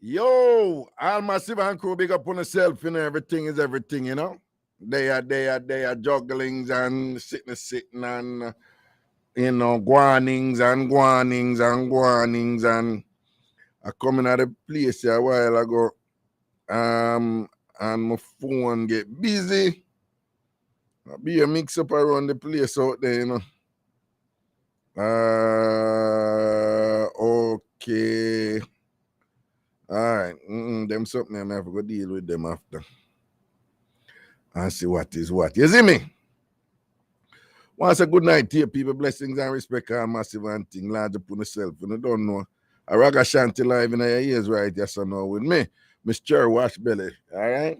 Yo, all massive and crew, big up on yourself, everything is everything. They are jugglings and sitting and, guanings and I coming at a place a while ago, and my phone get busy. I be a mix up around the place out there. Okay. All right. Them something I have to go deal with them after. And see what is what. You see me? Once a good night to you, people. Blessings and respect are massive and thing. Large upon yourself. You don't know. A Ragashanti live in your ears right yes or no with me. Mr. Wash Belly. All right?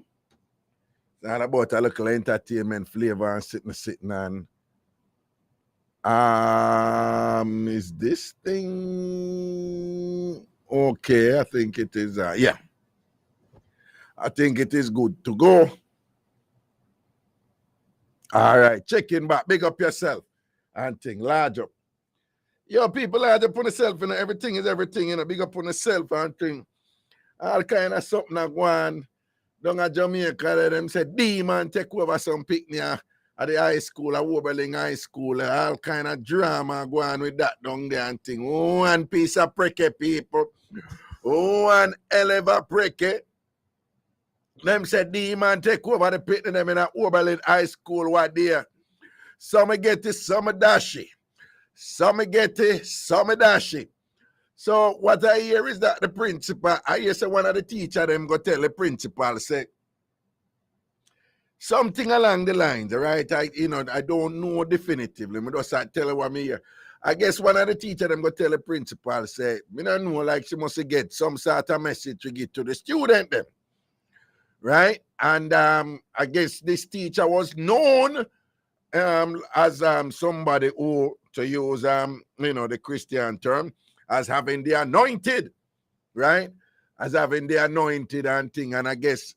It's all about a little entertainment flavor and sitting and is this thing okay? I think it is yeah. I think it is good to go. All right, check in back, big up yourself and thing, large up. Yo, people large up on yourself, everything is everything, big up on yourself and thing. All kind of something that go on down at Jamaica, them say demon take over some picnic at the high school, at Oberlin High School, all kind of drama go on with that down there and thing. One piece of pricky people. One hell of a pricky. Them said demon take over the picnic them in a Oberlin High School what there. Some get it, some dashy. Some get it, some dashy. So what I hear is that the principal, I hear say one of the teacher them go tell the principal say something along the lines, right? I don't know definitively. I just tell her what me hear. I guess one of the teacher them go tell the principal say, me don't know, like she must get some sort of message to get to the student them. Right? And I guess this teacher was known as somebody who, to use the Christian term, as having the anointed, right? As having the anointed and thing, and I guess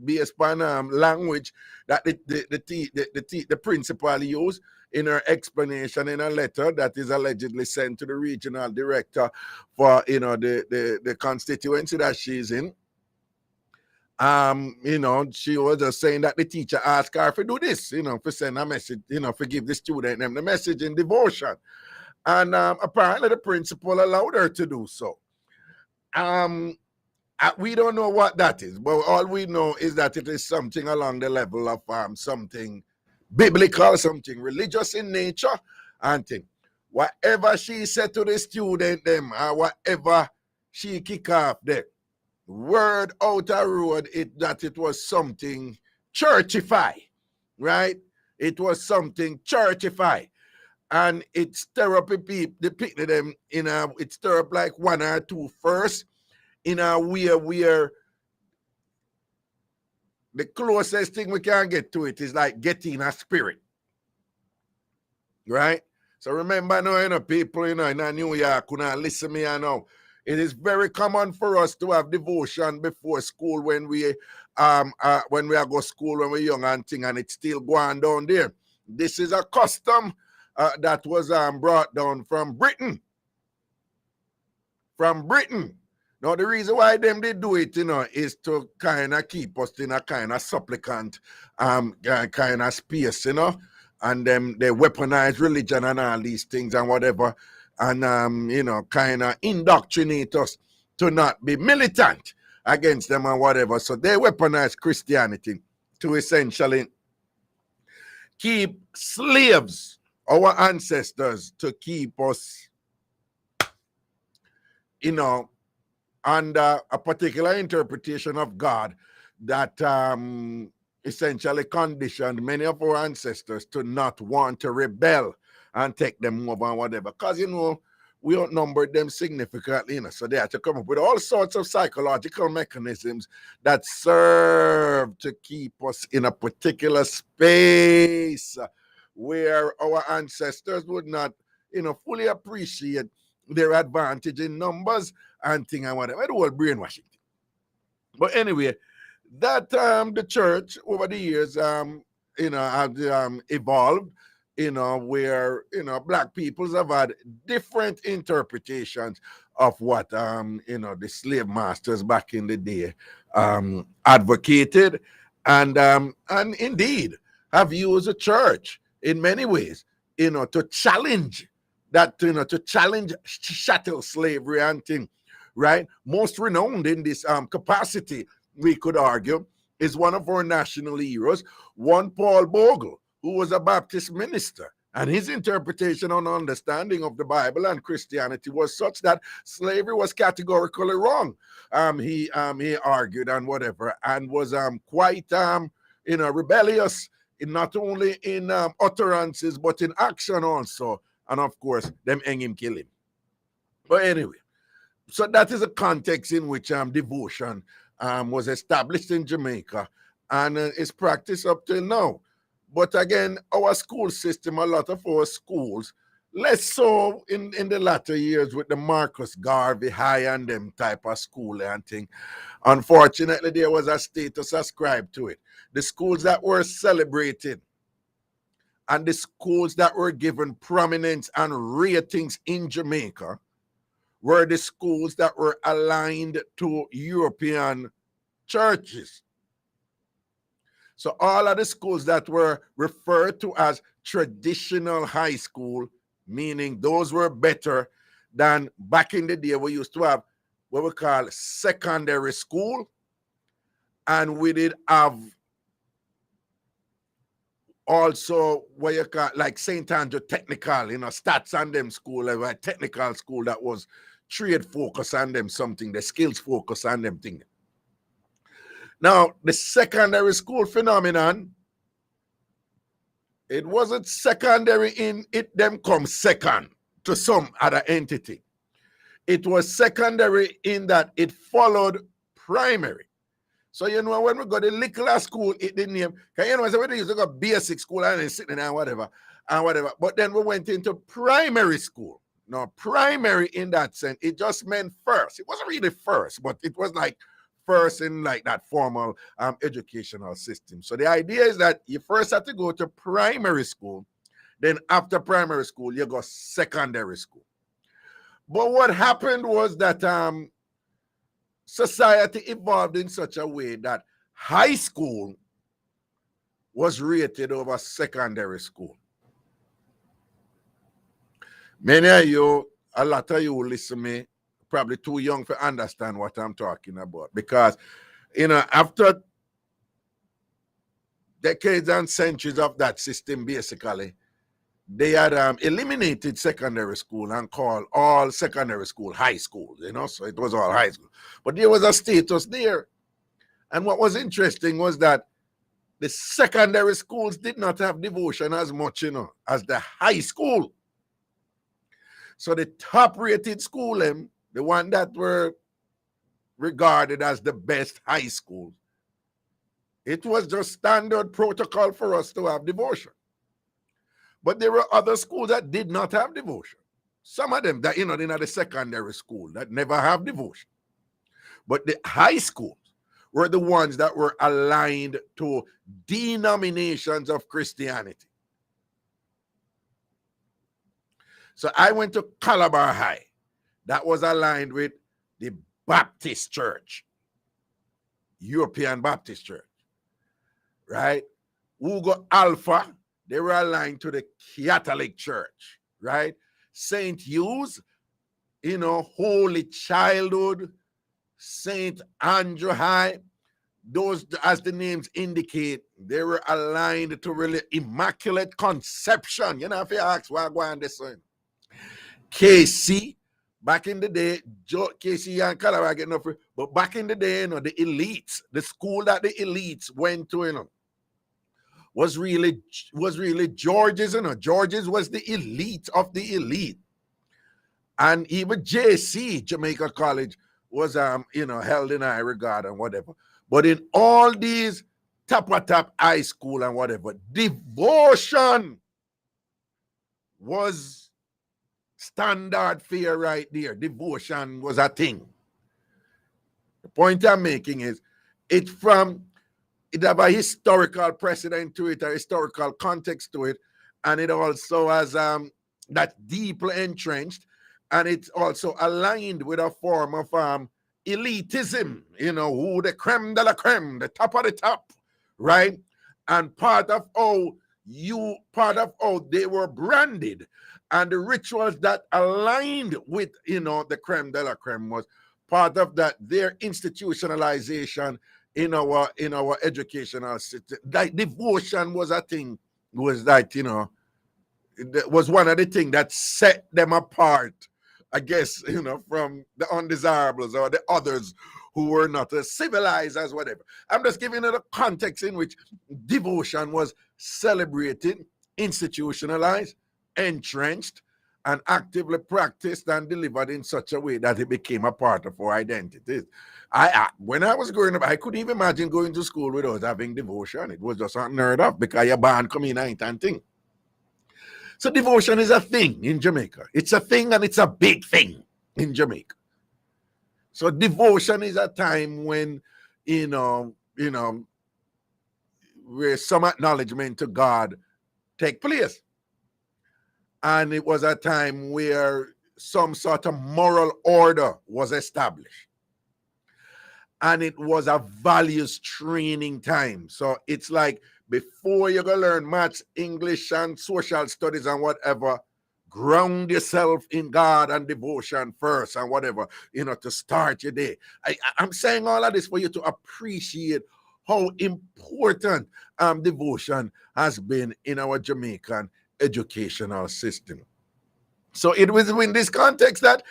based on language that the principal used in her explanation in a letter that is allegedly sent to the regional director for the constituency that she's in. She was just saying that the teacher asked her to do this, for send a message, for give the student them the message in devotion. And apparently the principal allowed her to do so. We don't know what that is, but all we know is that it is something along the level of something biblical, something religious in nature, and thing. Whatever she said to the student them, or whatever she kick off there, word out a road that it was something churchify, right? It was something churchify. And it stir up the picnic them it stir up like one or two first in a way where the closest thing we can get to it is like getting a spirit. Right? So remember now, people, in New York, listen me now. It is very common for us to have devotion before school when we are go school when we're young and thing, and it's still going down there. This is a custom that was brought down from Britain. From Britain. Now, the reason why them they do it, is to kind of keep us in a kind of supplicant kind of space, and them they weaponize religion and all these things and whatever, and kind of indoctrinate us to not be militant against them and whatever. So they weaponize Christianity to essentially keep slaves, our ancestors, to keep us, under a particular interpretation of God that essentially conditioned many of our ancestors to not want to rebel and take them over and whatever. Because, we outnumbered them significantly, so they had to come up with all sorts of psychological mechanisms that serve to keep us in a particular space where our ancestors would not, fully appreciate their advantage in numbers and thing and whatever. The whole brainwashing. But anyway, that the church over the years have evolved, where black peoples have had different interpretations of what the slave masters back in the day advocated, and indeed have used the church in many ways, to challenge that, to challenge chattel slavery and thing, right? Most renowned in this capacity, we could argue, is one of our national heroes, one Paul Bogle, who was a Baptist minister. And his interpretation and understanding of the Bible and Christianity was such that slavery was categorically wrong. He argued and whatever, and was quite rebellious, not only in utterances but in action also. And of course, them hang him, kill him. But anyway, so that is a context in which devotion was established in Jamaica and is practiced up till now. But again, our school system, a lot of our schools, less so in the latter years with the Marcus Garvey High and them type of school and thing. Unfortunately, there was a status ascribed to it. The schools that were celebrated and the schools that were given prominence and ratings in Jamaica were the schools that were aligned to European churches. So all of the schools that were referred to as traditional high school, meaning those were better than back in the day we used to have what we call secondary school, and we did have also what you call like St. Andrew Technical, stats and them school, a technical school that was trade focus and them something, the skills focus and them thing. Now, the secondary school phenomenon, it wasn't secondary in it them come second to some other entity. It was secondary in that it followed primary. So, when we got the little school, it didn't name, because, when they used to go basic school and then sitting and whatever. But then we went into primary school. Now, primary in that sense, it just meant first. It wasn't really first, but it was like first in like that formal educational system. So the idea is that you first have to go to primary school, then after primary school, you go secondary school. But what happened was that society evolved in such a way that high school was rated over secondary school. Many of you, a lot of you listen to me, probably too young to understand what I'm talking about, because after decades and centuries of that system, basically they had eliminated secondary school and called all secondary school high school, so it was all high school, but there was a status there. And what was interesting was that the secondary schools did not have devotion as much as the high school. So the top rated school, the one that were regarded as the best high school, it was just standard protocol for us to have devotion. But there were other schools that did not have devotion. Some of them that, in the secondary school that never have devotion. But the high schools were the ones that were aligned to denominations of Christianity. So I went to Calabar High. That was aligned with the Baptist Church, European Baptist Church, right? Hugo Alpha, they were aligned to the Catholic Church, right? St. Hugh's, Holy Childhood, St. Andrew High, those, as the names indicate, they were aligned to really Immaculate Conception. If you ask why go on this one. KC, back in the day, KC and Calabar get enough, but back in the day, the elites, the school that the elites went to, was really George's, George's was the elite of the elite. And even JC, Jamaica College, was held in high regard and whatever. But in all these top high school and whatever, devotion was standard fare right there. Devotion was a thing. The point I'm making is it have a historical precedent to it, a historical context to it, and it also has that's deeply entrenched. and it's also aligned with a form of elitism, who the creme de la creme, the top of the top, right? And part of how they were branded and the rituals that aligned with, the creme de la creme was part of that, their institutionalization in our educational system. Like devotion was a thing, was that, it was one of the things that set them apart, I guess, from the undesirables or the others who were not as civilized as whatever. I'm just giving you the context in which devotion was celebrated, institutionalized, entrenched, and actively practiced and delivered in such a way that it became a part of our identities. When I was growing up, I couldn't even imagine going to school without having devotion. It was just unheard of because your band come in and thing. So devotion is a thing in Jamaica. It's a thing and it's a big thing in Jamaica. So devotion is a time when, where some acknowledgement to God take place. And it was a time where some sort of moral order was established. And it was a values training time. So it's like, before you're going to learn maths, English, and social studies and whatever, ground yourself in God and devotion first and whatever, to start your day. I'm saying all of this for you to appreciate how important devotion has been in our Jamaican educational system. So it was in this context that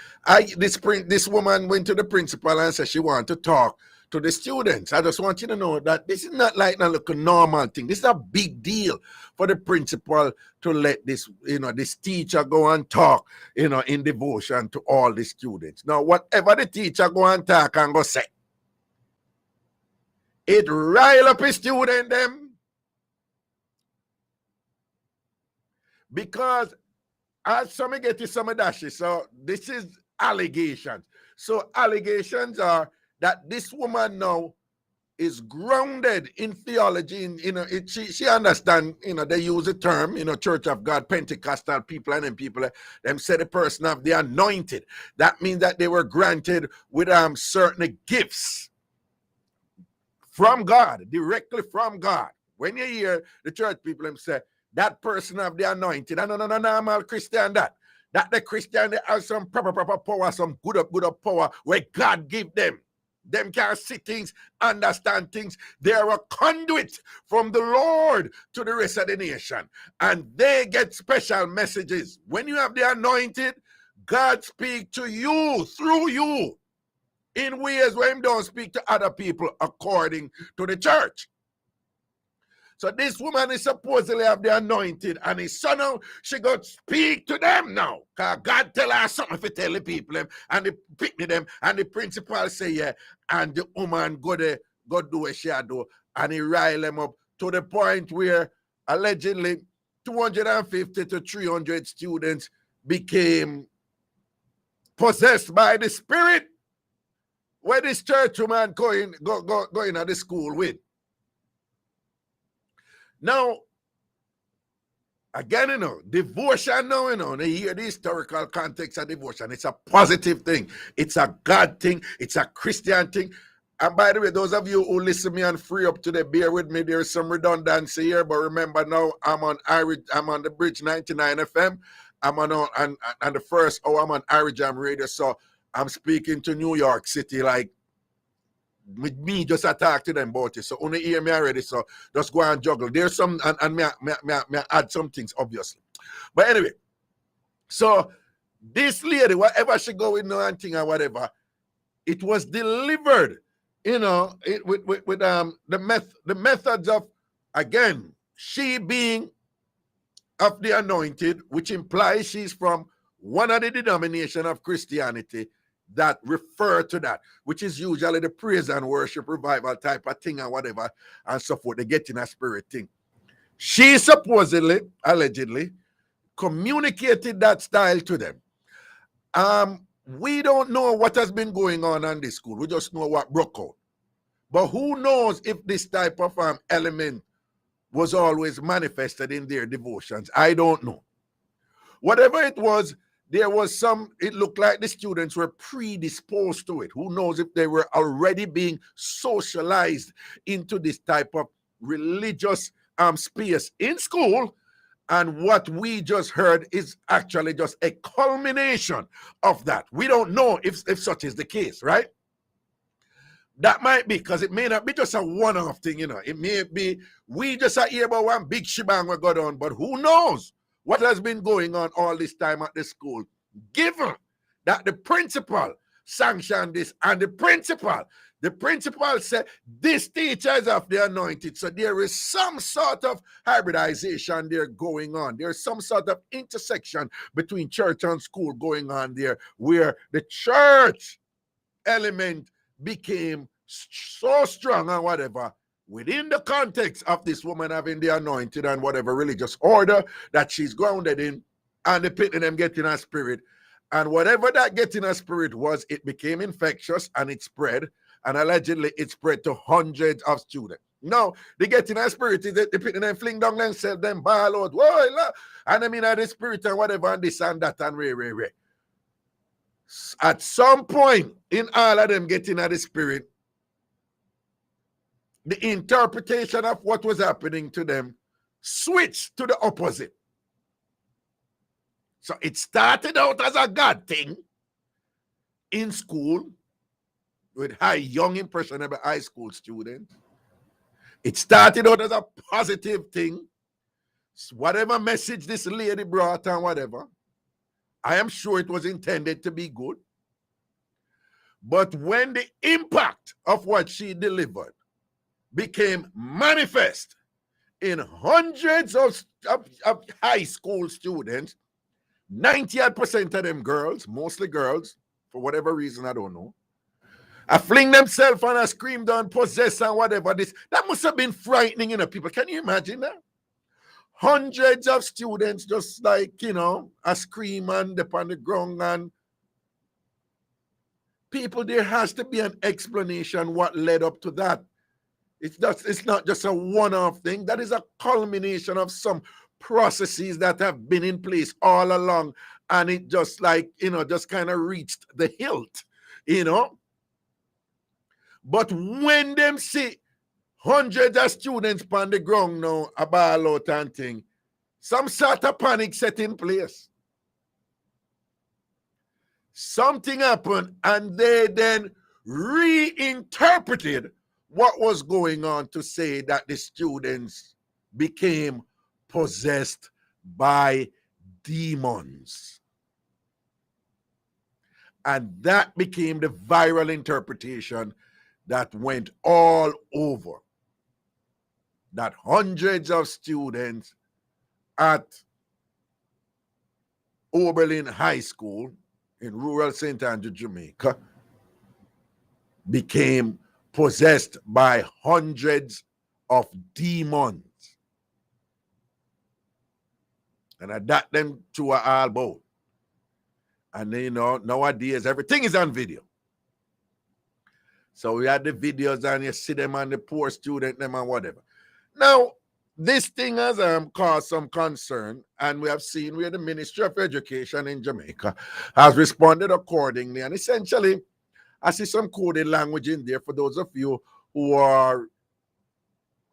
this woman went to the principal and said she wanted to talk to the students. I just want you to know that this is not like a normal thing. This is a big deal for the principal to let this teacher go and talk, in devotion to all the students. Now, whatever the teacher go and talk and go say, it rile up a student them, because as some get to some dashes. So this is allegations. So allegations are that this woman now is grounded in theology. She understand, they use the term, Church of God, Pentecostal people and them people, them say the person of the anointed. That means that they were granted with certain gifts from God, directly from God. When you hear the church people them say, that person of the anointed, no normal Christian that the Christian, they have some proper power, some good up power where God give them. Them can see things, understand things. They are a conduit from the Lord to the rest of the nation. And they get special messages. When you have the anointed, God speaks to you, through you, in ways where he don't speak to other people according to the church. So this woman is supposedly have the anointed, and his son now, she got speak to them now. Because God tell her something to tell the people them, and they pick them, and the principal say, yeah, and the woman go do what she do, and he rile them up to the point where allegedly 250 to 300 students became possessed by the spirit where this church woman going at the school with. Now, again, devotion now, they hear the historical context of devotion. It's a positive thing. It's a God thing. It's a Christian thing. And by the way, those of you who listen to me and free up today, bear with me. There's some redundancy here, but remember now, I'm on the Bridge 99 FM. I'm on the first hour, I'm on Irie Jam Radio. So I'm speaking to New York City, like, with me just talk to them about it. So only hear me already, so just go and juggle. There's some, and me add some things, obviously. But anyway, so this lady, whatever she go with no and thing or whatever, it was delivered, with the methods of, again, she being of the anointed, which implies she's from one of the denomination of Christianity that refer to that, which is usually the praise and worship revival type of thing and whatever and so forth. They get in a spirit thing. She supposedly, allegedly, communicated that style to them. We don't know what has been going on in this school. We just know what broke out. But who knows if this type of element was always manifested in their devotions? I don't know. Whatever it was, there was some, it looked like the students were predisposed to it. Who knows if they were already being socialized into this type of religious space in school. And what we just heard is actually just a culmination of that. We don't know if such is the case, right? That might be, because it may not be just a one-off thing, It may be, we just are here about one big shebang we got on, but who knows what has been going on all this time at the school, given that the principal sanctioned this, and the principal said this teacher is of the anointed. So there is some sort of hybridization there going on. There's some sort of intersection between church and school going on there, where the church element became so strong and whatever within the context of this woman having the anointed and whatever religious order that she's grounded in, and the pit in them getting her spirit. And whatever that getting her spirit was, it became infectious and it spread. And allegedly it spread to hundreds of students. Now, the getting her spirit is the pit in them fling down themselves, them ball out, whoa, and I mean the spirit and whatever, and this and that and ray. At some point in all of them getting at the spirit, the interpretation of what was happening to them switched to the opposite. So it started out as a God thing in school with young, impressionable high school students. It started out as a positive thing. Whatever message this lady brought and whatever, I am sure it was intended to be good. But when the impact of what she delivered became manifest in hundreds of high school students, 98% of them girls, mostly girls, for whatever reason, I don't know, I fling themselves and I screamed on possess and whatever this. That must have been frightening, people. Can you imagine that? Hundreds of students just like, a scream and upon the ground, and people, there has to be an explanation what led up to that. It's not just a one-off thing. That is a culmination of some processes that have been in place all along, and it just like, just kind of reached the hilt, But when them see hundreds of students on the ground now, a ball out and thing, some sort of panic set in place. Something happened, and they then reinterpreted what was going on to say that the students became possessed by demons. And that became the viral interpretation that went all over. That hundreds of students at Oberlin High School in rural St. Andrew, Jamaica, became possessed by hundreds of demons. And I got them to an elbow. And nowadays everything is on video. So we had the videos and you see them and the poor student, them and whatever. Now, this thing has caused some concern, and we have seen where the Ministry of Education in Jamaica has responded accordingly. And essentially, I see some coded language in there for those of you who are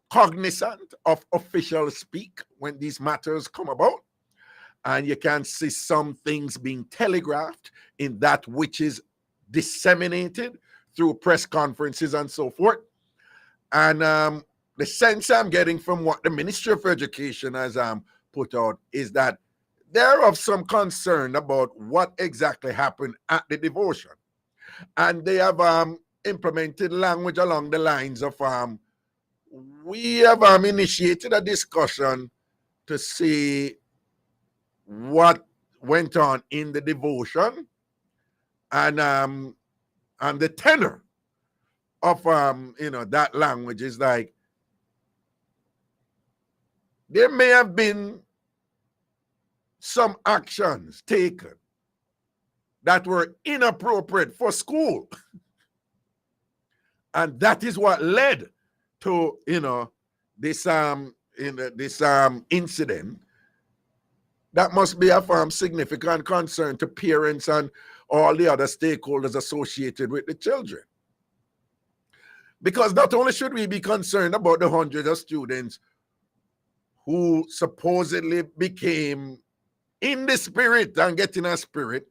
cognizant of official speak when these matters come about. And you can see some things being telegraphed in that which is disseminated through press conferences and so forth. And the sense I'm getting from what the Ministry of Education has put out is that they're of some concern about what exactly happened at the devotion. And they have implemented language along the lines of, we have initiated a discussion to see what went on in the devotion, and the tenor of that language is like, there may have been some actions taken that were inappropriate for school, and that is what led to this incident. that must be of significant concern to parents and all the other stakeholders associated with the children. Because not only should we be concerned about the hundreds of students who supposedly became in the spirit and getting a spirit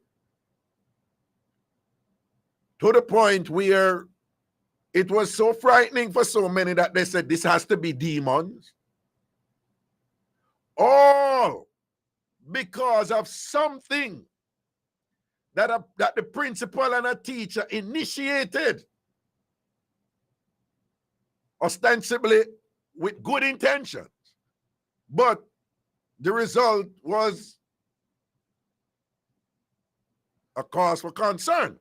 to the point where it was so frightening for so many that they said this has to be demons. All because of something that the principal and a teacher initiated, ostensibly with good intentions, but the result was a cause for concern.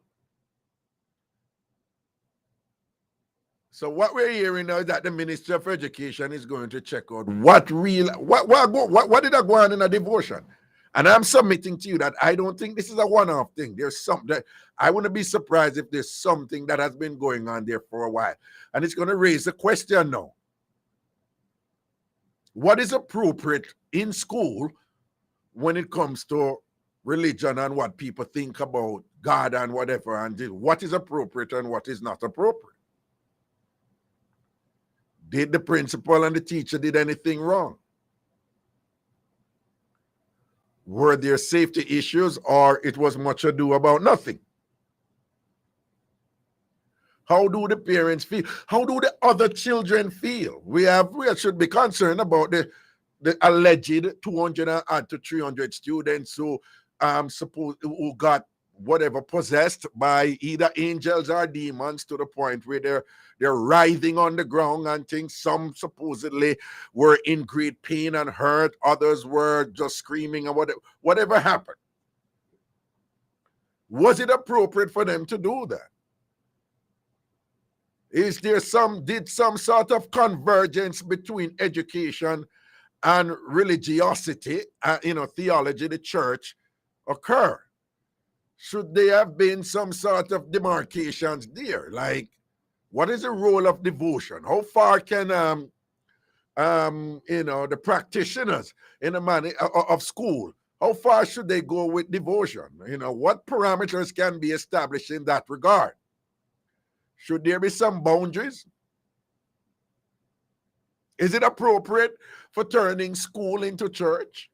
So what we're hearing now is that the Ministry of Education is going to check out what did I go on in a devotion. And I'm submitting to you that I don't think this is a one-off thing. There's something, I wouldn't be surprised if there's something that has been going on there for a while. And it's going to raise the question now. What is appropriate in school when it comes to religion and what people think about God and whatever, and what is appropriate and what is not appropriate? Did the principal and the teacher did anything wrong? Were there safety issues, or it was much ado about nothing? How do the parents feel? How do the other children feel? We should be concerned about the alleged 200 to 300 students who who got whatever possessed by either angels or demons to the point where they're writhing on the ground and things. Some supposedly were in great pain and hurt. Others were just screaming and whatever happened. Was it appropriate for them to do that? Is there did some sort of convergence between education and religiosity, theology, the church, occur? Should there have been some sort of demarcations there? Like, what is the role of devotion? How far can the practitioners in the manner of school, how far should they go with devotion? What parameters can be established in that regard? Should there be some boundaries? Is it appropriate for turning school into church?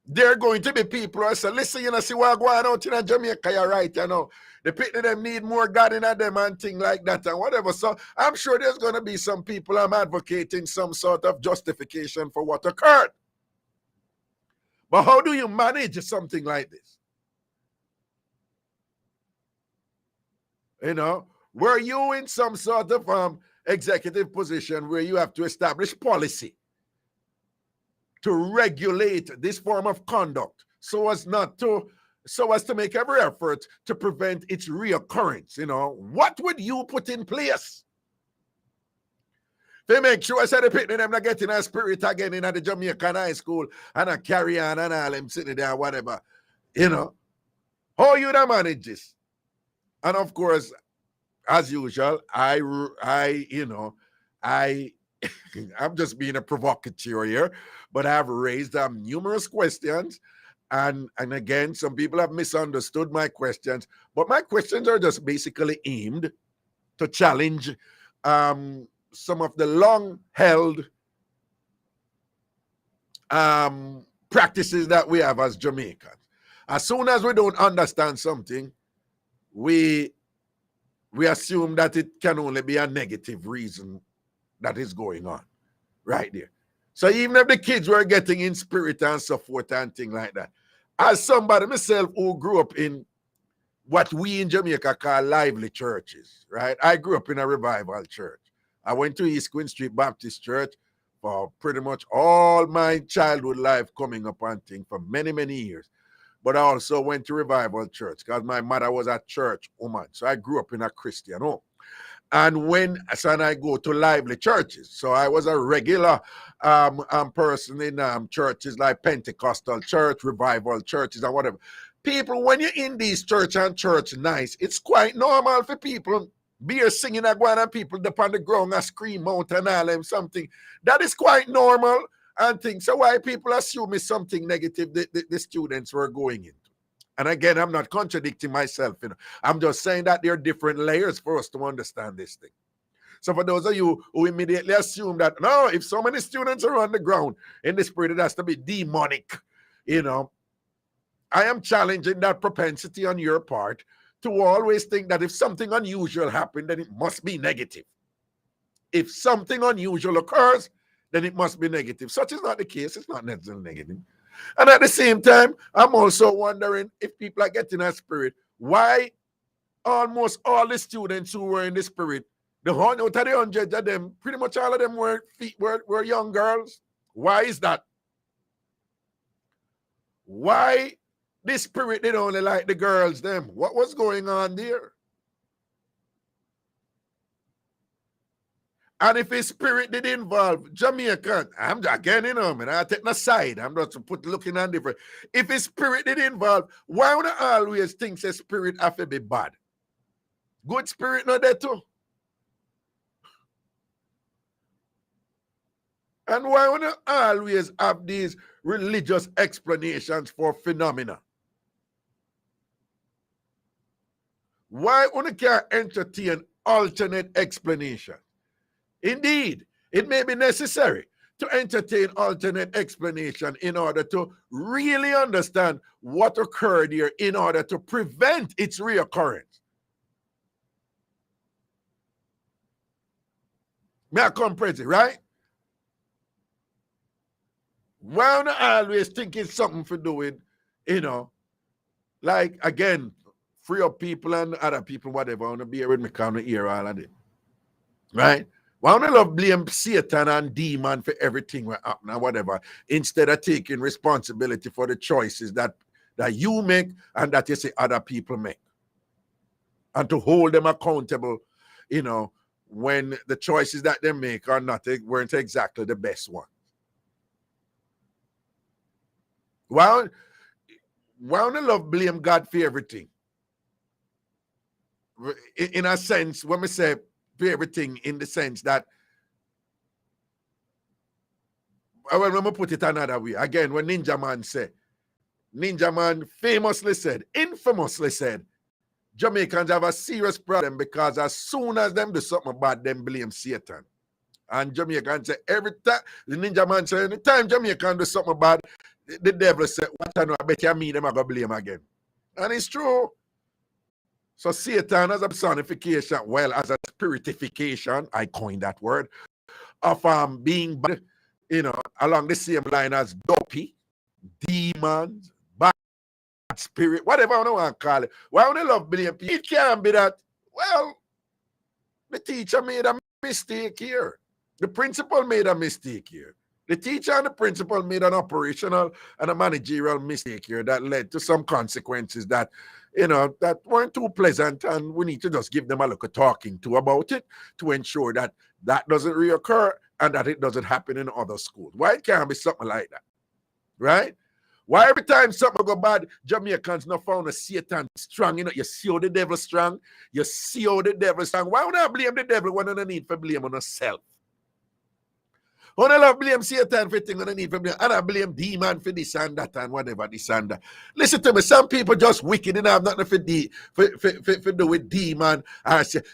There are going to be people who say, listen, see what going on in Jamaica, you're right, The people them need more God in them and things like that and whatever. So I'm sure there's going to be some people advocating some sort of justification for what occurred. But how do you manage something like this? Were you in some sort of executive position where you have to establish policy to regulate this form of conduct so as to make every effort to prevent its reoccurrence? What would you put in place to make sure I said the people them not getting a spirit again in the Jamaican high school and a carry on and all them sitting there, whatever? How you to manage this? And of course, as usual, I'm just being a provocateur here, but I've raised numerous questions. And again, some people have misunderstood my questions, but my questions are just basically aimed to challenge some of the long-held practices that we have as Jamaicans. As soon as we don't understand something, we assume that it can only be a negative reason that is going on right there. So even if the kids were getting in spirit and so forth and things like that, as somebody myself who grew up in what we in Jamaica call lively churches, right? I grew up in a revival church. I went to East Queen Street Baptist Church for pretty much all my childhood life coming up and things for many, many years. But I also went to revival church because my mother was a church woman. So I grew up in a Christian home. And when I go to lively churches, so I was a regular person in churches like Pentecostal church, revival churches, and whatever. People, when you're in these church and church nice, it's quite normal for people be singing and going and people up on the ground and scream out and all them something. That is quite normal. and things. So why people assume it's something negative the students were going into. And again, I'm not contradicting myself. I'm just saying that there are different layers for us to understand this thing. So for those of you who immediately assume that, no, if so many students are on the ground in the spirit, it has to be demonic, I am challenging that propensity on your part to always think that if something unusual happened, then it must be negative. If something unusual occurs, then it must be negative. Such is not the case. It's not necessarily negative. And at the same time, I'm also wondering if people are getting a spirit, why almost all the students who were in the spirit, the 100 out of the 100 of them, pretty much all of them were young girls. Why is that? Why the spirit did only like the girls them? What was going on there? And if his spirit did involve Jamaican, I'm again, man, I take my side. I'm not looking on different. If his spirit did involve, why would I always think his spirit have to be bad? Good spirit not there too. And why would I always have these religious explanations for phenomena? Why would I can't entertain alternate explanation? Indeed, it may be necessary to entertain alternate explanation in order to really understand what occurred here in order to prevent its reoccurrence. May I comprehend, right? Why don't I always think it's something to do with, like, again, free up people and other people, whatever, I want to be here with me, come to hear all of it. Right? Why don't I love blame Satan and demon for everything that happened and whatever, instead of taking responsibility for the choices that you make and that you say other people make? And to hold them accountable, when the choices that they make weren't exactly the best one. Why don't I love blame God for everything? In a sense, when we say for everything, in the sense that, well, let me put it another way. Again, when Ninja Man famously said, infamously said, Jamaicans have a serious problem because as soon as them do something bad, them blame Satan. And Jamaicans say every time, the Ninja Man said, every time Jamaican do something bad, the devil said, what I know, I bet you me, them are going to blame again. And it's true. So Satan as a personification, well, as a spiritification, I coined that word, of being bad, along the same line as dopey, demons, bad spirit, whatever I want to call it. Why would I love blame people? It can't be that, well, the teacher made a mistake here. The principal made a mistake here. The teacher and the principal made an operational and a managerial mistake here that led to some consequences that, that weren't too pleasant, and we need to just give them a look at talking to about it to ensure that that doesn't reoccur and that it doesn't happen in other schools. Why it can't be something like that, right? Why every time something go bad, Jamaicans not found a Satan strong, you see how the devil strong, you see how the devil strong. Why would I blame the devil when I need for blame on yourself? When I love blame Satan for things, I need for blame, and I blame demon for this and that and whatever, this and that. Listen to me, some people just wicked and have nothing for do with demon.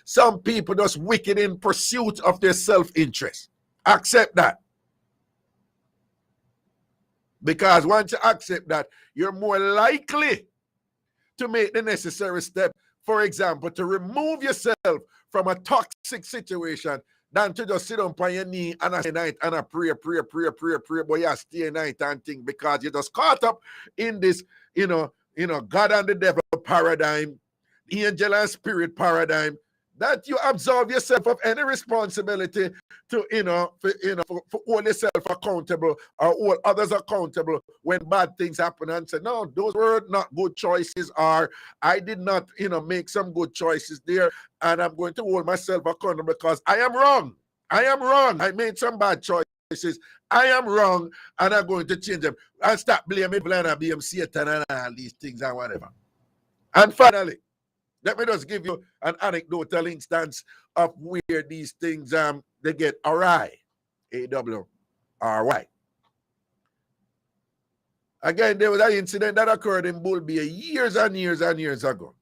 Some people just wicked in pursuit of their self-interest. Accept that. Because once you accept that, you're more likely to make the necessary step, for example, to remove yourself from a toxic situation than to just sit on your knee and a night and a pray, but you stay night and think because you're just caught up in this, God and the devil paradigm, angel and spirit paradigm, that you absolve yourself of any responsibility to, for hold yourself accountable or hold others accountable when bad things happen and say, no, those were not good choices, or I did not, make some good choices there, and I'm going to hold myself accountable because I am wrong. I am wrong. I made some bad choices. I am wrong, and I'm going to change them. And stop blaming and blame Satan and all these things and whatever. And finally, let me just give you an anecdotal instance of where these things they get awry. A-W-R-Y. Again, there was an incident that occurred in Bull Bay years and years and years ago,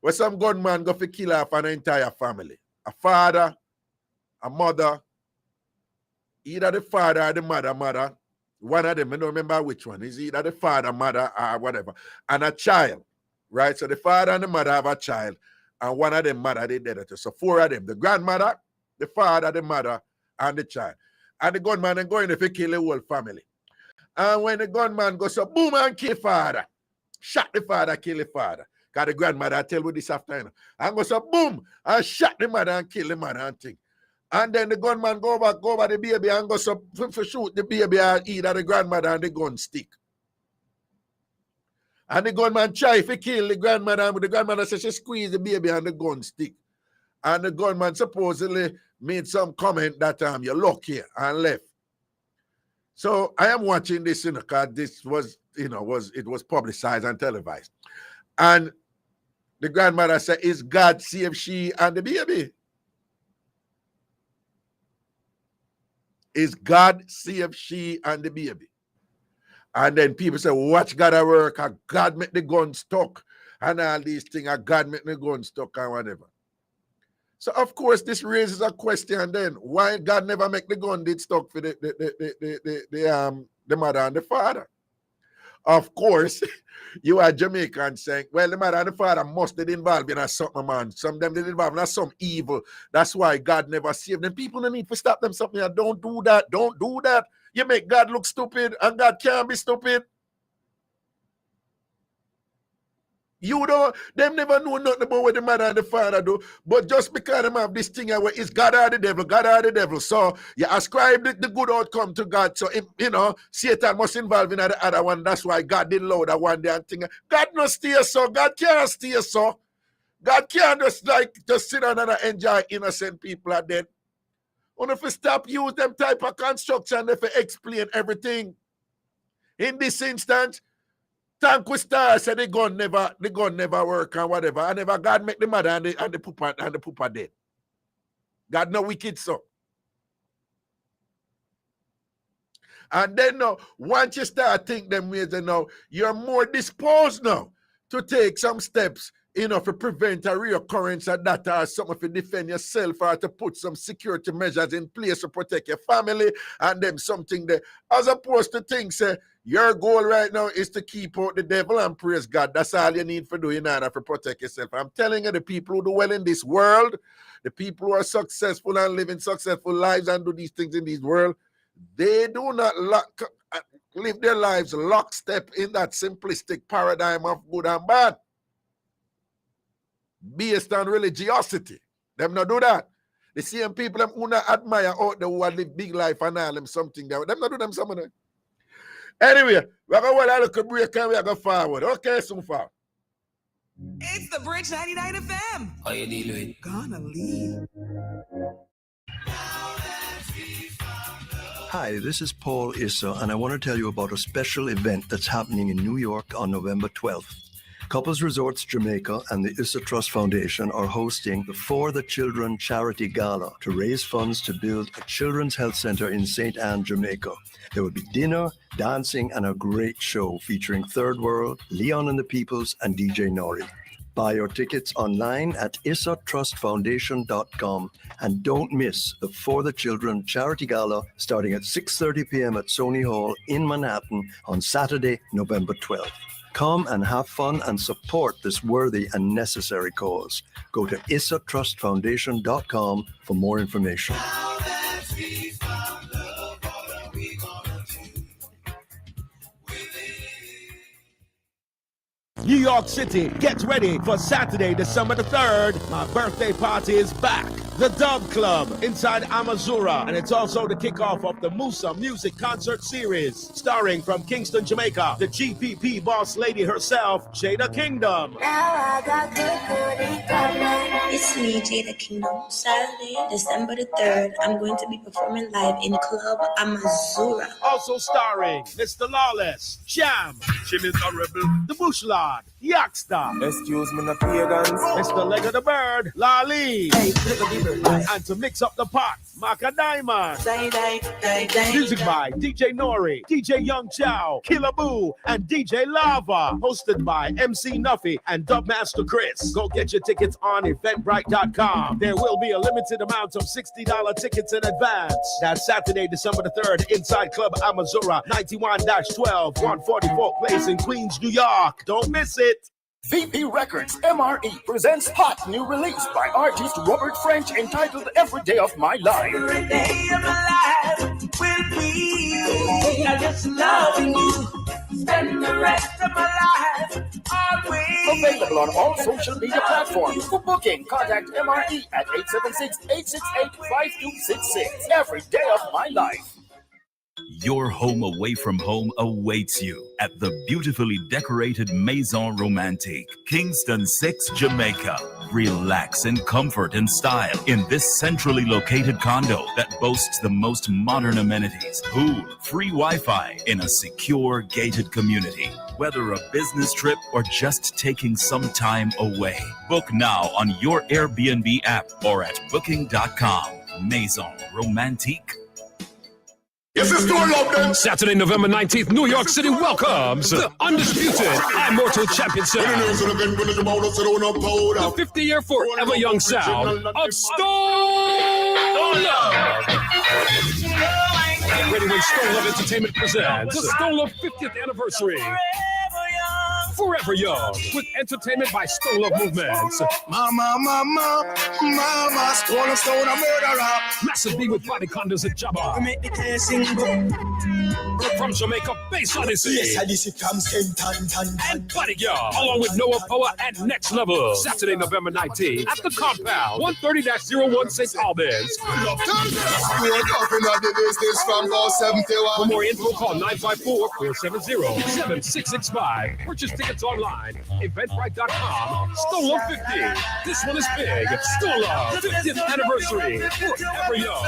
where some gunman go for kill off an entire family. A father, a mother, either the father or the mother, one of them, I don't remember which one, is either the father, mother, or whatever, and a child, right? So the father and the mother have a child, and one of them mother, they dead. So 4 of them, the grandmother, the father, the mother, and the child. And the gunman is going to kill the whole family. And when the gunman goes up, boom, and kill father. Shot the father, kill the father. Because the grandmother, I tell you this after, you know. And goes up, boom, and shot the mother and kill the mother and thing. And then the gunman go over the baby and goes up for shoot the baby and either the grandmother and the gun stick. And the gunman try to kill the grandmother, but the grandmother says she squeeze the baby and the gun stick. And the gunman supposedly made some comment that you're lucky and left. So I am watching this, because this was, it was publicized and televised. And the grandmother said, is God save she and the baby? Is God save she and the baby? And then people say, watch God at work, and God make the gun stuck, and all these things, and God make the gun stuck, and whatever. So, of course, this raises a question then. Why God never make the gun did stuck for the mother and the father? Of course, you are Jamaican saying, well, the mother and the father must have been involved in something, man. Some of them did involved in some evil. That's why God never saved them. People don't need to stop them something. Don't do that. Don't do that. You make God look stupid, and God can't be stupid. You don't, them never know nothing about what the mother and the father do, but just because them have this thing where it's God or the devil, so you ascribe the good outcome to God, so, Satan must involve in the other one. That's why God did allow that one day and thing. God no stay so, God can't stay so. God can't just sit down and enjoy innocent people are dead. Only if you stop use them type of construction, if you explain everything. In this instance, Thank we star said the gun never work and whatever. And never God make the mother and the pooper dead. God no wicked so. And then now, once you start think them ways, now you're more disposed now to take some steps, to prevent a reoccurrence of that, or something to defend yourself, or to put some security measures in place to protect your family, and then something there. As opposed to things say, your goal right now is to keep out the devil and praise God. That's all you need to do in order to protect yourself. I'm telling you, the people who do well in this world, the people who are successful and living successful lives and do these things in this world, they do not live their lives lockstep in that simplistic paradigm of good and bad based on religiosity. Them not do that. The same people them who not admire out there who live big life and all them something there. Them not do them some of them. Anyway, we're going to look a break and we're going to forward. Okay, so far. It's the Bridge 99 FM. How you deal with? Gonna leave. Hi, this is Paul Issa, and I want to tell you about a special event that's happening in New York on November 12th. Couples Resorts Jamaica and the Issa Trust Foundation are hosting the For the Children Charity Gala to raise funds to build a children's health center in St. Anne, Jamaica. There will be dinner, dancing, and a great show featuring Third World, Leon and the Peoples, and DJ Nori. Buy your tickets online at issatrustfoundation.com and don't miss the For the Children Charity Gala starting at 6:30 p.m. at Sony Hall in Manhattan on Saturday, November 12th. Come and have fun and support this worthy and necessary cause. Go to issatrustfoundation.com for more information. New York City, get ready for Saturday, December the 3rd. My birthday party is back. The Dub Club inside Amazura. And it's also the kickoff of the Musa Music Concert Series. Starring from Kingston, Jamaica, the GPP boss lady herself, Jada Kingdom. Now I got good. It's me, Jada Kingdom. Saturday, December the 3rd, I'm going to be performing live in Club Amazura. Also starring Mr. Lawless, Jam, She is a rebel. The Bush Lord, Yaksta. Excuse me, no pagans. Mr. Leg of the Bird, Lali. Hey, look at the bird. And to mix up the pot, Maka Diamond. Music by DJ Nori, DJ Young Chow, Killer Boo, and DJ Lava. Hosted by MC Nuffy and Dubmaster Chris. Go get your tickets on Eventbrite.com. There will be a limited amount of $60 tickets in advance. That's Saturday, December the 3rd, inside Club Amazura, 91-12, 144th Place in Queens, New York. Don't miss it. VP Records MRE presents hot new release by artist Robert French entitled Every Day of My Life. Every day of my life will be I just loving you. Spend the rest of my life always. Available on all social media platforms. For booking, contact MRE at 876-868-5266. Every Day of My Life. Your home away from home awaits you at the beautifully decorated Maison Romantique, Kingston 6, Jamaica. Relax in comfort and style in this centrally located condo that boasts the most modern amenities, pool, free Wi-Fi in a secure gated community. Whether a business trip or just taking some time away, book now on your Airbnb app or at booking.com. Maison Romantique. Yes, it's still love them. Saturday, November 19th, New York City welcomes the undisputed Immortal Championship. The 50-year forever young sound of Stone Love. Get ready when Stone Love Entertainment presents the Stone Love 50th anniversary. Forever Young, with entertainment by Stone Love Movements. Mama, Stone a murderer. Massive B with body condos at Jabba. Make the casing go. From Jamaica, Bass Odyssey. Yes, Odyssey comes 10 times. And Buddy Young, along with Noah Poa and Next Level. Saturday, November 19th at the Compound, 130-01 St. Albans. For more info, call 954-470-7665. Purchase tickets online, Eventbrite.com. Stone Love 50. This one is big. Stone Love 50th anniversary. Forever Young.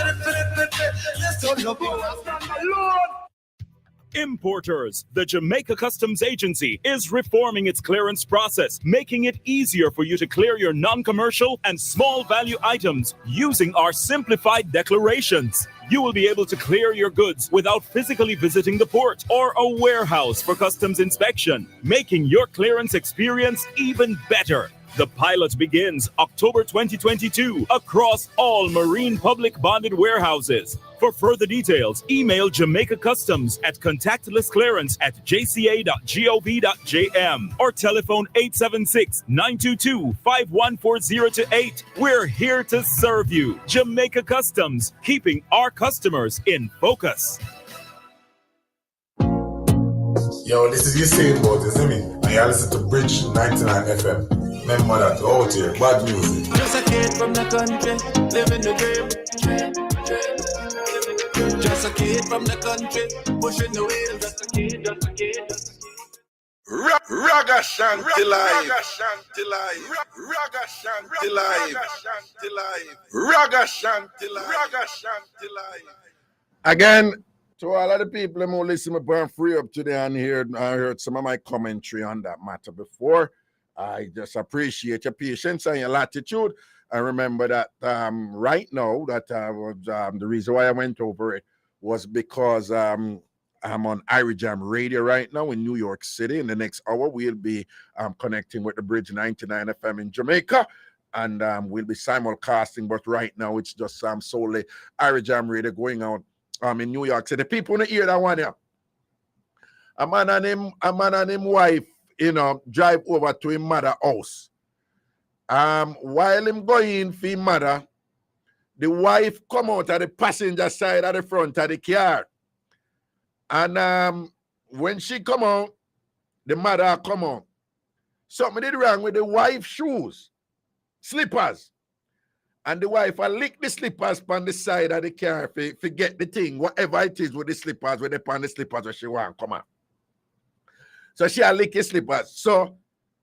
Importers, the Jamaica Customs Agency is reforming its clearance process, making it easier for you to clear your non-commercial and small value items using our simplified declarations. You will be able to clear your goods without physically visiting the port or a warehouse for customs inspection, making your clearance experience even better. The pilot begins October 2022 across all Marine Public Bonded warehouses. For further details, email Jamaica Customs at contactlessclearance@jca.gov.jm or telephone 876-922-5140-8. We're here to serve you. Jamaica Customs, keeping our customers in focus. Yo, this is Usain Bolt, isn't it? And you listen to Bridge 99 FM. Remember that, out here, bad music. Just a kid from the country, living the dream. Just a kid from the country, pushing the wheels. Just a kid. Ragashanti live. Ragashanti live. Again, to all of the people who listen to Burn Free Up today and I heard some of my commentary on that matter before. I just appreciate your patience and your latitude. And remember that right now, that was the reason why I went over it was because I'm on Irie Jam Radio right now in New York City. In the next hour, we'll be connecting with the Bridge 99 FM in Jamaica. And we'll be simulcasting, but right now it's just solely Irie Jam Radio going out in New York City. People in the ear that one here. A man and him wife, drive over to his mother's house. While him going for his mother, the wife come out at the passenger side of the front of the car. And when she come out, the mother come out. Something did wrong with the wife's shoes, slippers. And the wife lick the slippers on the side of the car forget the thing, whatever it is with the slippers, with the pan the slippers where she want come out. So she lick the slippers. So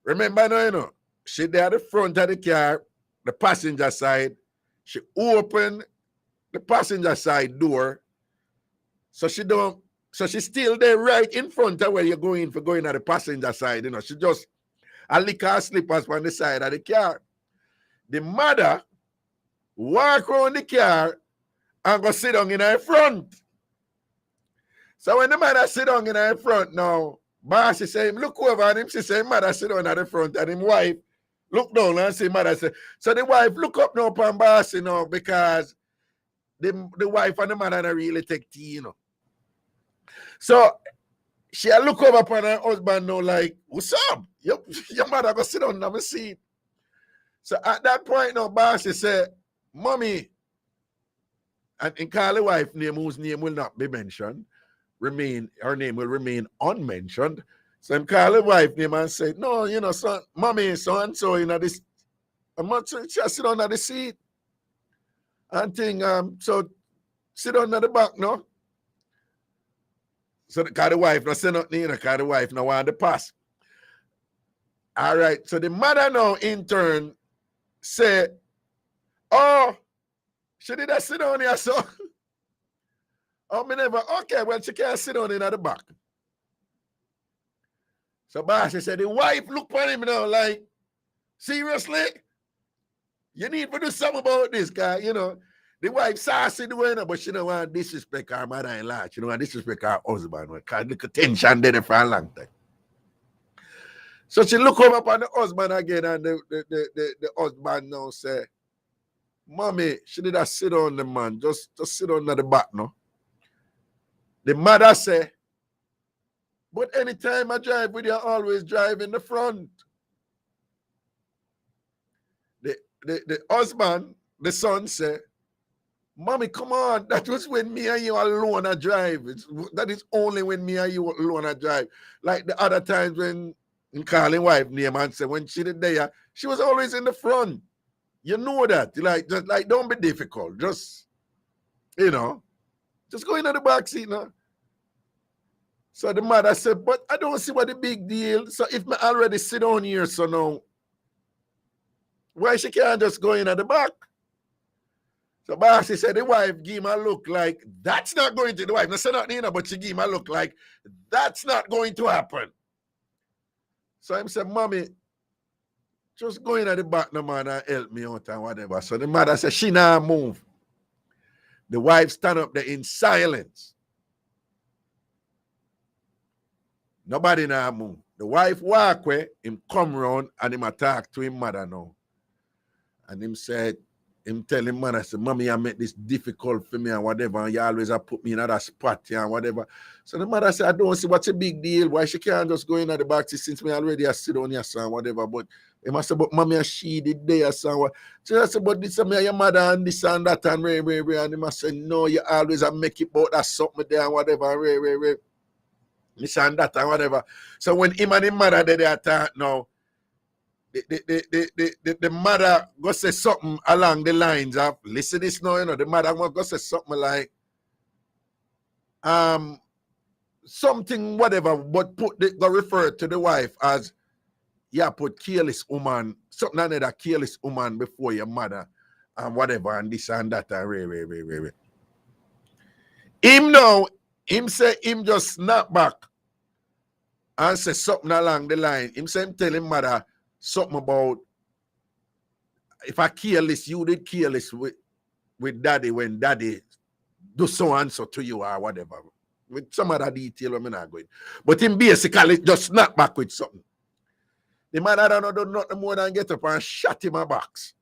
remember now, she there at the front of the car, the passenger side. She opened the passenger side door. So she's still there right in front of where you're going at the passenger side. She just and lick her slippers on the side of the car. The mother walk around the car and go sit down in her front. So when the mother sit down in her front now, boss say him look over at him, she say mother sit down at the front, and him wife look down and say mother say. So the wife look up now upon boss, because the wife and the mother don't really take tea, So she look over upon her husband now like, what's up? Your mother go sit down on my seat. So at that point now, boss say, mommy, and call the wife name whose name will not be mentioned, her name will remain unmentioned. So him call the wife name and say, no, son, mommy, so and so, this, I'm not sure she sit down at the seat. And thing, so sit down at the back, no? So the wife no say nothing, because the wife no want to pass. All right, so the mother now in turn say, oh, she did that sit down here, so. Oh, me never, okay, well, she can't sit down in the back. So boss said, the wife look at him now like, seriously? You need to do something about this guy, The wife sassy doing it, but she don't want to disrespect her mother-in-law. She don't want to disrespect her husband, because the tension there for a long time. So she look over upon the husband again, and the husband now say, mommy, she did not sit on the man, just sit on the back, no? The mother say, but anytime I drive with you, I always drive in the front. The husband, the son say, mommy, come on, that was when me and you alone I drive. That is only when me and you alone I drive. Like the other times when calling wife name and say when she did there, she was always in the front. You know that. Like don't be difficult. Just go into the back seat now. So the mother said, but I don't see what the big deal. So if me already sit down here, so now, why she can't just go in at the back? So bossy said the wife give him a look like, that's not going to, the wife, not say nothing, but she give him a look like, that's not going to happen. So him said, mommy, just go in at the back, no man, and help me out and whatever. So the mother said, she now move. The wife stand up there in silence. Nobody now move. The wife walk away, him come round and him attack to him mother now. And him said, him tell him mother, say, mommy, I make this difficult for me and whatever, and you always have put me in another spot here and whatever. So the mother said, I don't see what's a big deal. Why she can't just go in at the back since me already I sit on your son, whatever. But he must say, but mommy, she did there, son. So I said, but this is me, your mother, and this and that, and and he must say, no, you always have make it about that something there and whatever, this and that and whatever. So when him and his mother they attack now, the mother go say something along the lines of, listen this now, the mother go say something like something whatever, but go refer to the wife as, yeah, put careless woman, something like that, careless woman before your mother and whatever and this and that and Him now, him say him just snap back and say something along the line. Him say him tell him mother something about, if I careless, you did careless with daddy when daddy do so and so to you or whatever. With some other detail I'm not going. But him basically just snap back with something. The mother don't do nothing more than get up and shot him a box.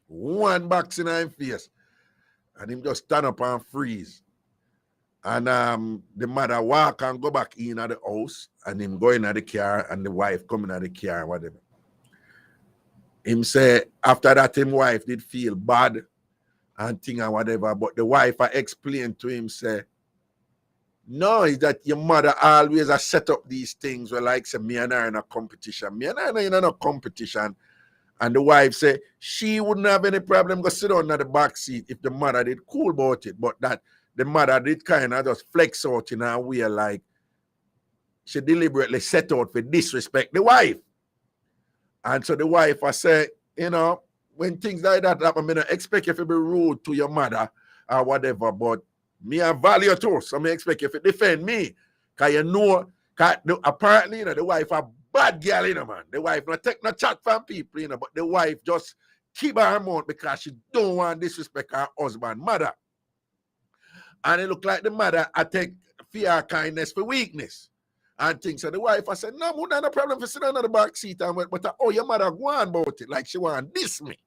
One box in his face. And him just stand up and freeze. And the mother walk and go back in at the house, and him go in at the car, and the wife coming at the car, whatever. Him say, after that, him wife did feel bad and thing and whatever, but the wife I explained to him, say, no, is that your mother always has set up these things where like say me and her in a competition. Me and her in a competition. And the wife say she wouldn't have any problem go sit on the back seat if the mother did cool about it, but that the mother did kind of just flex out in a way like she deliberately set out for disrespect the wife. And so the wife I say, when things like that happen, I don't expect you to be rude to your mother or whatever, but me I value too, so I expect you to defend me. Cause you know, apparently, the wife a bad girl, man. The wife not take no chat from people, but the wife just keep her mouth because she don't want disrespect her husband, mother. And it look like the mother I take fear kindness for weakness. And things. So the wife I said, no, not a problem for sitting on the back seat. But your mother go on about it. Like she want diss me.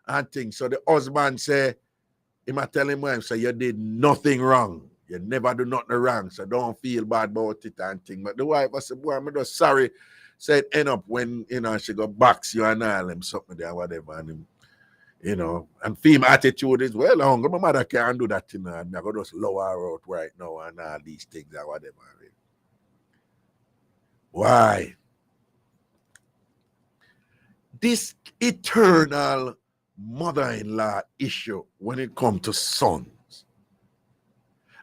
And things. So the husband say, he might tell him, wife, say, you did nothing wrong. You never do nothing wrong. So don't feel bad about it and thing. But the wife I said, boy, I'm just sorry. Said end up when she go box you and all them something there, whatever. And and female attitude is, well, my mother can't do that, and I'm going to just lower her out right now and all these things or whatever. Why? This eternal mother-in-law issue when it comes to sons.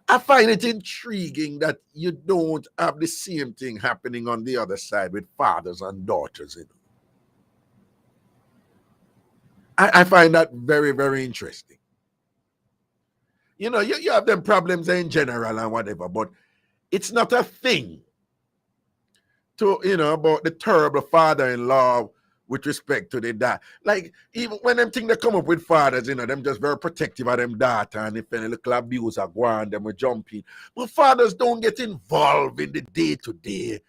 I find it intriguing that you don't have the same thing happening on the other side with fathers and daughters. I find that very, very interesting. You have them problems in general and whatever, but it's not a thing to, about the terrible father-in-law with respect to the dad. Like, even when them things that come up with fathers, them just very protective of them daughter, and if any little abuse are going, them will jump in. But fathers don't get involved in the day-to-day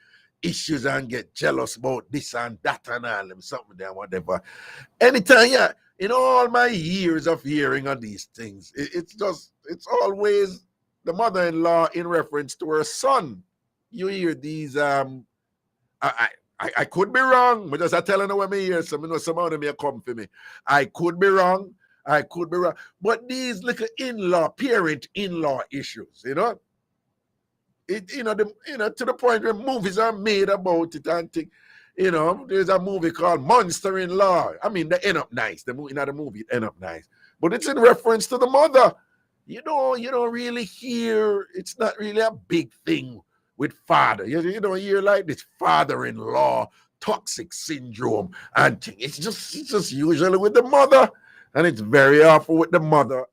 issues and get jealous about this and that and all them something there, whatever. Anytime, in all my years of hearing on these things, it's always the mother-in-law in reference to her son. You hear these, I could be wrong, but just I telling you what me hear, some of them may come for me. I could be wrong. But these little parent-in-law issues, to the point where movies are made about it and things. There's a movie called Monster-in-Law. I mean, they end up nice. The movie end up nice. But it's in reference to the mother. You don't really hear, it's not really a big thing with father. You don't hear like this father-in-law toxic syndrome. And it's just usually with the mother. And it's very often with the mother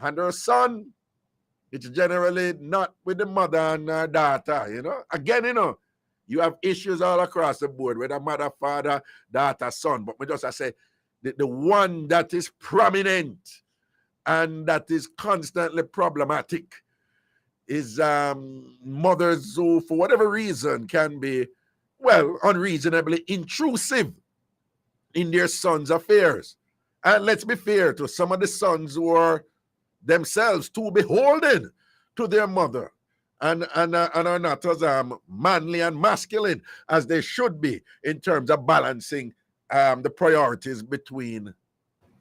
and her son. It's generally not with the mother and her daughter, Again, you have issues all across the board, whether mother, father, daughter, son. But I say, the one that is prominent and that is constantly problematic is mothers who, for whatever reason, can be, unreasonably intrusive in their sons' affairs. And let's be fair to some of the sons who are themselves too beholden to their mother and are not as manly and masculine as they should be in terms of balancing the priorities between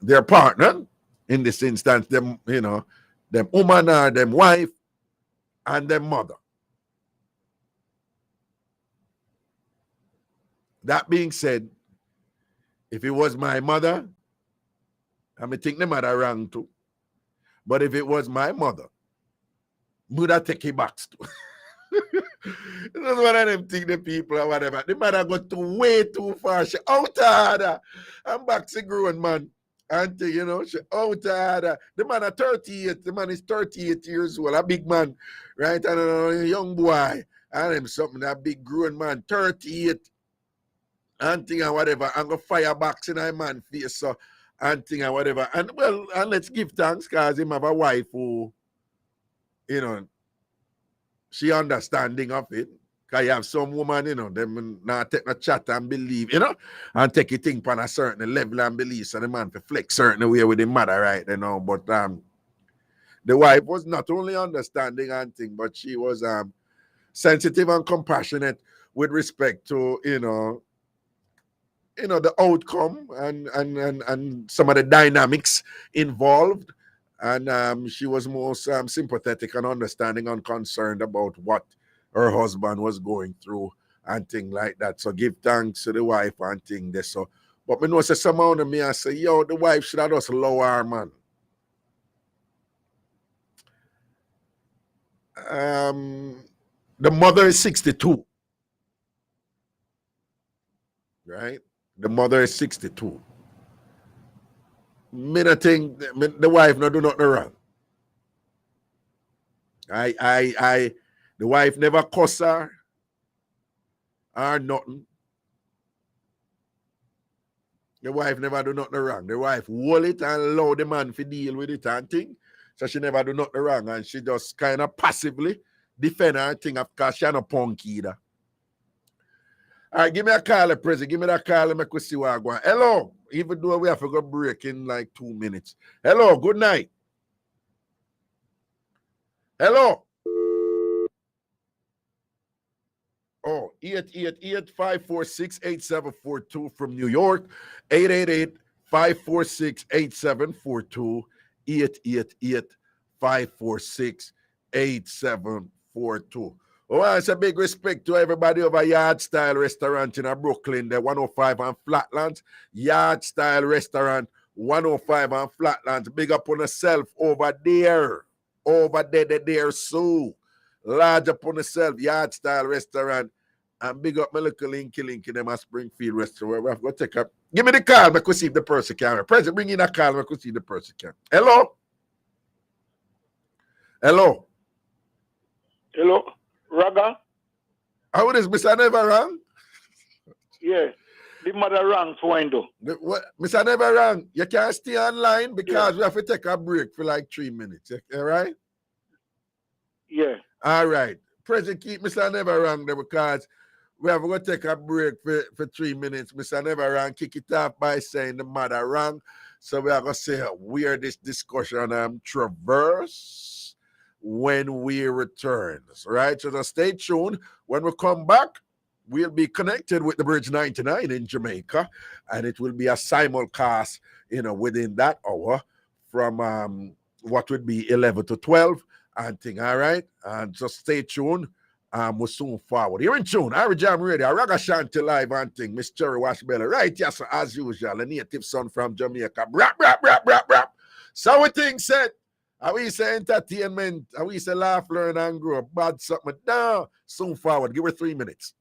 their partner, in this instance, them woman or them wife, and them mother. That being said, if it was my mother, I may think the mother wrong too. But if it was my mother, would I take it back to? That's one of them things, the people or whatever. The mother got way too far. She out of her. I'm back to grown man. And she out of her. The man is 38. The man is 38 years old. A big man. Right? And a young boy. And him something, a big grown man, 38. And thing and whatever. And go fire box in a man face. So, and thing and whatever. And let's give thanks because him have a wife who, she understanding of it. Because you have some woman, them not take no chat and believe, and take a thing on a certain level and believe. So the man to flex certain way with the mother, right? But the wife was not only understanding and thing, but she was sensitive and compassionate with respect to, the outcome and some of the dynamics involved. And she was most sympathetic and understanding and concerned about what her husband was going through and things like that. So give thanks to the wife and things there. So, but me know say somehow to me, I say, the wife should have just lower her, man. The mother is 62. Right? The mother is 62. Me not think the wife not do nothing wrong. I The wife never cuss her or nothing. The wife never do nothing wrong. The wife hold it and allow the man to deal with it and thing. So she never do nothing wrong. And she just kind of passively defend her thing because she not punk either. All right, give me a call, President. Give me that call and make we see what I go. Hello. Even though we have to go break in like 2 minutes. Hello, good night. Hello. Oh, 888-546-8742 from New York. 888-546-8742. 888-546-8742. Oh, it's a big respect to everybody over Yard Style Restaurant in Brooklyn, the 105 on Flatlands. Yard Style Restaurant, 105 on Flatlands. Big up on yourself over there. Over there, so. Large up on yourself, Yard Style Restaurant. And big up my little linky them at Springfield Restaurant. We have to take up. Give me the call, make we see if the person can. President, bring in a call, make we see if the person can. Hello? Hello? Hello? Raga? How is Mr. Never Wrong? Yeah. The mother wrong for window. Mr. Never Wrong, you can't stay online because we have to take a break for like 3 minutes. All right? Yeah. All right. President, keep Mr. Never Wrong there because we have to take a break for 3 minutes. Mr. Never Wrong kick it off by saying the mother wrong. So we are going to say where this discussion traverse when we return. Right? So just stay tuned. When we come back, we'll be connected with the Bridge 99 in Jamaica, and it will be a simulcast, within that hour from what would be 11 to 12 and thing, all right? And just stay tuned. We'll soon forward. You're in tune. Irie Jam Radio, Ragashanti live and thing. Miss Cherry Washbelly, right? Yes, as usual, a native son from Jamaica. Brap, brap, brap, brap, brap. So we think said, how we say entertainment, how we say laugh, learn, and grow. Bad something. No, soon forward. Give her 3 minutes.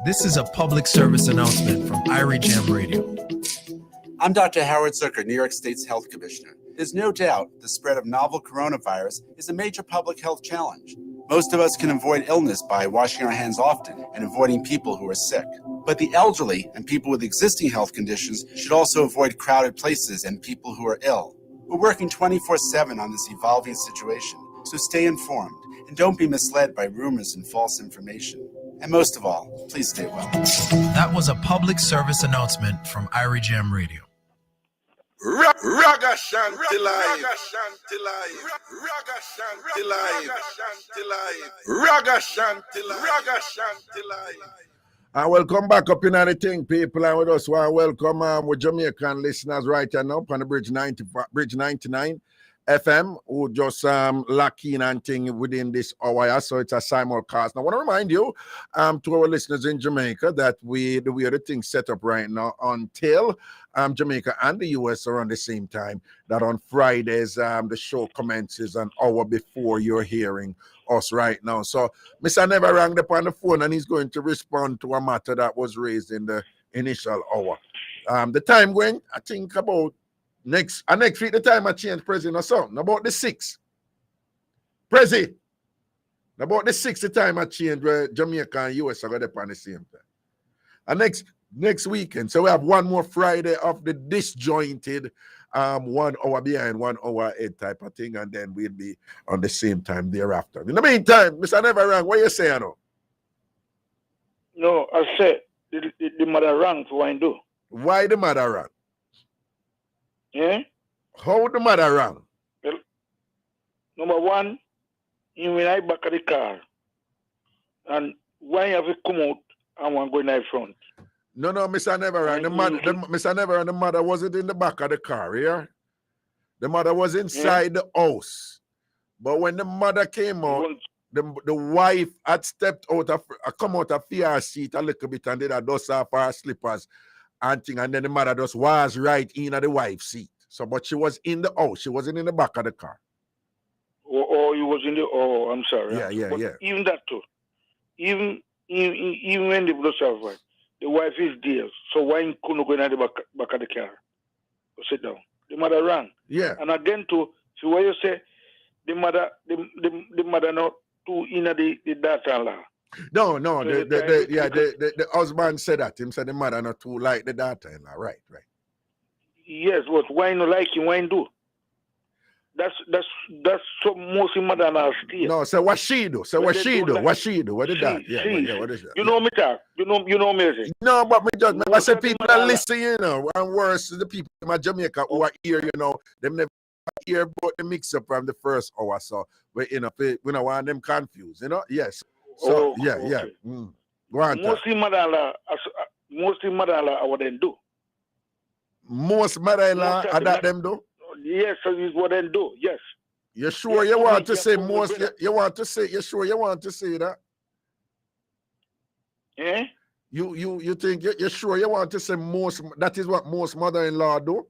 This is a public service announcement from Irie Jam Radio. I'm Dr. Howard Zucker, New York State's Health Commissioner. There's no doubt the spread of novel coronavirus is a major public health challenge. Most of us can avoid illness by washing our hands often and avoiding people who are sick. But the elderly and people with existing health conditions should also avoid crowded places and people who are ill. We're working 24/7 on this evolving situation, so stay informed and don't be misled by rumors and false information. And most of all, please stay well. That was a public service announcement from Irie Jam Radio. Ragashanti live. Ragashanti live. Ragashanti live. Ragashanti live. Ragashanti live. And welcome back up in anything, people. And with us, welcome with Jamaican listeners right now on the Bridge 99 FM, who just lock in and thing within this hour. So it's a simulcast. Now, I want to remind you to our listeners in Jamaica that we are the thing set up right now until Jamaica and the US are on the same time. That on Fridays, the show commences an hour before you're hearing us right now. So Mr. Never rang up on the phone and he's going to respond to a matter that was raised in the initial hour. The time going, I think about next week, the time I change president or something. About the 6th. Prezi. About the 6th, the time I change where Jamaica and US are going to on the same time. And next weekend. So we have one more Friday of the disjointed 1 hour behind, 1 hour ahead type of thing, and then we'll be on the same time thereafter. In the meantime, Mr. Never Rang, what you saying now? No, I said the mother rang for what I do. Why the mother rang? Yeah? How the mother rang? Well, number one, you when I back at the car, and why have to come out and want to go in the front? No, Mr. Never Rang. Mr. Never Rang, the mother wasn't in the back of the car, yeah? The mother was inside the house. But when the mother came out, the wife had stepped out come out of her seat a little bit and did a dust off her slippers and thing, and then the mother just was right in the wife's seat. So, but she was in the house. She wasn't in the back of the car. Oh, you was in the. Oh, I'm sorry. Yeah. Even that too. Even when the blood survive, the wife is there. So why couldn't go in the back of the car? Sit down. The mother ran. Yeah. And again too. So what you say? The mother not too in the daughter-in-law. No. The husband said that. Him said the mother not too like the daughter-in-law. Right. Yes, but why not like him? Why do? That's so most mother-in-law still. No, so what she do? What she do? What is that? Yeah, what is that? You know me, talk. You know me. No, but me just I say people that listen, and worse the people in Jamaica who are here, them never hear about the mix up from the first hour. So we we don't want them confused, Yes. So yeah. Go on. Mostly mother-in-law, what they do. Most mother-in-law are that them do? Yes, so is what they do. Yes. You sure you want to say most? You want to say? You sure you want to say that? Eh? You think you sure you want to say most? That is what most mother-in-law do.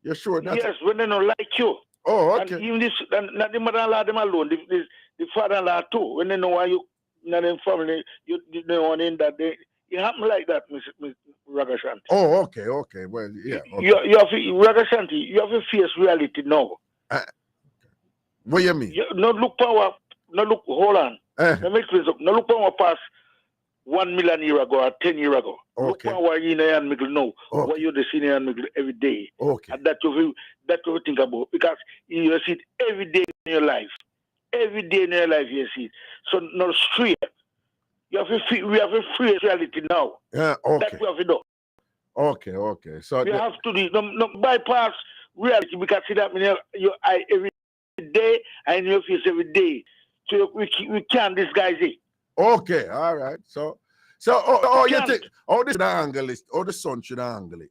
You sure? Yes, when they don't like you. Oh, okay. And even this, not the mother-in-law them alone. The father-in-law too. When they know why you, not in family, you know in that they. It happen like that, Mr. Ragashanti. Oh, okay. Well, yeah. Okay. You have to, Ragashanti, you have to face reality now. What you mean? Not look power. Hold on. Let me clear up. Not look power past 1 million years ago or 10 years ago. Okay. Look power in and middle now. Okay. What you the senior and middle every day. Okay. And that you think about because you see it every day in your life. Every day in your life you see it. So no straight. We have a free reality now. Yeah, okay. That we have to do. Okay. So we have to do no bypass reality because see that your eye every day and your face every day. So we can't disguise it. Okay, all right. So you think this angle is the sun should angle it.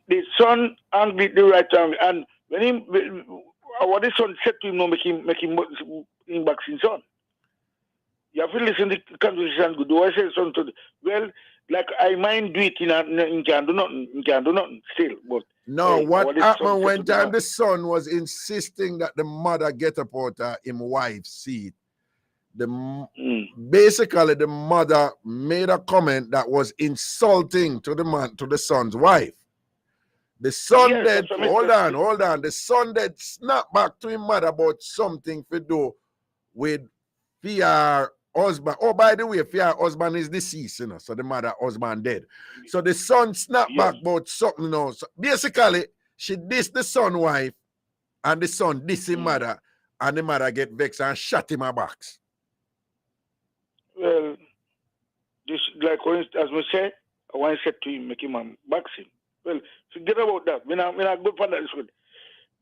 The sun angle it the right angle, and when what the sun said to him, no make him back in sun. You have to listen to the conversation. Do I say something? Well, like I mind do it in can do nothing still. But no, what happened when time the son was insisting that the mother get up out of his wife's seat? basically the mother made a comment that was insulting to the son's wife. The son dead, hold on. The son dead snapped back to his mother about something to do with fear husband. Oh, by the way, fear husband is deceased, so the mother husband dead. So the son snapped back about something else. So basically, she dissed the son wife, and the son dissed his mother, and the mother get vexed and shot him a box. Well, this like as we say, I want to say to him, make him box him. Well, forget about that. When I go for that,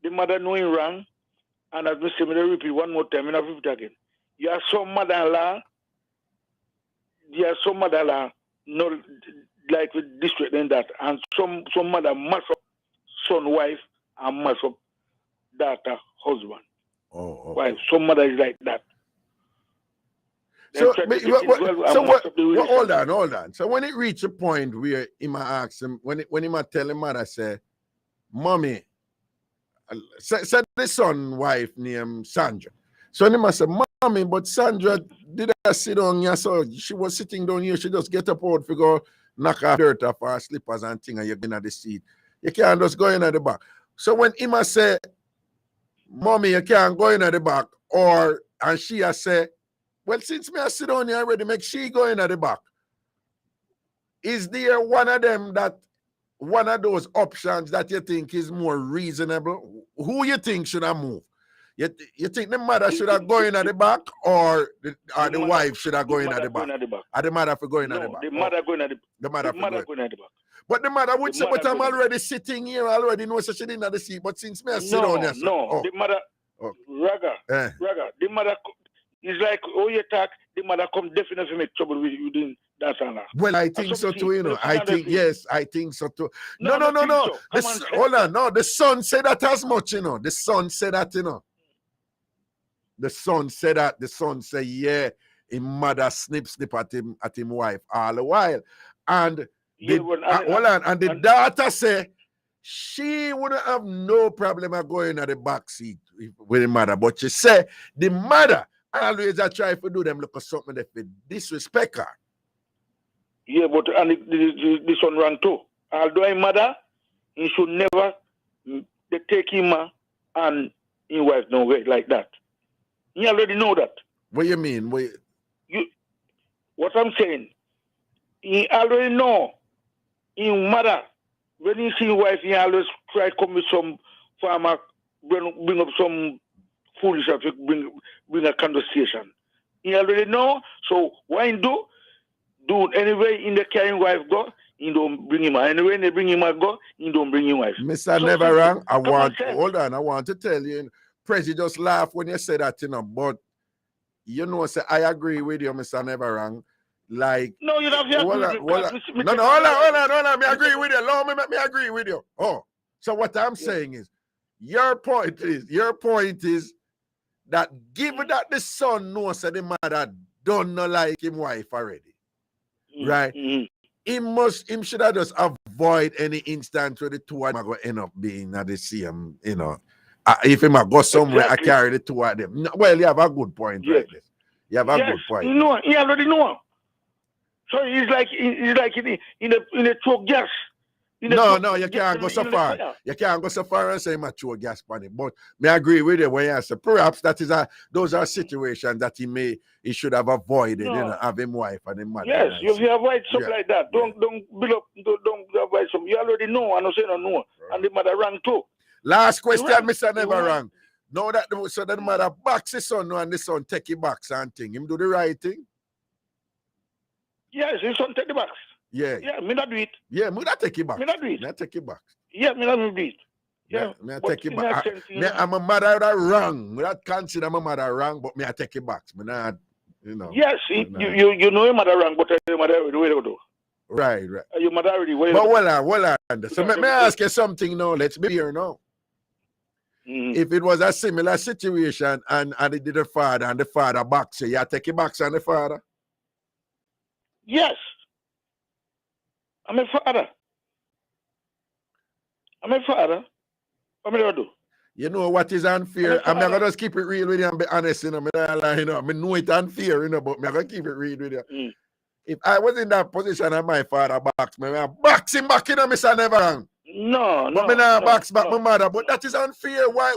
the mother knowing wrong, and as we say, me repeat one more time, and I repeat again. You are some mother-in-law, not like with district and that, and some mother mess up son wife and mess up daughter husband. Wife. Some mother is like that. So, hold on. So when it reached a point where he might ask him, when he might tell him mother, say, Mommy, said the son wife named Sandra. So he must say, Mommy, but Sandra did I sit down here? So she was sitting down here, she just get up out to go knock her dirt off her slippers and thing, and you're in at the seat. You can't just go in at the back. So when he must say, Mommy, you can't go in at the back, and she has say, well, since me I sit down here already, make she go in at the back. Is there one of those options that you think is more reasonable? Who you think should have moved? You think the mother should have go in at the back, or the wife should have go in at the back? Or the mother for going at the back? The mother going at the mother going at the back. But the mother would say, but I'm already sitting here, I already know so she didn't have the seat. But since me I sit down here, the mother, Raga, the mother is like, oh, you talk, the mother come definitely make trouble with you doing that and that. Well, I think so too, I think, yes, I think so too. No. Hold on, no, the son said that as much, The son said that, The son said that. The son said, yeah, his mother snip at him wife all the while. And the daughter said she wouldn't have no problem of going at the back seat with the mother. But she said the mother always try to do them look at something that disrespect her. Yeah, but and this one wrong too. Although his mother, he should never take him and his wife no way like that. You already know that. What you mean? What I'm saying, he already know his mother. When he see his wife, he always try to come with some farmer, bring up some foolishness, bring a conversation. He already know. So what he do anyway in the carrying wife go, he don't bring him. Anyway, they bring him go, he don't bring his wife. Mr. So, never wrong. I want to tell you. Prezi just laugh when you say that, but say I agree with you, Mr. Never Wrong. Like no, you don't have to hold on. Me agree with you. Allow me agree with you. Oh, so what I'm saying is, your point is that given that the son knows that the mother don't know like him wife already, right? Him should have just avoid any instance where the two of them are going to end up being at the same, if him go somewhere, I carry the two of them. Well, you have a good point, right? You have a good point. He already know. So he's like in a choke gas. No, you can't go so far. You can't go so far and say mature gas money. But may I agree with you when you say perhaps those are situations that he should have avoided, have him wife and him mother. Yes, if you avoid something like that, don't build up, don't avoid something. You already know, I don't say no, and the mother wrong too. Last question, Mr. Never Wrong. Know that so that the mother box his son and the son take it box and thing. Him do the right thing? Yes, his son take the box. Yeah. Yeah, me not do it. Yeah, me not take it back. Me not do it. Me not take it back. Yeah, me not do it. Yeah, me take it back. I'm a mother that wrong. Me not consider my mother wrong, but me I take it back. Me not, Yes, you know your mother wrong, but your mother already where to do. Right. Your mother already where. But well on. So may I ask you something now? Let's be here now. If it was a similar situation and it did the father and the father box you, take it back on the father? Yes. I'm a father. What am I do? You know what is unfair? I'm not gonna just keep it real with you and be honest, you know. I know it's unfair, you know, but I'm gonna keep it real with you. If I was in that position and my father boxed me, I box him back in, Mr. Never wrong. No, but me not box back my mother. But that is unfair. Why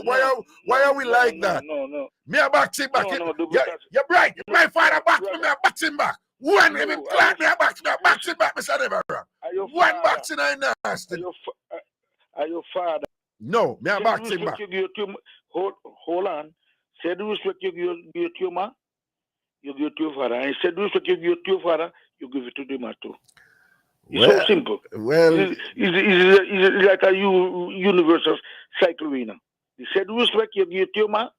are we like that? No. Me a box him back. You're right. My father boxed me, I box him back. One me clap me, I box him back, Mr. Never wrong. One boxing I nasty. Are your father? No, me a box him back. Hold on. Say the respect you give to your man, you give it to your father. And said the respect you give to your father, you give it to the man too. It's so simple. Well, it's like a universal cycle, you know. You said the respect you give to your man,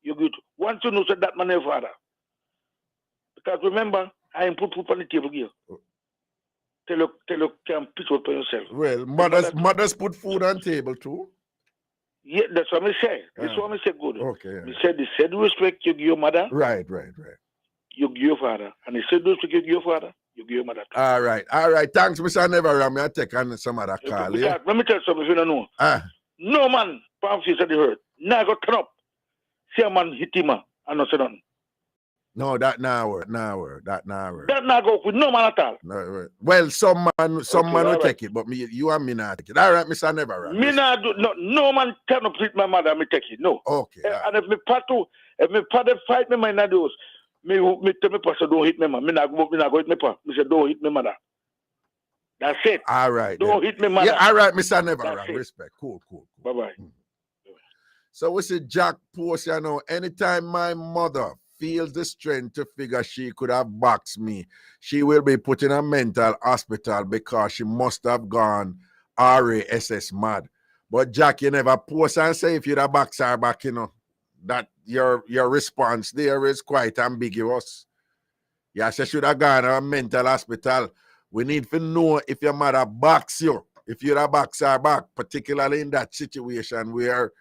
you give it. Once you know that man is father. Because remember, I am put food on the table here. Tell you can pick up on yourself. Well, mothers put food on table too. Yeah, that's what I say. That's what I say good. Okay. Yeah. He said respect you give your mother. Right. You give your father. And he said respect you give your father, you give your mother. All right. Thanks, Mr. Never. I'm going to take on some other call. Because, let me tell you something if you don't know. No man, perhaps he said he heard. Now go turn up. See a man hit him and not say nothing. No, that now work. That now go with no man at all. No, well, some man will take it, but you and me not take it. All right, Mr. Never. Me not do no man turn up with my mother, me take it. No. Okay. And if me father fight me, my nados, me tell me pastor don't hit me, man. Me not go hit me pa. Me say don't hit me mother. That's it. All right. Don't hit me mother. Yeah, all right, Mr. Never. Respect. Cool. Bye. So we see Jack post, you know, anytime my mother feels the strength to figure she could have boxed me, she will be put in a mental hospital because she must have gone RASS mad. But Jack, you never post and say if you'd have boxed her back, you know, that your response there is quite ambiguous. Yeah, she should have gone to a mental hospital. We need to know if your mother box you, if you'd have boxed her back, particularly in that situation where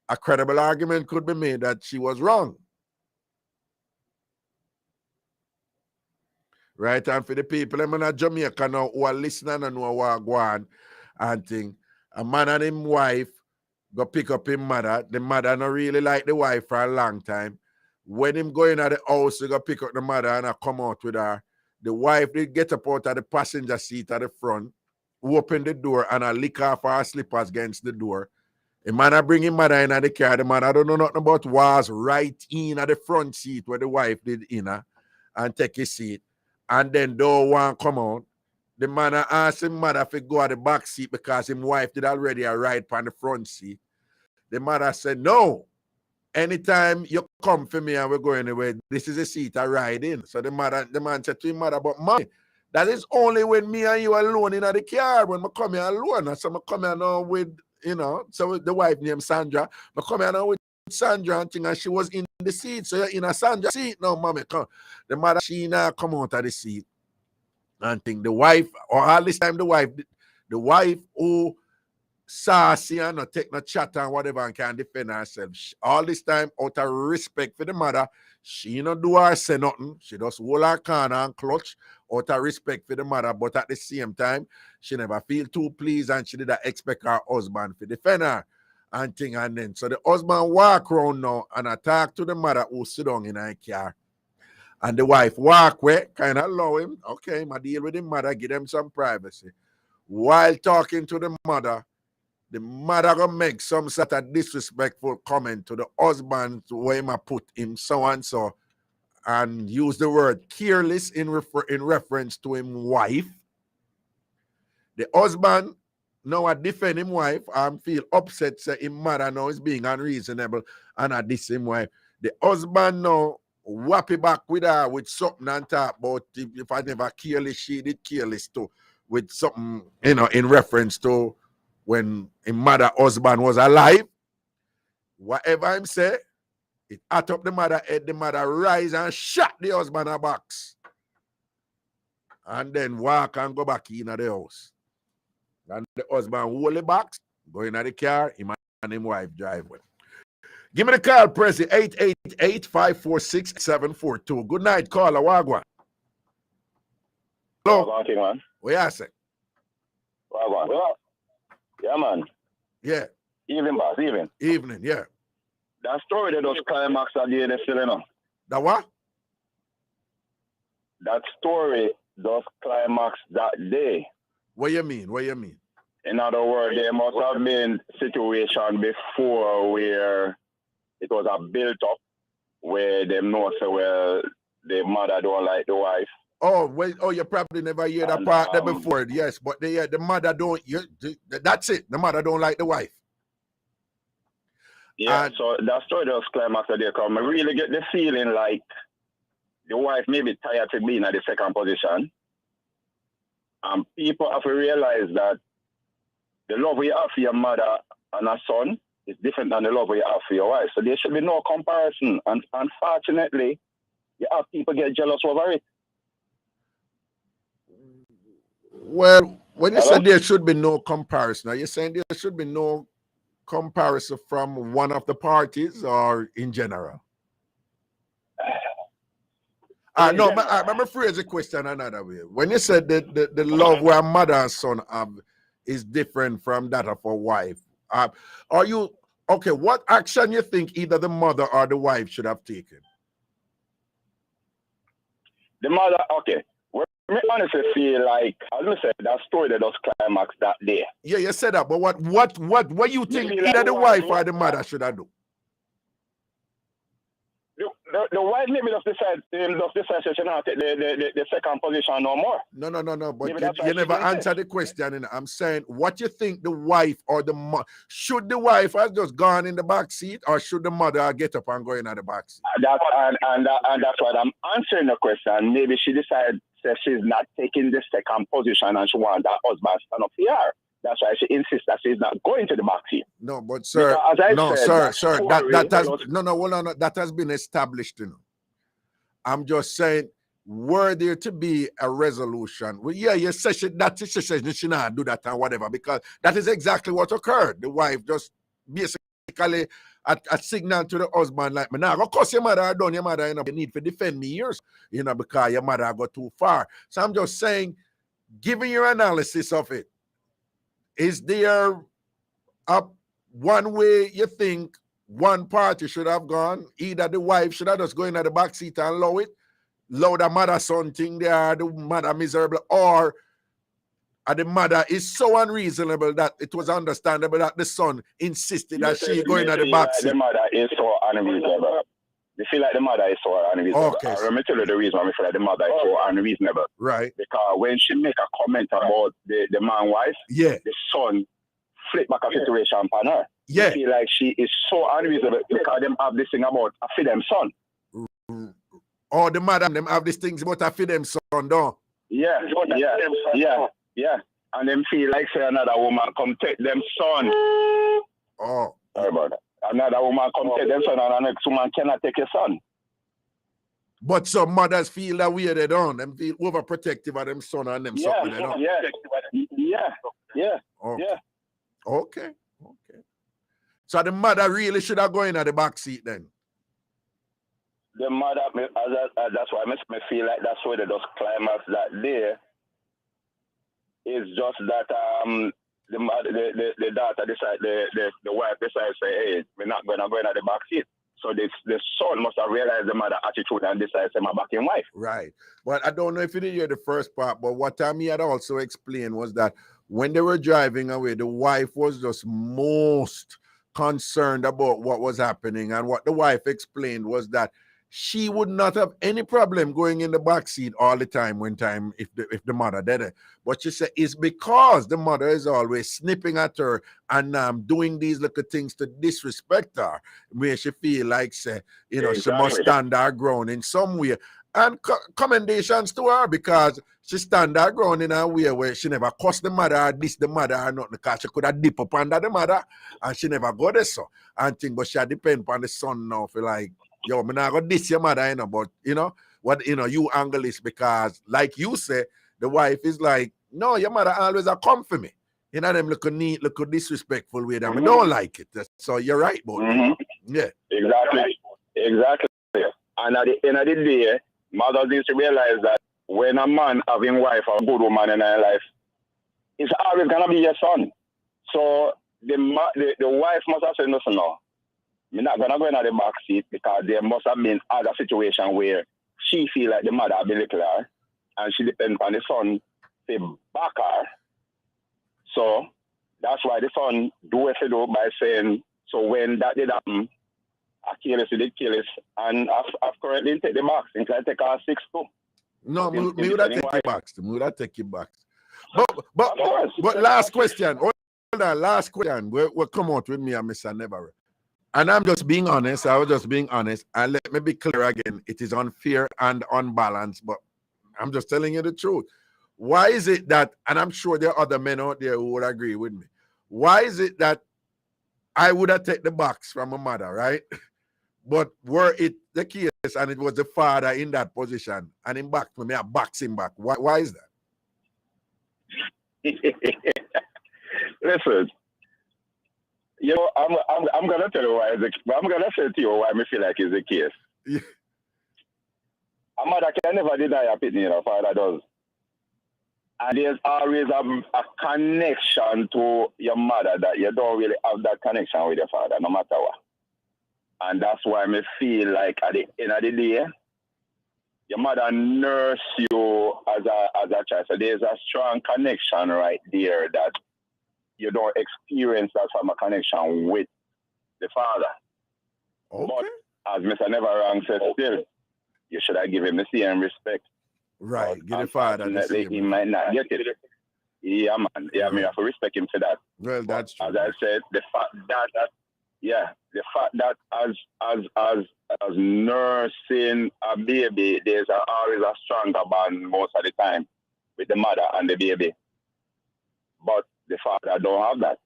a credible argument could be made that she was wrong. Right, and for the people in Jamaica now who are listening and know what go on and think, a man and his wife go pick up his mother. The mother not really like the wife for a long time. When him go in at the house, he go pick up the mother and I come out with her. The wife did get up out of the passenger seat at the front, open the door and I lick off her slippers against the door. The man bring his mother in at the car. The man I don't know nothing about was right in at the front seat where the wife did in her and take his seat. And then don't want to come out. The man asked his mother if he go at the back seat because his wife did already a ride on the front seat. The mother said, no. Anytime you come for me and we're going away, this is a seat I ride in. So the man said to his mother, but mommy, that is only when me and you alone in the car. When I come here alone. So I come here now with, you know, so the wife named Sandra. I come here now with Sandra and thing, and she was in the seat. So you're in a Sandra seat now, mommy. Come. The mother, she now come out of the seat and think the wife, or all this time the wife who sassy and not take no chat and whatever and can defend herself. All this time, out of respect for the mother, she not do her say nothing. She just hold her corner and clutch out of respect for the mother. But at the same time, she never feel too pleased and she did not expect her husband to defend her. And thing and then so the husband walk around now and attack to the mother who sit down in her car. And the wife walk away, kind of allow him. Okay, I deal with the mother, give them some privacy. While talking to the mother gonna make some sort of disrespectful comment to the husband where him put him so and so and use the word careless in reference to him wife. The husband now I defend him wife and feel upset say him mother now is being unreasonable and I diss him wife. The husband now whap it back with her with something and talk about if I never careless, she did careless too with something, you know, in reference to when his mother husband was alive. Whatever him say, it at up the mother head, the mother rise and shot the husband a box. And then walk and go back in the house. And the husband hold the box, go in the car, him and his wife drive with. Give me the call, Prezi, 888-546-742. Good night, caller, Wagwan. Hello. Wagwan, man. What you say? Wagwan. Yeah, man. Yeah. Evening, boss, evening. Evening, yeah. That story that was climax that day, they still, you know. That what? That story does climax that day. What you mean? What you mean? In other words, there must have been situation before where it was a built up, where they know so well the mother don't like the wife. Oh, wait, oh, you probably never hear that part there before. Yes, but the mother don't. That's it. The mother don't like the wife. Yeah, so that story does climax that day come. I really get the feeling like the wife may be tired of being at the second position. And people have to realize that the love we have for your mother and her son is different than the love we have for your wife. So there should be no comparison. And unfortunately, you have people get jealous over it. Well, when you said there should be no comparison, are you saying there should be no comparison from one of the parties or in general? No, I'm going to phrase the question another way. When you said that the love where mother and son have is different from that of a wife, are you, okay, what action you think either the mother or the wife should have taken? The mother, okay. I honestly feel like, as I said, that story that does climax that day. Yeah, you said that, but what you think either the wife or the mother should have do? The wife maybe just decide she should not take the second position no more. No, but you never answer the question. And I'm saying, what you think the wife or the mother, should the wife have just gone in the back seat or should the mother get up and go in at the back seat? And that's why I'm answering the question. Maybe she decided that she's not taking the second position and she wants that husband to stand up here. That's why she insists that she's not going to the back seat. No, but sir, that has been established, you know. I'm just saying, were there to be a resolution? Well, yeah, you say she should not do that and whatever, because that is exactly what occurred. The wife just basically a signal to the husband like, "Now, of course, your mother done, your mother, you need to defend me years, you know, because your mother got too far." So I'm just saying, giving your analysis of it, is there one way you think one party should have gone? Either the wife should have just go in at the back seat and allow the mother son thing there, the mother miserable, or the mother is so unreasonable that it was understandable that the son insisted that she go in at the back seat. The mother is so unreasonable. You feel like the mother is so unreasonable. Okay. Let me tell you the reason why I feel like the mother is so unreasonable. Right. Because when she make a comment about the man wife, yeah, the son flip back a situation upon her. Yeah. I feel like she is so unreasonable because them have this thing about a feed them son. Oh, the mother them have these things about a feed them son, don't? Yeah. And them feel like say another woman come take them son. Oh. Sorry about that. Another woman come take them son and the next woman cannot take your son. But some mothers feel that way they don't. Them feel overprotective of them son and them something they don't. Okay. So the mother really should have gone in at the back seat then. The mother, that's why I feel like that's why they just climax that day. It's just that the daughter decide, the wife decides say, hey, we're not going to go in at the back seat. So the son must have realized the mother attitude and decided to my backing wife. Right. But I don't know if you did hear the first part, but what Tammy had also explained was that when they were driving away, the wife was just most concerned about what was happening. And what the wife explained was that she would not have any problem going in the back seat all the time if the mother did it. But she said it's because the mother is always snipping at her and doing these little things to disrespect her, where she feel like, say, you know, she must stand her ground in some way. And commendations to her because she stand her ground in a way where she never cuss the mother or diss the mother or nothing, because she could have dip up under the mother and she never go there so. And think, but she depend on the son now for like, yo, I'm not gonna diss your mother, you know, but you know what, you know, you angle is because, like you say, the wife is like, no, your mother always a come for me. You know, them look neat, look disrespectful with them. I don't like it. So you're right, boy. Yeah. Exactly. And at the end of the day, mothers need to realize that when a man having wife or a good woman in their life, it's always gonna be your son. So the wife must have said, no, no. I'm not going to go in the back seat because there must have been other situation where she feel like the mother have been little her and she depends on the son to back her. So that's why the son do it by saying, so when that did happen, I kill us, did kill us, and I've currently take the box, and I take our 6-2. No, me would have take your box. Me would have take your box. But last question. Hold on, last question. We'll come out with me and Mr. Never. And I'm just being honest. I was just being honest. And let me be clear again. It is unfair and unbalanced, but I'm just telling you the truth. Why is it that, and I'm sure there are other men out there who would agree with me. Why is it that I would have taken the box from my mother, right? But were it the case and it was the father in that position and him back to me, I box him back. Why is that? Listen, you know, I'm gonna tell you why. I'm gonna say to you why I feel like it's the case. Yeah. A mother can never deny a pitney, a father does. And there's always a connection to your mother that you don't really have that connection with your father, no matter what. And that's why I feel like at the end of the day, your mother nursed you as a child. So there's a strong connection right there that you don't experience that sort of connection with the father. Okay. But as Mr. Neverwrong said, still, you should have given him the same respect. Right, get the father the same. He might not get it. Yeah, man. Yeah, I mean, I have to respect him for that. Well, that's true. As I said, the fact that as nursing a baby, there's always a stronger bond most of the time with the mother and the baby. But the father don't have that.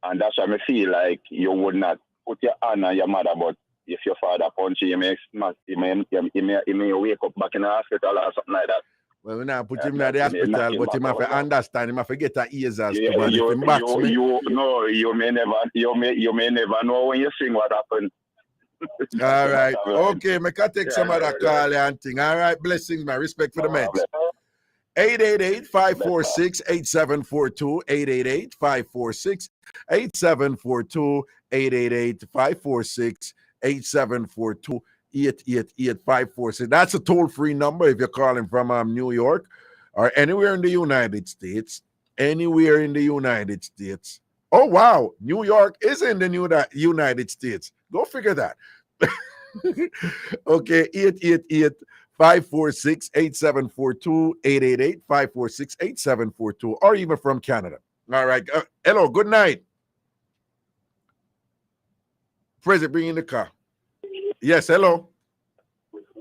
And that's why I feel like you would not put your hand on your mother, but if your father punch you, he may wake up back in the hospital or something like that. Well, we now put him in the hospital, but him have to understand, him have to get the ears as to man. If him backs me. You may never know when you sing what happened. All right. Okay, make I take some other call and thing. All right, blessings, man. Respect for the meds. 888-546-8742, 888-546-8742, 888-546-8742, 888-546. That's a toll-free number if you're calling from New York or anywhere in the United States. Anywhere in the United States. Oh, wow. New York is in the United States. Go figure that. Okay, 888-546-8742, 888-546-8742, or even from Canada. All right. Hello, good night. President, bring in the car. Yes, hello.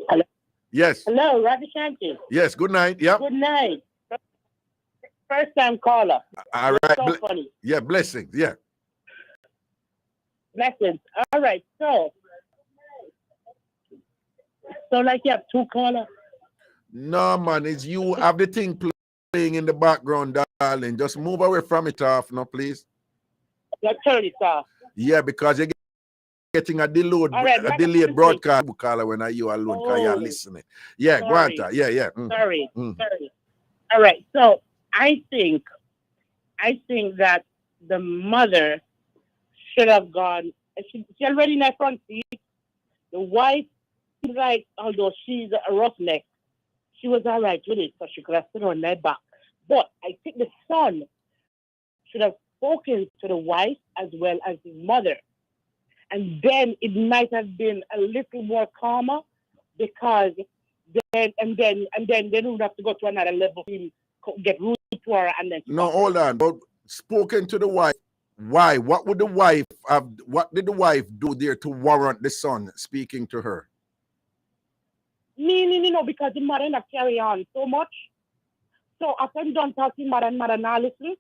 Hello. Yes. Hello, Ragashanti. Yes, good night. Yeah. Good night. First time caller. All right. So funny. Yeah, blessings. Yeah. Blessings. All right. So like you have two callers? No, man, it's you have the thing playing in the background, darling. Just move away from it off, no, please. Let's turn it off. Yeah, because you're getting a delayed broadcast caller when you alone because you're listening. Yeah, go on. Yeah. Sorry. All right. So I think that the mother should have gone. She already in that front seat. The wife, like, although she's a roughneck, she was all right with it, so she could have stood on that back. But I think the son should have spoken to the wife as well as his mother. And then it might have been a little more calmer, because then they would have to go to another level, get rude to her, and then. No, hold on. But spoken to the wife. Why? What would the wife have? What did the wife do there to warrant the son speaking to her? No, because the mother not carry on so much. So after he done talking, mother now listen,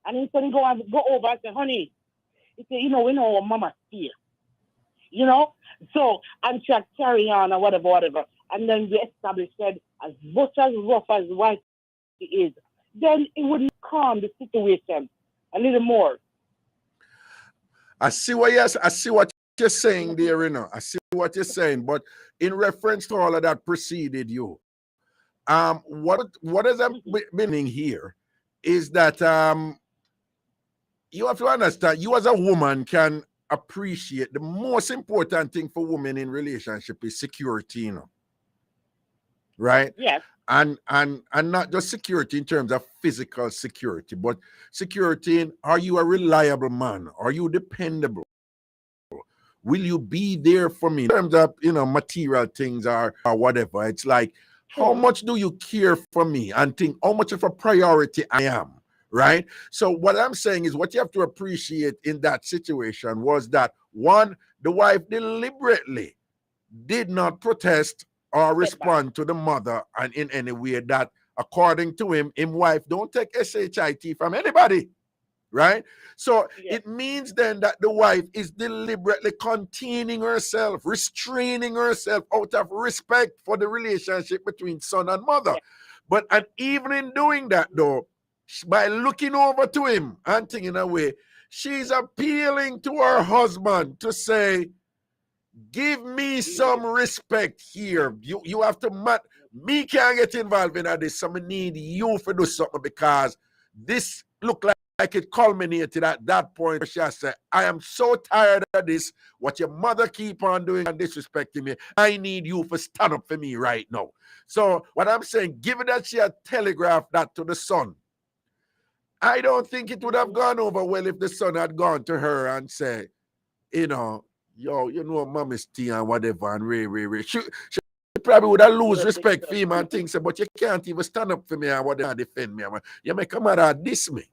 and then son go over and say, honey, he say, we know our mama here. So and she carry on or whatever. And then we established that as much as rough as wife is, then it would calm the situation a little more. I see what you're saying there, I see what you're saying, but in reference to all of that preceded you, what has been here is that you have to understand, you as a woman can appreciate the most important thing for women in relationship is security, you know. Right? Yes. And not just security in terms of physical security, but security in, are you a reliable man? Are you dependable? Will you be there for me? In terms of, you know, material things or whatever, it's like, how much do you care for me? And think how much of a priority I am, right? So what I'm saying is what you have to appreciate in that situation was that, one, the wife deliberately did not protest or respond to the mother and in any way that, according to him wife don't take SHIT from anybody, right? So it means then that the wife is deliberately containing herself, restraining herself out of respect for the relationship between son and mother. But and even in doing that though, by looking over to him and thinking away, she's appealing to her husband to say, give me some respect here. You have to me can't get involved in this. So I need you to do something because this look like it culminated at that point where she said, I am so tired of this. What your mother keep on doing and disrespecting me. I need you to stand up for me right now. So what I'm saying, given that she had telegraphed that to the son, I don't think it would have gone over well if the son had gone to her and said, you know, yo, you know, mommy's tea and whatever, and Ray. She probably would have lose respect for him and things, but you can't even stand up for me and whatever, defend me. You make a mother diss me.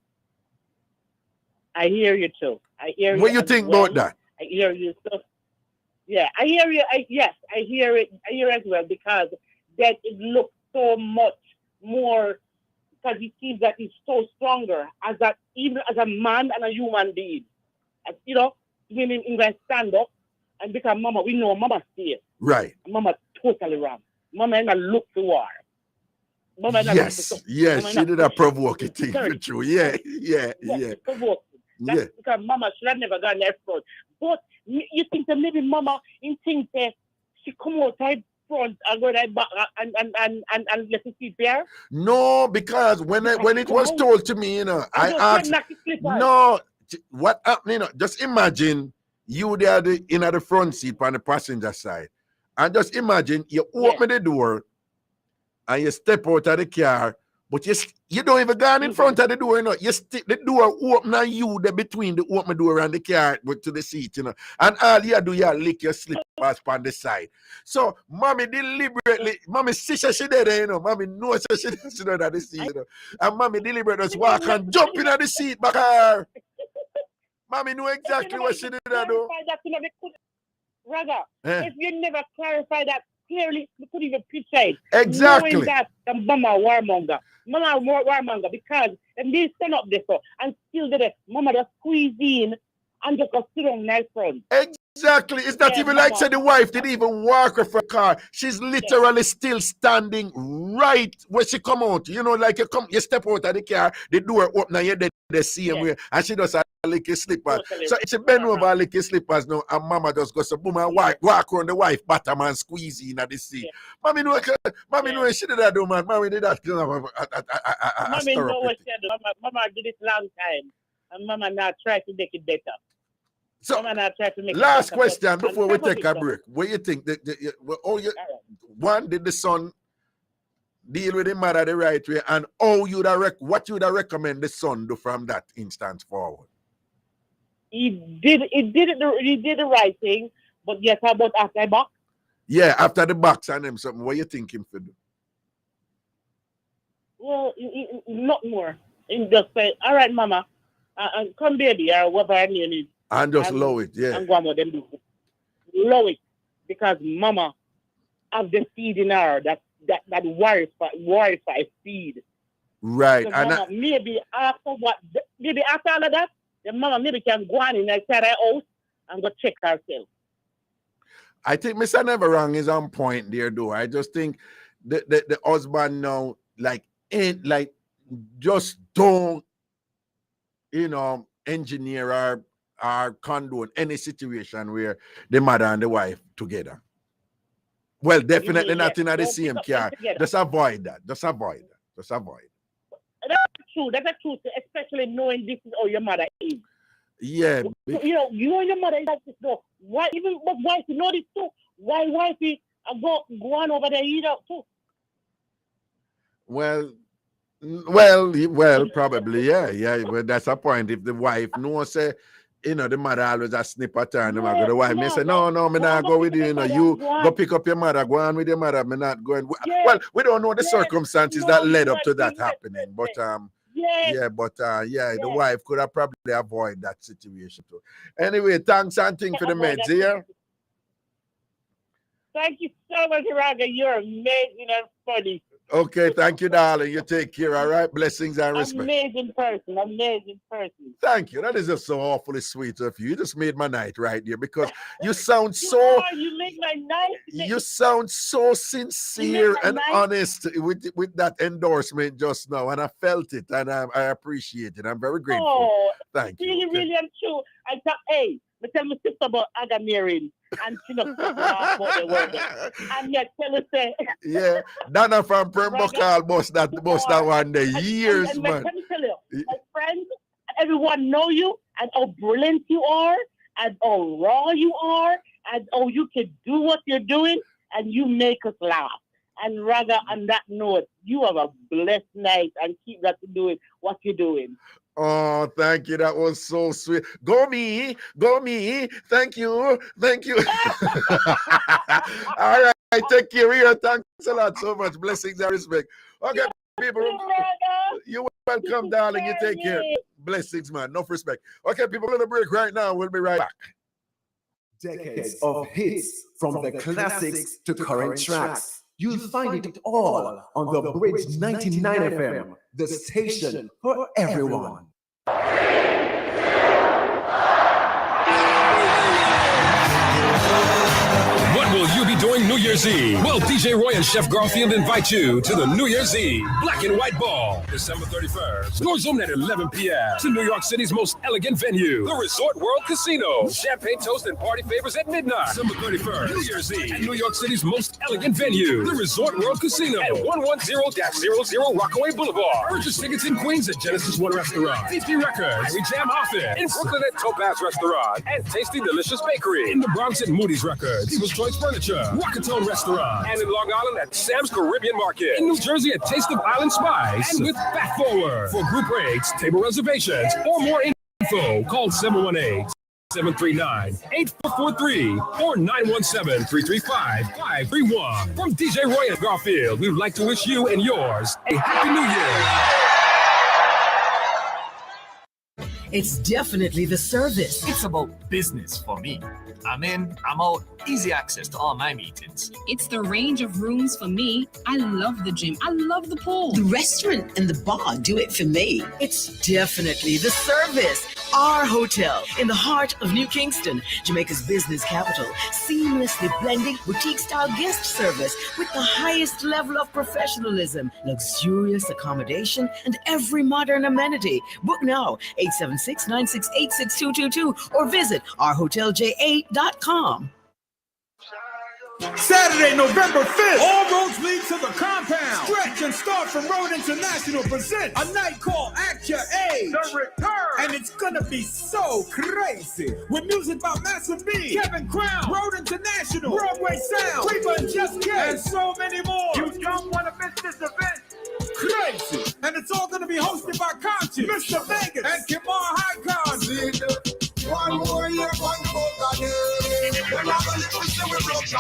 I hear you too. I hear you. What you think about that? I hear you. So, yeah, I hear you. Yes, I hear it. I hear it as well because that it looks so much more because he seems that he's so stronger as that even as a man and a human being. As, you know, women in going stand up and because mama, we know mama stay. Right. Mama totally wrong. Mama ain't not look for war. Mama yes, she did a provocative for true. Yeah. That's because mama should have never gone that front. But you think that maybe mama in things that she come outside front and go right back and let it see there? No, because when it was told to me, you know, I asked, no, what happened, you know, just imagine you there in the front seat on the passenger side. And just imagine you open the door and you step out of the car, but you don't even go in front of the door, you know. You stick the door open and you there between the open door and the car to the seat, you know. And all you do, you lick your slippers on the side. So mommy deliberately, mommy see she there, you know. Mommy knows she there at the seat, you know. And mommy deliberately just walk and jump in at the seat back her. Mommy know exactly what she did there, though. Raga, if you never clarify that clearly, you could even pitch it. Exactly. Knowing that the mama warmonger. Mama warmonger because if they stand up there and still did it, mama just squeeze in and just go sit on nice front. Exactly. It's not even like say the wife didn't even walk her for a car. She's literally still standing right where she come out. You know, like you step out of the car, the door open and you're there the same way, and she does lick your slippers. So she bend over lick your slippers now, and mama just goes boom and walk around the wife bottom and squeeze in at the seat. Mommy know she did that, though, man. Mommy did that. Mommy know what she did. Mama did it long time, and mama now try to make it better. So, last question before we take a break. What do you think? One, did the son deal with the mother the right way, and what you would recommend the son do from that instance forward? He did the right thing, but yes, how about after the box? Yeah, after the box and them something. What you think him to do? Well, not more. He just say, all right, mama, come baby, or whatever her name is. And just low it, yeah. And go on with them do. Low it. Because mama have the seed in her that worries for seed. Right. So and mama, maybe after all of that, the mama maybe can go on inside her house and go check herself. I think Mr. Never Wrong is on point there, though. I just think the husband now, just don't, engineer or condone any situation where the mother and the wife together. Well, definitely not in the same car. Just avoid that. That's true. That's true, especially knowing this is how your mother is. Yeah. You know, you and your mother like this though. Why even but wife you know this too? Why wifey go on over there eat out too? Well, probably, yeah. Well, that's a point. If the wife knows, say, you know, the mother always a snip at her, and the wife may say, no, me not go with you, you know, you go pick up your mother, go on with your mother, me not going. Well, we don't know the circumstances that led up to that happening, but the wife could have probably avoided that situation too. Anyway, thanks and thing for the meds here. Thank you so much, Raga. You're amazing and funny. Okay, thank you, darling. You take care, all right? Blessings and respect. Amazing person. Thank you. That is just so awfully sweet of you. You just made my night right there because you sound so... You make my night. You sound so sincere and honest with that endorsement just now, and I felt it, and I appreciate it. I'm very grateful. Oh, thank you. Really, I'm true. I thought, hey, I tell my sister about Agamirin. And she knows about the word. And yet tell her say yeah, Donna from Pembroke boss that one day years, and man. Let me tell you, my friends, everyone know you and how brilliant you are and how raw you are and how you can do what you're doing and you make us laugh. And Raga, on that note, you have a blessed night and keep that to doing what you're doing. Oh, thank you. That was so sweet. Go me. Thank you. All right, take care here. Thanks a lot so much. Blessings and respect. Okay, people. You're welcome, darling. You take care. Blessings, man. Enough respect. Okay, people, on a break right now. We'll be right back. Decades of hits from the classics to current tracks. You'll find it all on the Bridge 99 FM, the station for everyone. What will you be doing New Year's Eve? Well, DJ Roy and Chef Garfield invite you to the New Year's Eve Black and White Ball, December 31st. Doors open at 11 p.m. to New York City's most elegant venue, the Resort World Casino. Champagne toast and party favors at midnight. December 31st, New Year's Eve at New York City's most elegant venue, the Resort World Casino at 110-00 Rockaway Boulevard. Purchase tickets in Queens at Genesis One Restaurant, DP Records, Irie Jam Office, in Brooklyn at Topaz Restaurant, and Tasty Delicious Bakery. In the Bronx at Moody's Records, People's Choice Furniture, Rockatone Restaurant, and in Long Island at Sam's Caribbean Market. In New Jersey at Taste of Island Spice, and with Back Forward. For group rates, table reservations, or more info, call 718-739-8443 or 917-335-531. From DJ Roy and Garfield, we'd like to wish you and yours a Happy New Year. It's definitely the service. It's about business for me. I'm out, easy access to all my meetings. It's the range of rooms for me. I love the gym. I love the pool. The restaurant and the bar do it for me. It's definitely the service. Our hotel in the heart of New Kingston, Jamaica's business capital, seamlessly blending boutique-style guest service with the highest level of professionalism, luxurious accommodation, and every modern amenity. Book now, 876-968-6222, or visit ourhotelja8.com. Saturday, November 5th, all roads lead to the compound. Stretch and Start from Road International presents a night called At Your Age, The Return. And it's gonna be so crazy. With music by Master B, Kevin Crown, Road International, Broadway Sound, Creeper and Just K, and so many more. You don't want to miss this event. Crazy. And it's all gonna be hosted by Conscious, Mr. Vegas, and Kimar Hycon. One more year, one more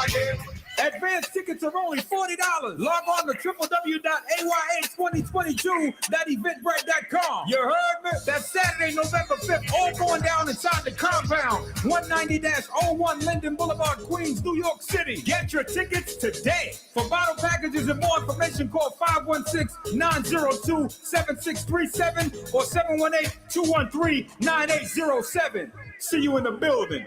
again. Advanced tickets are only $40. Log on to www.aya2022.eventbrite.com. You heard me? That's Saturday, November 5th. All going down inside the compound. 190-01 Linden Boulevard, Queens, New York City. Get your tickets today. For bottle packages and more information, call 516-902-7637 or 718-213-9807. See you in the building.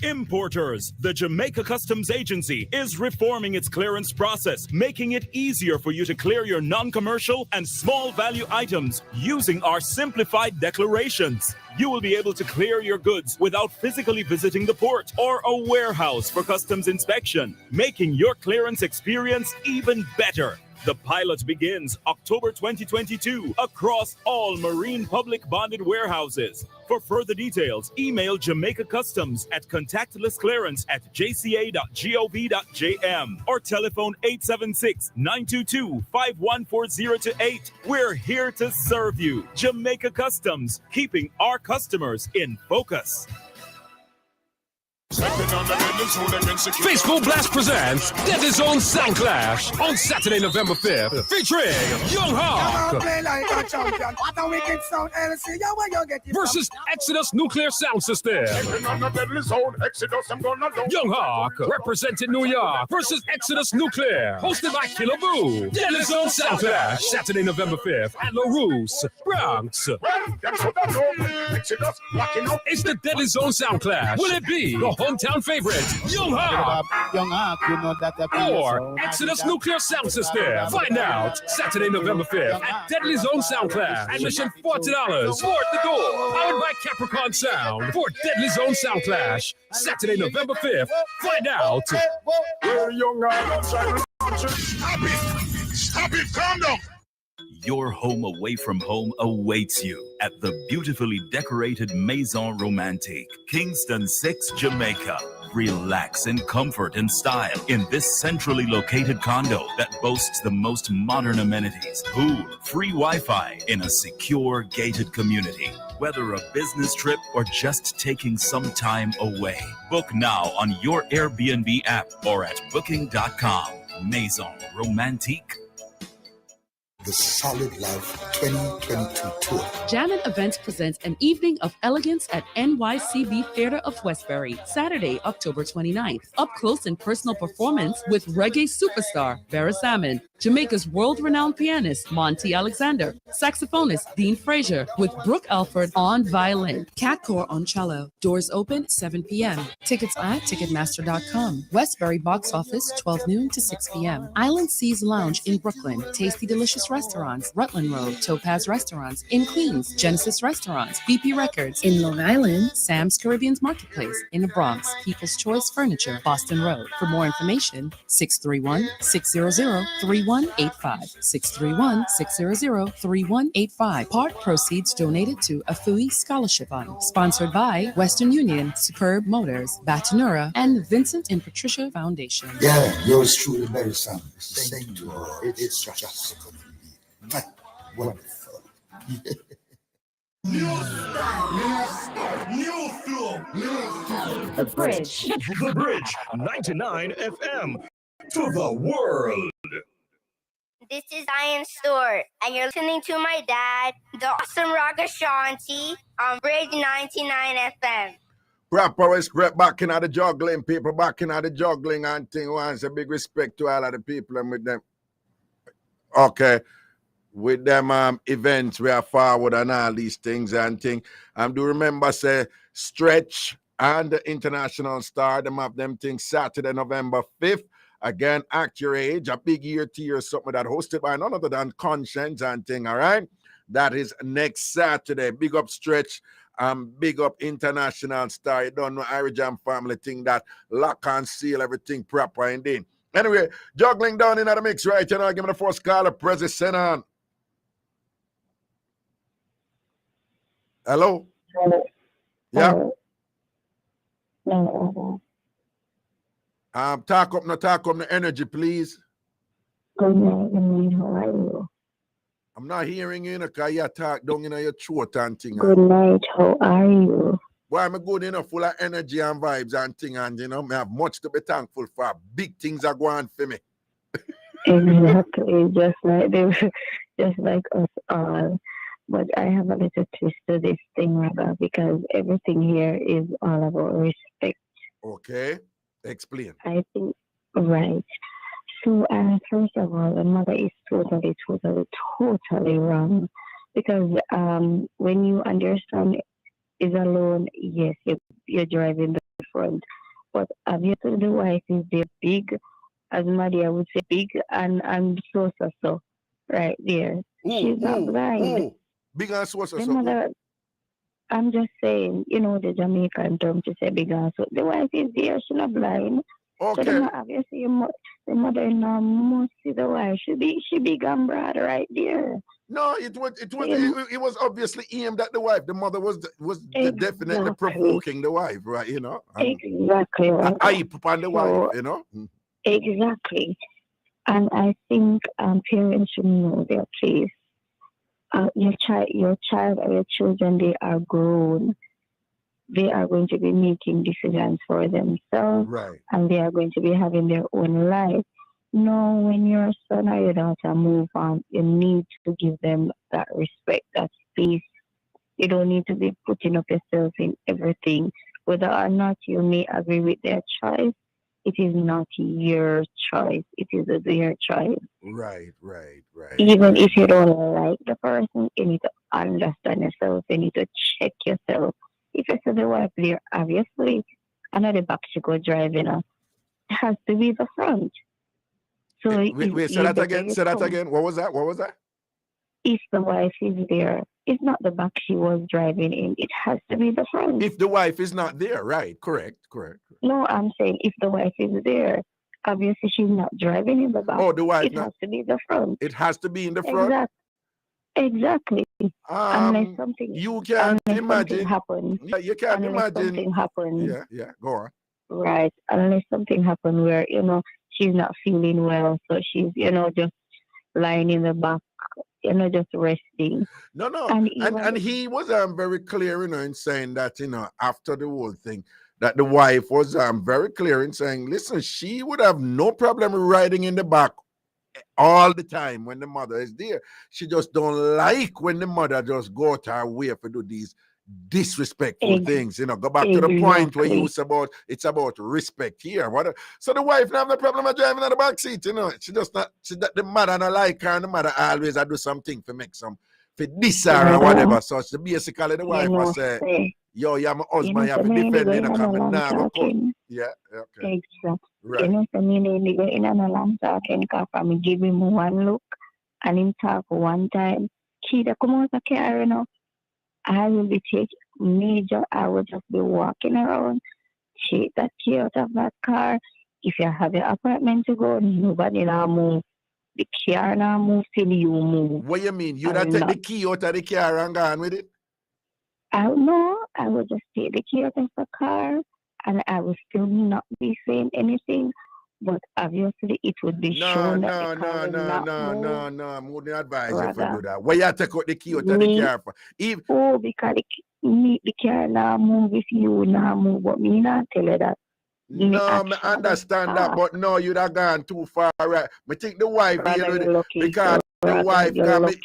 Importers, the Jamaica Customs Agency is reforming its clearance process, making it easier for you to clear your non-commercial and small value items using our simplified declarations. You will be able to clear your goods without physically visiting the port or a warehouse for customs inspection, making your clearance experience even better. The pilot begins October 2022 across all marine public bonded warehouses. For further details, email Jamaica Customs at contactlessclearance@jca.gov.jm or telephone 876-922-51408. We're here to serve you. Jamaica Customs, keeping our customers in focus. Baseball Blast presents Deadly Zone Sound Clash on Saturday, November 5th, featuring Young Hawk versus Exodus Nuclear Sound System. Young Hawk representing New York versus Exodus Nuclear, hosted by Killer Boo. Deadly Zone Sound Clash, Saturday, November 5th at La Rousse, Bronx. It's the Deadly Zone Sound Clash. Will it be the hometown favorite, Young Hawk, or Exodus Nuclear Sound System? Find out Saturday, November 5th at Deadly Zone Sound Clash. Admission $40. Sport the door. Powered by Capricorn Sound for Deadly Zone Sound Clash. Saturday, November 5th. Find out. Stop it, calm down. Your home away from home awaits you at the beautifully decorated Maison Romantique, Kingston 6, Jamaica. Relax in comfort and style in this centrally located condo that boasts the most modern amenities, pool, free Wi-Fi in a secure gated community. Whether a business trip or just taking some time away, book now on your Airbnb app or at booking.com. Maison Romantique. The Solid Love 2022 tour. Jammin' Events presents an evening of elegance at NYCB Theater of Westbury, Saturday, October 29th. Up close and personal performance with reggae superstar Vera Salmon, Jamaica's world-renowned pianist Monty Alexander, saxophonist Dean Frazier with Brooke Alford on violin, Catcore on cello. Doors open 7 p.m. Tickets at Ticketmaster.com. Westbury box office 12 noon to 6 p.m. Island Seas Lounge in Brooklyn, Tasty Delicious Restaurants, Rutland Road, Topaz Restaurants, in Queens, Genesis Restaurants, BP Records, in Long Island, Sam's Caribbean's Marketplace, in the Bronx, People's Choice Furniture, Boston Road. For more information, 631-600-3185, 631-600-3185. Part proceeds donated to a FUI Scholarship Fund, sponsored by Western Union, Superb Motors, Batanura, and Vincent and Patricia Foundation. Yeah, yours truly, Mary Sam. Same to her. It's just wonderful. New flow. The Bridge. The Bridge 99 FM to the world. This is Ian Stewart, and you're listening to my dad, the awesome Ragashanti, on Bridge 99 FM. Proper respect back in the juggling, people back in the juggling and thing. Once a big respect to all of the people and with them. Okay. With them events we are forward and all these things and thing. Do remember say Stretch and the International Star, them have them things Saturday, November 5th. Again, Act Your Age, a big year tier, something that hosted by none other than Conscience and thing, all right? That is next Saturday. Big up Stretch, big up International Star. You don't know Irie Jam family thing that lock and seal everything proper indeed. Anyway, juggling down in the mix right now. Give me the first caller, President Senan. Hello? Yeah? Talk up the energy, please. Good night, how are you? I'm not hearing you, because you talk down in your throat and thing. Good night, how are you? Well, I'm good enough, full of energy and vibes and thing, and I have much to be thankful for. Big things are going for me. Exactly, just like us all. But I have a little twist to this thing, Raga, because everything here is all about respect. Okay, explain. I think, right. So, first of all, the mother is totally wrong. Because when you understand is alone, yes, you're driving the front. But obviously the wife is there big, as Maddie, I would say big, and so, right there. She's not blind. Big and so. The mother, I'm just saying, the Jamaican term to say big and so. The wife is there, she's not blind. Okay. So obviously, the mother-in-law must see the wife. She be gone broad right there. No, it was obviously aimed at the wife. The mother was definitely provoking the wife, right? You know, Exactly. Right. I upon the wife, you know. Exactly. And I think parents should know their place. Your child or your children, they are grown. They are going to be making decisions for themselves, right? And they are going to be having their own life. No, when your son or your daughter move on, you need to give them that respect, that space. You don't need to be putting up yourself in everything. Whether or not you may agree with their choice, it is not your choice. It is their choice. Right. Even if you don't like the person, you need to understand yourself. You need to check yourself. If you see the wife there, obviously, another back she go driving, it has to be the front. So wait, say that again. Say that again. What was that? If the wife is there, it's not the back she was driving in. It has to be the front. If the wife is not there, right? Correct. No, I'm saying if the wife is there, obviously she's not driving in the back. Oh, the wife. It has to be the front. It has to be in the front. Exactly. Unless something. You can't imagine. Happen. Yeah, you can't imagine. Something happens. Yeah. Go on. Right. Unless something happened where she's not feeling well, so she's just lying in the back, just resting. No. And he was very clear, in saying that, after the whole thing, that the wife was very clear in saying, listen, she would have no problem riding in the back all the time when the mother is there. She just don't like when the mother just go to her way to do these disrespectful things. Go back to the point where you said about it's about respect here. So the wife not have no problem of driving in the back seat. She just not. The mother not like her, and the mother always do something for make some for this or whatever. So she basically the wife was say, yo, you're my husband, you have to defend me. Yeah, okay. Exactly. Right. So me need go in and a long talking car for me give him one look and him talk one time. Kida come out the car, I will be taking major. I will just be walking around, take that key out of that car. If you have your apartment to go, nobody now move. The car now move till you move. What you mean? You don't take the key out of the car and gone with it? I will just take the key out of the car and I will still not be saying anything. But obviously, it would be shown that the car will No. I wouldn't advise you to do that. Why you take out the key out of the car for? Because the car now move if you now move, but me not tell you that. No, I understand that, but no, you'd have gone too far, right? I think the wife deal with it because the wife because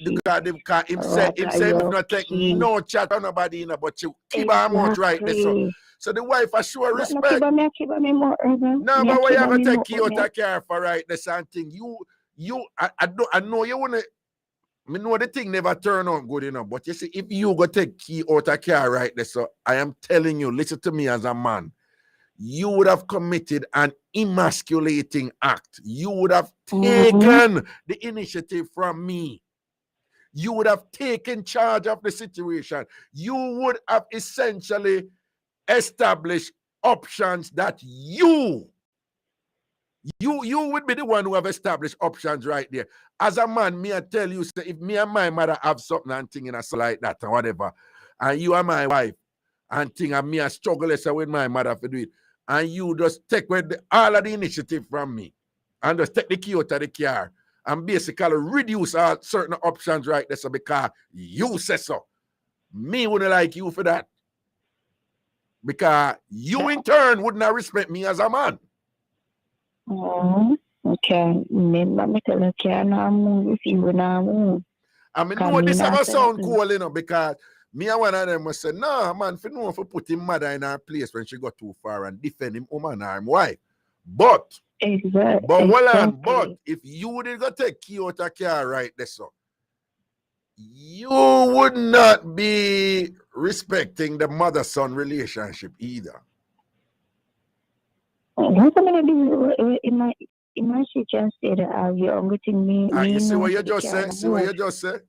himself not take no chat on nobody, but you keep her mouth right there. So the wife has sure respect. No, but why you gonna take you out of car for right this and thing? I know you wanna. I know the thing never turn out good enough, but you see, if you go take key out of car right there, so I am telling you, listen to me as a man. You would have committed an emasculating act. You would have taken the initiative from me. You would have taken charge of the situation. You would have essentially established options that you would be the one who have established options right there. As a man, me I tell you, say, if me and my mother have something and thing in a like that or whatever, and you are my wife, and thing and me I struggle with my mother to do it, and you just take all of the initiative from me and just take the key out of the car and basically reduce all certain options right there, so because you say so. Me wouldn't like you for that. Because you in turn would not respect me as a man. Okay. Remember me tell the car now move if you now move. I mean, no, this ever sound cool, because me and one of them must say, no, man, for put him mother in her place when she got too far and defend him woman or him wife. But if you would go take key out of car right there, so you would not be respecting the mother-son relationship either. What am I do in my she just said you me. You see what you just said? See what you just said?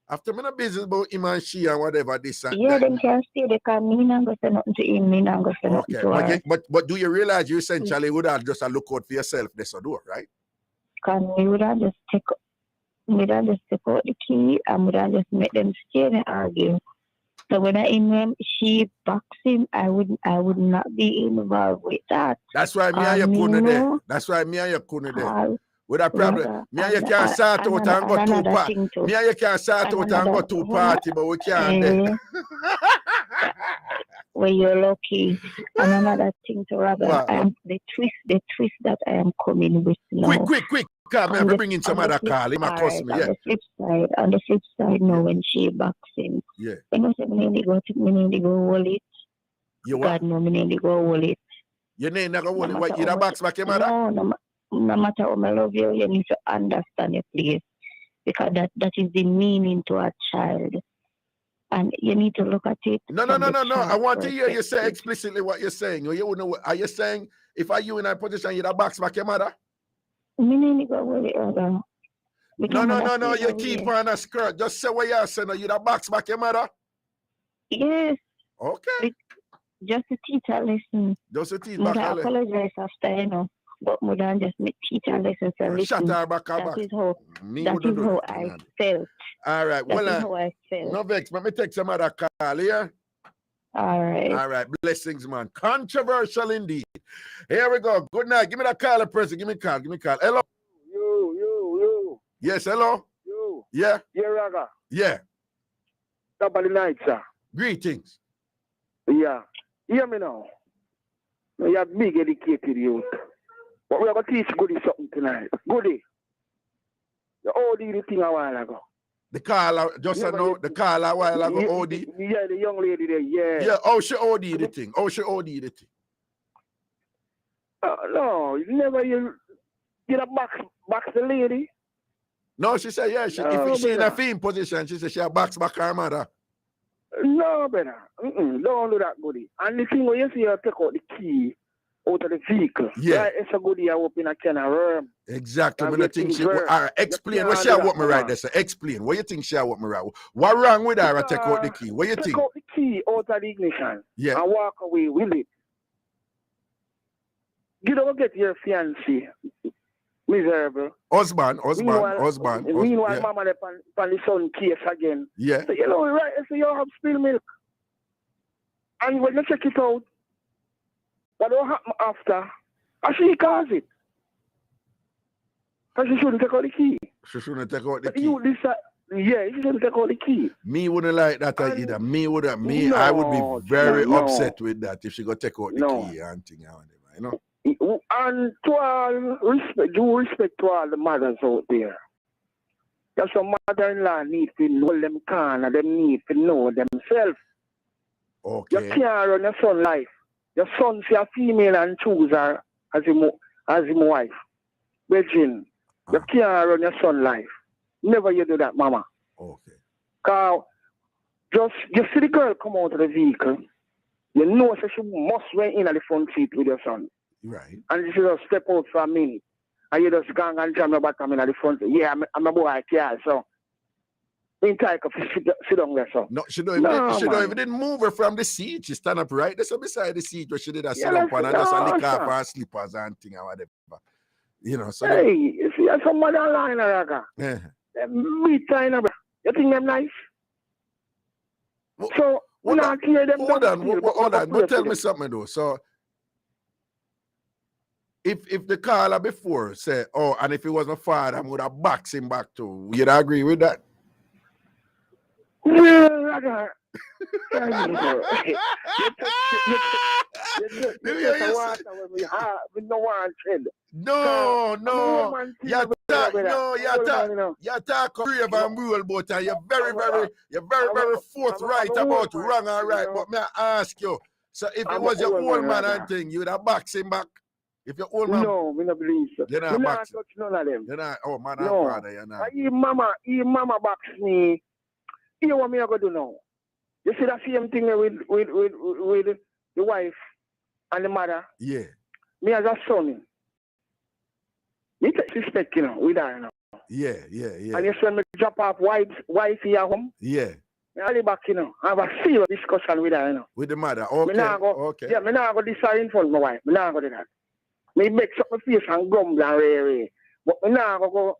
After me not business about him and she and whatever this and Yeah, that. them can stay. They can me not go say nothing to him. Me not go say nothing Okay, to her. but do you realize you essentially would have just a look out for yourself, this or do, right? Can me would have just take out the key and would have just make them stay and argue. So when she box him, I would not be involved with that. That's why me and you couldn't there. That's why me and you couldn't there. With a problem, me and you can start out and go to party. Me and you can start out and go to party, but we can't there. When you're lucky. And another thing to Raga, the twist that I am coming with now. Quick, because I have to bring in some other call. He might cost me, yeah. On the flip side, no, when she backs him. Yeah. You know, me need to go wallet. You God, no, me need to go wallet. You need to go wallet? What, you the box back your mother? No matter how I love you, you need to understand it, please. Because that is the meaning to a child. And you need to look at it. No. I want to hear you say explicitly what you're saying. Are you saying if I you in that position, you'd have box back your mother? Me need to go wallet, Raga. No, you keep on a skirt. Just say what you're saying. You'd have box back your mother? Yes. Okay. Just to teach her lesson. Just to teach back her lesson. I apologize after, you know. But more than just teach her lessons and listen. Shut her back. That is how I felt. All right. That is how I felt. No vex. Let me take some other call here. All right. Blessings, man. Controversial indeed. Here we go. Good night. Give me that call, person. Give me call. Hello. You. Yes, hello. You. Yeah. Yeah, Raga. Yeah. Top of the night, sir. Greetings. Yeah. Hear me now. You are big educated youth. But we are going to teach Goody something tonight. Goody. The OD the thing a while ago. The call, just a note, the call a while ago, OD. Yeah, the young lady there, yeah. Yeah, oh, she OD the thing. No, you never you get a box the lady. No, she said, yeah, if she in a film position, she said she a box back her mother. No, better. Don't do that, Goody. And the thing when you see her take out the key out of the vehicle. Yeah. Right, it's a Goody I open a can of worm. Exactly. When I think she explain what she want me right there. So explain. What you think she want me right? What wrong with her? I take out the key. What you think? Take out the key out of the ignition. Yeah. And walk away with it. You don't get your fiancé. Miserable. Husband. Meanwhile, yeah. mama on the son case again. Yeah. So, you know, right? So you have spilled milk. And when you check it out, what will happen after? And she caused it. Because she shouldn't take out the key. She shouldn't take out the key. Yeah, she shouldn't take out the key. Me wouldn't like that either. I would be very upset with that if she go take out the key and thing and whatever, you know. And to all respect, due respect to all the mothers out there. There's some mother-in-law need to know them can and them need to know themselves. Okay. You can't run your son's life. Your son see a female and choose her as his wife. Virgin, you can't run your son's life. Never you do that, mama. Okay. Because just you see the girl come out of the vehicle, you know so she must went in at the front seat with your son. Right. And she just step out for a minute. And you just gang and jam your bottom in at the front. Yeah, I'm a boy, yeah, so. In type of sit down there, so. No, she don't even move her from the seat. She stand up right there beside the seat where she did a sit up on and just a lick off her slippers and thing or whatever. You know, so. Hey, you see some mother line, Raga. Yeah. Me time, you think them nice? So, hold on. But tell me something though. So, if the caller before say, oh, and if it was my father, I would have boxed him back too. You'd agree with that? Well, Raga. No. You talk brave and rule about and you're very forthright about wrong and right. But may I ask you, so if it was your old man and thing, you'd have boxed him back? If your old man, no, we don't believe so. You're not touch none of them. You're not, oh man, no. Father, you're not. He mama box me. You know what me I go do now? You see that same thing with the wife and the mother? Yeah. Me as a son. Me take respect, you know, with her now. Yeah. And you send me drop off wifey at home. Yeah. I'll be back, I have a serious discussion with her, With the mother. Okay. Okay. Yeah, I not go decide in front of my wife. I not go do that. Me make up my face and grumble and rare. But I not go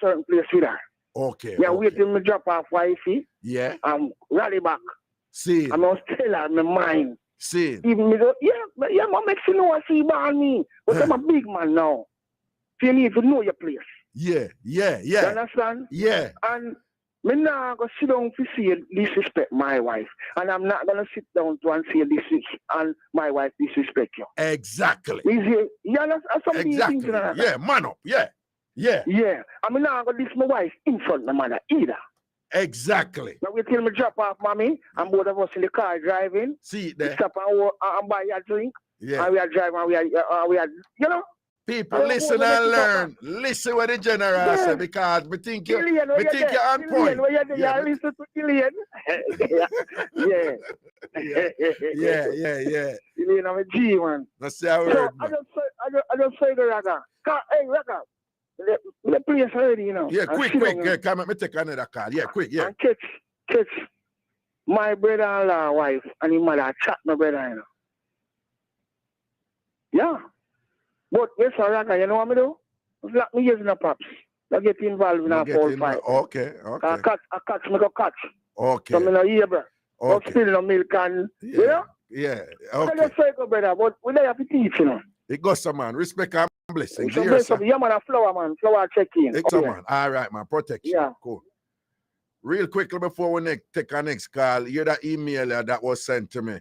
certain place with her. Okay. Yeah, wait till me drop off wifey. Yeah. Rally back. See. I must tell her my mind. See. Even me go, my make you know what she about me. But I'm a big man now. So you need to know your place. Yeah. You understand? Yeah. And me not go sit down to see disrespect my wife. And I'm not gonna sit down to and say and my wife disrespect you. Exactly. You understand? Exactly. Yeah, man up. Yeah. I mean, now I got this my wife in front of my mother either. Exactly. Now we till me drop off mommy and both of us in the car driving. See there. Stop and buy a drink. Yeah. And we are driving and we are People listen and learn. Listen what the general say because we think you're on point. Yeah, listen to Gillian. Yeah. Gillian, I'm a G man. That's how I heard. I just say the Raga. Hey, Raga. The place already, Yeah, quick. Yeah, come at me take another card. Yeah, quick. Yeah. And catch my brother-in-law wife and his mother chat my brother, Yeah. But yes, Raga, you know what I do? Like me using a pops. I get involved in a 4-5. Okay. I catch, me go catch. Okay. So me no hear, bro. Okay. But still no milk and, Yeah. Okay. I just say, brother, but we don't have to teach, It goes some man. Respect and blessings. Yeah, man, a flower, man. Flower check-in. It some man. All right, man. Protection. Yeah. Cool. Real quickly before we take our next call, hear that email that was sent to me.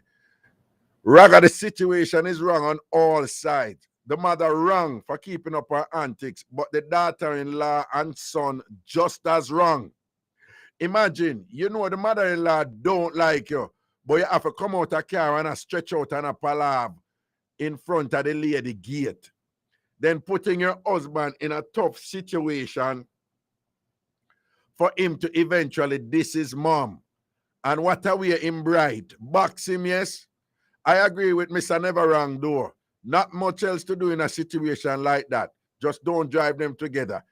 Raga, the situation is wrong on all sides. The mother wrong for keeping up her antics, but the daughter-in-law and son just as wrong. Imagine, the mother-in-law don't like you, but you have to come out a car and stretch out and a palav in front of the lady gate. Then putting your husband in a tough situation for him to eventually diss his mom. And what are we in bright? Box him, yes? I agree with Mr. Never Wrong Door. Not much else to do in a situation like that. Just don't drive them together.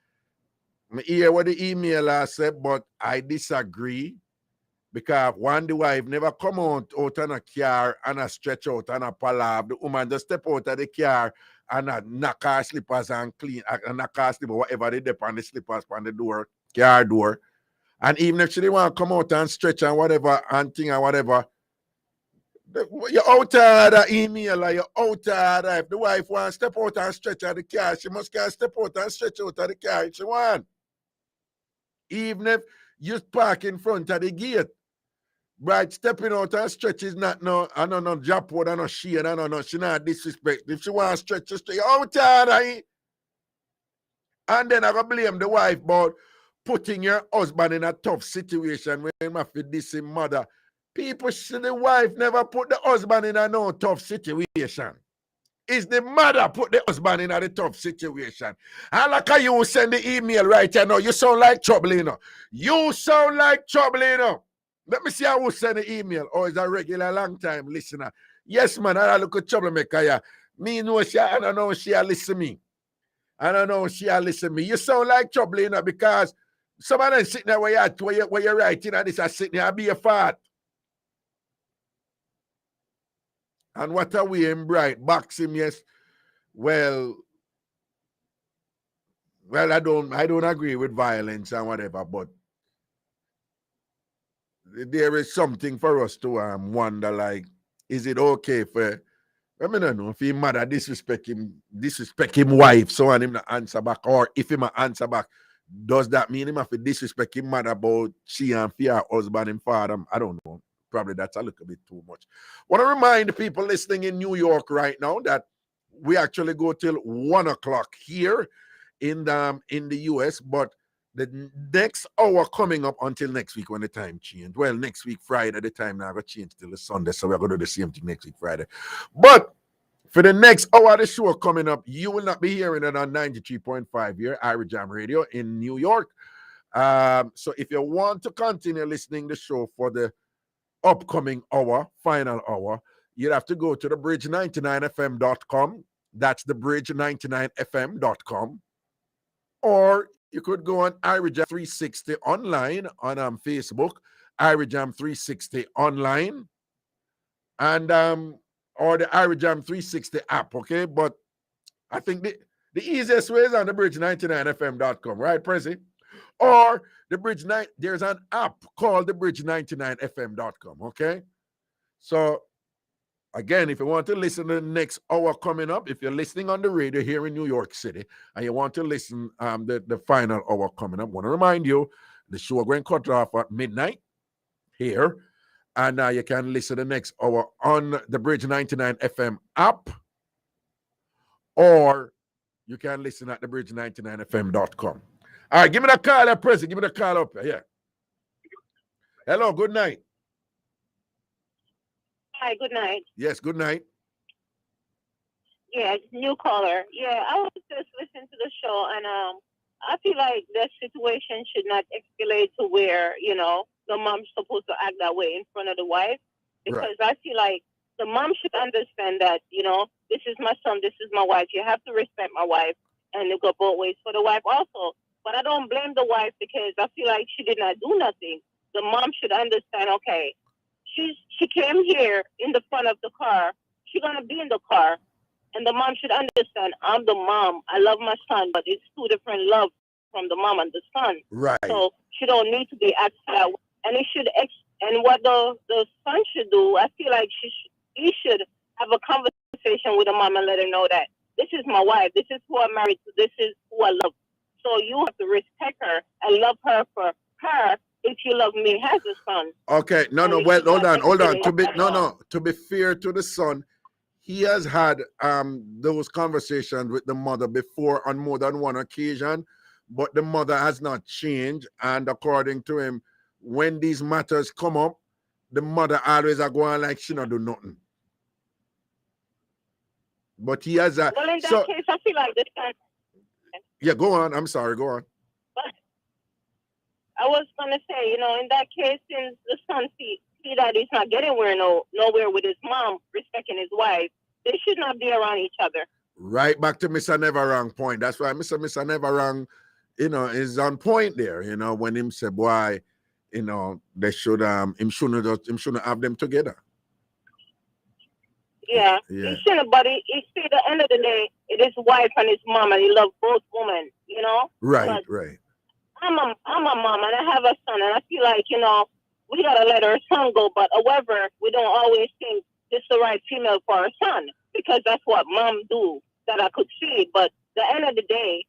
I hear what the emailer said, but I disagree. Because one, the wife never come out on a car and a stretch out and a palav. The woman just step out of the car and knock her slippers and clean, and knock her slippers, whatever they dip on the slippers on the door, car door. And even if she didn't want to come out and stretch and whatever, and thing and whatever, you're out of the email or you're out of the, if the wife wants to step out and stretch out of the car, she must can step out and stretch out of the car if she wants. Even if you park in front of the gate. Right, stepping out and stretch is not no job wood and no shade and no she not disrespect. If she want to stretch, she stretch out of. And then I go blame the wife about putting your husband in a tough situation when you have to diss his mother. People say the wife never put the husband in a no tough situation. It's the mother put the husband in a tough situation. And like how you send the email right now, you sound like trouble, You sound like trouble, Let me see who send the email. Or is a regular long time listener? Yes, man, I look at troublemaker. Yeah. Me know she, I don't know she listen me. I don't know she listen me. You sound like trouble, because somebody sitting there where you're writing and this is sitting there, be a fart. And what are we in bright? Box him, yes. Well, I don't agree with violence and whatever, but there is something for us to wonder, like, is it okay for, I don't know, if his mother disrespect him wife, so and him not answer back, or if him answer back, does that mean him have to disrespect his mother about she and fear husband and father? I don't know. Probably that's a little bit too much. Want to remind the people listening in New York right now that we actually go till 1 o'clock here in the US, but the next hour coming up until next week when the time changed. Well, next week, Friday, the time now going to change till the Sunday, so we're going to do the same thing next week, Friday. But for the next hour of the show coming up, you will not be hearing it on 93.5 here, Irie Jam Radio in New York. So if you want to continue listening to the show for the upcoming hour, final hour, you'd have to go to the bridge99fm.com. That's the bridge99fm.com. Or you could go on Irie Jam 360 online on Facebook, Irie Jam 360 online, and or the Irie Jam 360 app, okay? But I think the easiest way is on the bridge99fm.com, right, Prezi? Or the Bridge 9, there's an app called the bridge99fm.com, okay? So, again, if you want to listen to the next hour coming up, if you're listening on the radio here in New York City, and you want to listen the final hour coming up, I want to remind you, the show going cut off at midnight here, and you can listen to the next hour on the Bridge 99 FM app, or you can listen at the bridge99fm.com. All right, give me the call there, President. Give me the call up here. Yeah. Hello, good night. Hi, good night. Yes, good night. Yeah, new caller. Yeah, I was just listening to the show, and I feel like that situation should not escalate to where, you know, the mom's supposed to act that way in front of the wife, because I feel like the mom should understand that, you know, this is my son, this is my wife. You have to respect my wife, and it go both ways for the wife also. But I don't blame the wife, because I feel like she did not do nothing. The mom should understand, okay, she came here in the front of the car. She's going to be in the car. And the mom should understand, I'm the mom. I love my son, but it's two different love from the mom and the son. Right. So she don't need to be acting that way. And it should, and what the son should do, I feel like he should have a conversation with the mom and let her know that this is my wife. This is who I'm married to. This is who I love. So you have to respect her and love her for her if you love me as a son. Okay, well, hold on. To be fair to the son, he has had those conversations with the mother before on more than one occasion, but the mother has not changed. And according to him, when these matters come up, the mother always are going like she not do nothing. But he has a... Well, in that case, I feel like this son... Yeah, go on. I'm sorry, go on. But I was going to say, you know, in that case, since the son see that he's not getting nowhere with his mom, respecting his wife, they should not be around each other. Right back to Mr. Never Wrong point. That's why Mr. Never Wrong, you know, is on point there. You know, when him say, boy, you know, they should him shouldn't have them together. Yeah. He shouldn't. But he see, at the end of the day, it is wife and his mom, and he loves both women. You know. Right. But right. I'm a mom, and I have a son, and I feel like, you know, we gotta let our son go. But however, we don't always think this is the right female for our son, because that's what mom do that I could see. But at the end of the day,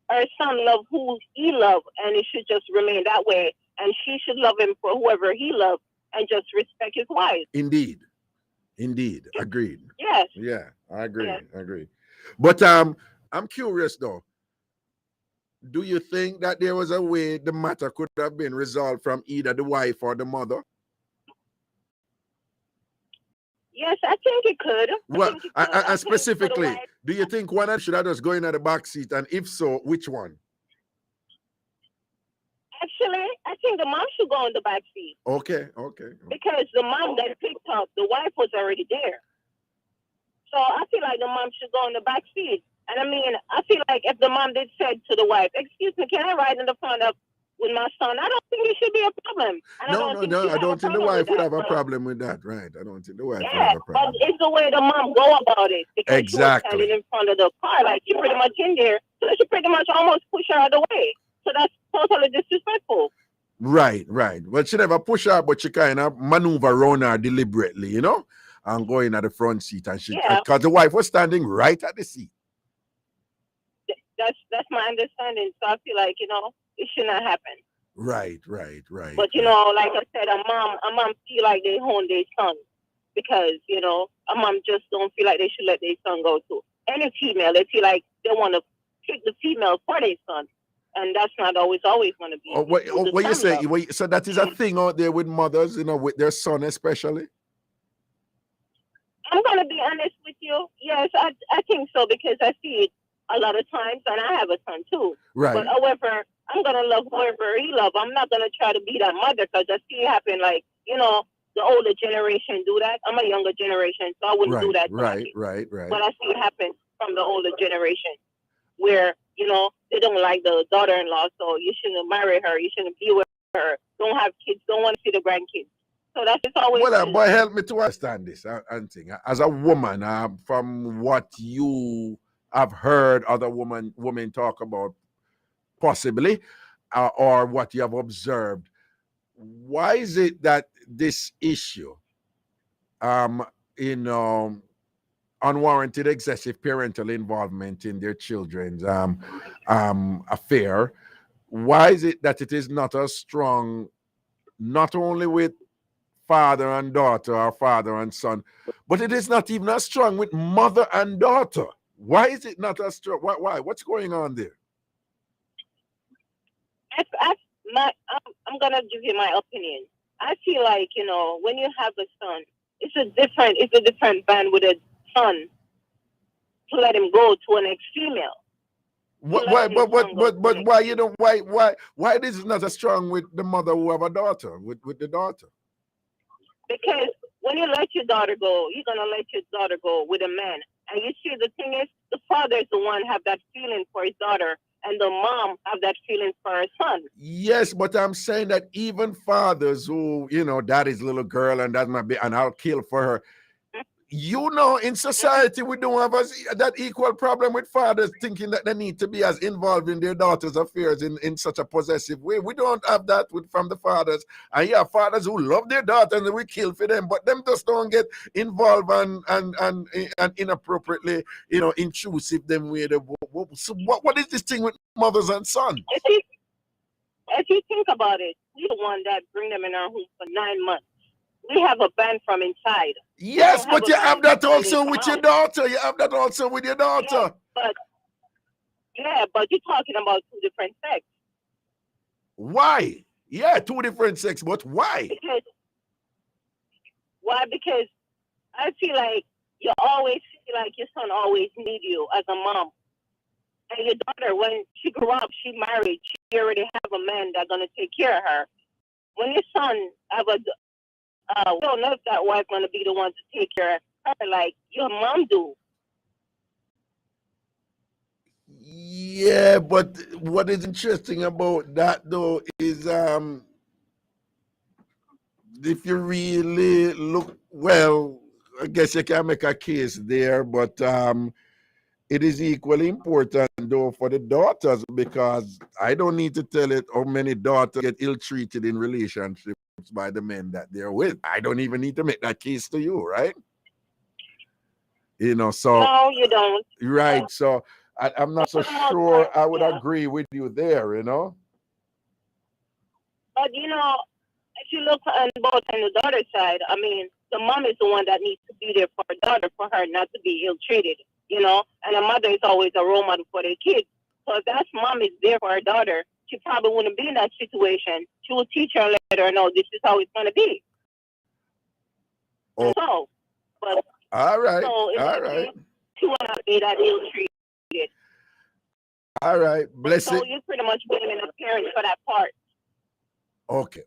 our son love who he love, and it should just remain that way. And she should love him for whoever he loves, and just respect his wife. Indeed. Agreed. Yes. Yeah, I agree. Yes. I agree. But I'm curious though. Do you think that there was a way the matter could have been resolved from either the wife or the mother? Yes, I think it could. Well, and specifically, do you think one of them should have just go in at the back seat? And if so, which one? Actually, I think the mom should go in the back seat. Okay. Because the mom that picked up, the wife was already there. So I feel like the mom should go in the back seat. And I mean, I feel like if the mom did say to the wife, excuse me, can I ride in the front with my son? I don't think it should be a problem. And No, I don't think the wife would have a problem with that, right? I don't think the wife would have a problem. But it's the way the mom go about it. Because exactly. She was standing in front of the car, like she pretty much in there. So she pretty much almost pushed her out of the way. So that's totally disrespectful. Right. Well, she never push her, but she kind of maneuver around her deliberately, you know, and going at the front seat. And because the wife was standing right at the seat. That's my understanding. So I feel like, you know, it should not happen. Right. But, you know, like I said, a mom feel like they own their son, because, you know, a mom just don't feel like they should let their son go to any female. They feel like they want to pick the female for their son. And that's not always going to be. What you say? So that is a thing out there with mothers, you know, with their son especially? I'm going to be honest with you. Yes, I think so, because I see it a lot of times, and I have a son too. Right. But however, I'm going to love whoever he loves. I'm not going to try to be that mother, because I see it happen, like, you know, the older generation do that. I'm a younger generation, so I wouldn't do that. Right. But I see it happen from the older generation. where, you know, they don't like the daughter-in-law, so you shouldn't marry her, you shouldn't be with her, don't have kids, don't want to see the grandkids. So that's just always. Well, boy, help me to understand this. Thing. As a woman, from what you have heard other women talk about, possibly, or what you have observed, why is it that this issue, unwarranted excessive parental involvement in their children's affair, why is it that it is not as strong, not only with father and daughter or father and son, but it is not even as strong with mother and daughter? Why is it not as strong? Why? What's going on there? I'm gonna give you my opinion. I feel like, you know, when you have a son, it's a different band with a son to let him go to an ex-female. Why? But why? You know, why this is not as strong with the mother who have a daughter, with the daughter? Because when you let your daughter go, you're gonna let your daughter go with a man. And you see, the thing is, the father is the one have that feeling for his daughter, and the mom have that feeling for her son. Yes, but I'm saying that even fathers who, you know, that is little girl and that might be, and I'll kill for her. You know, in society, we don't have that equal problem with fathers thinking that they need to be as involved in their daughters' affairs in such a possessive way. We don't have that from the fathers. And yeah, fathers who love their daughters and we kill for them, but them just don't get involved and inappropriately, you know, intrusive them way. So what is this thing with mothers and sons? If you think about it, we're the one that bring them in our home for 9 months. We have a band from inside. Yes, but you have that also with your daughter. You have that also with your daughter. But you're talking about two different sex. Why? Yeah, two different sex, but why? Because I feel like you always feel like your son always need you as a mom. And your daughter, when she grew up, she married, she already have a man that's gonna take care of her. When your son have a we don't know if that wife's going to be the one to take care of her like your mom do. Yeah, but what is interesting about that though is if you really look, well, I guess you can make a case there, but it is equally important though for the daughters, because I don't need to tell it how many daughters get ill-treated in relationships by the men that they're with. I don't even need to make that case to you, right? You know, so no, you don't. Right. So I'm not so sure I would agree with you there, you know. But you know, if you look on both on the daughter's side, I mean, the mom is the one that needs to be there for her daughter, for her not to be ill-treated, you know, and the mother is always a role model for their kids. So if that mom is there for her daughter, she probably wouldn't be in that situation. She will teach her and let her know this is how it's going to be. Oh. So, but all right. So all right. She will not be that ill-treated. All right. Bless so it. you're pretty much blaming the parents for that part. Okay.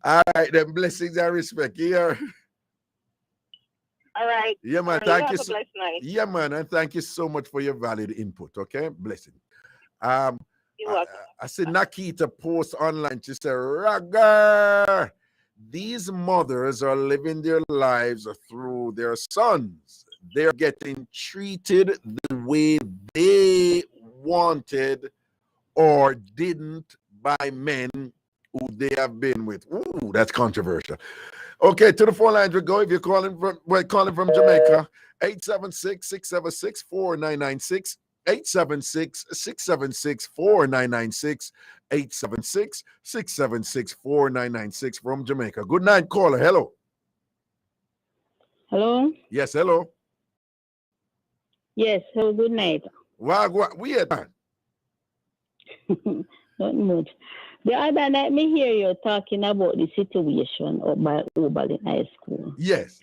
All right, then blessings and respect here. All right. Yeah, man. You Thank have you. a blessed night. Yeah, man, and thank you so much for your valid input. Okay, blessing. You're welcome. I said Nakita post online. She said, Raga, these mothers are living their lives through their sons. They're getting treated the way they wanted or didn't by men who they have been with. Ooh, that's controversial. Okay, to the phone lines we go. If you're calling from Jamaica, 876-676-4996, 876-676-4996, 876-676-4996 from Jamaica. Good night, caller. Hello. Hello? Yes, hello. Yes, hello, good night. What we had, man? Not much. The other night, me hear you talking about the situation up by Oberlin High School. Yes.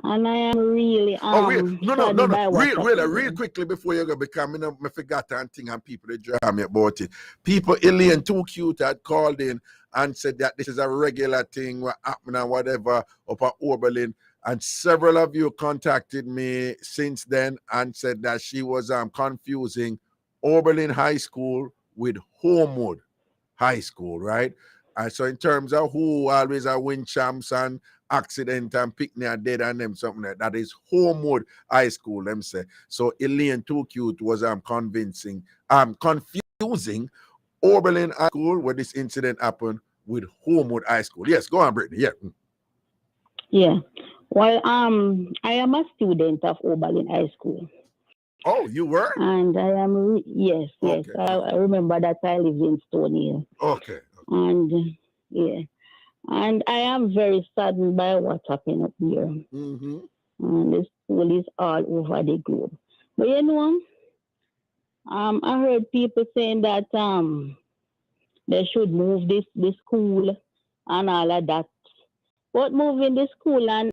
And I am really real quickly before you go, because I forgot and thing and people they jam me about it. People, Alien Too Cute had called in and said that this is a regular thing what happening and whatever up at Oberlin. And several of you contacted me since then and said that she was confusing Oberlin High School with Homewood High School, right? And so in terms of who always are win champs and accident and picnic and dead and them something like that is Homewood High School, them say. So Elaine Too Cute was confusing Oberlin High School where this incident happened with Homewood High School. Yes, go on, Brittany. Yeah. Yeah. Well, I am a student of Oberlin High School. Oh, you were? And I am, yes. I remember that I live in Stony Hill. Okay. And, yeah. And I am very saddened by what's happening up here. Mm-hmm. And the school is all over the globe. But you know, I heard people saying that they should move this school and all of that. But moving the school and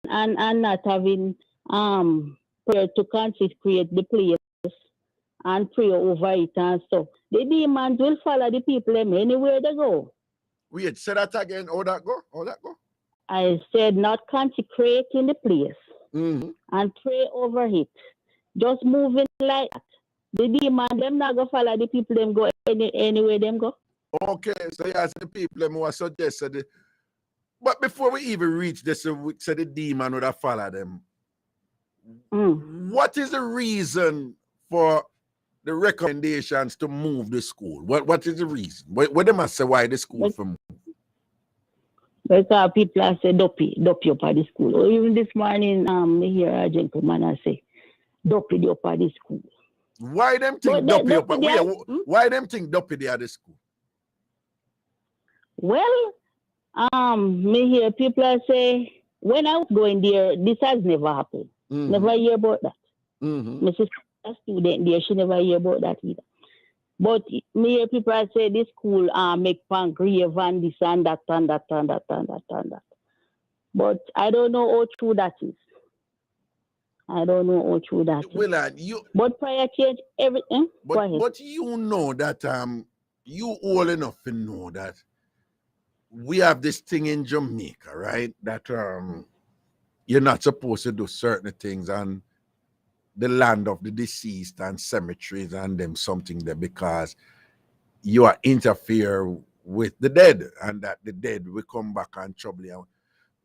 not having prayer to consecrate the place and pray over it and so the demons will follow the people them anywhere they go. Wait, say that again. How that go? I said not consecrating the place and pray over it. Just moving like that. The demon them not go follow the people them go anywhere them go. Okay, so you ask the people them who are suggested. But before we even reach this, we said the demon would have followed them. What is the reason for the recommendations to move the school? What is the reason? What they must say why the school for move? Because people are saying dopey up at the school. Or even this morning, I hear a gentleman I say, dopey up at the school. Why them think dopey up? Why them think dopey there at the school? Well, me hear people are say, when I was going there, this has never happened. Never hear about that. My sister, a student there, she never hear about that either. But me hear people are say this school make grave and this and that and that and that and that and that. But I don't know how true that is. I don't know how true that is. But prior change everything. But you know that you old enough to know that we have this thing in Jamaica, right? That you're not supposed to do certain things on the land of the deceased and cemeteries and them something there because you are interfere with the dead and that the dead will come back and trouble you.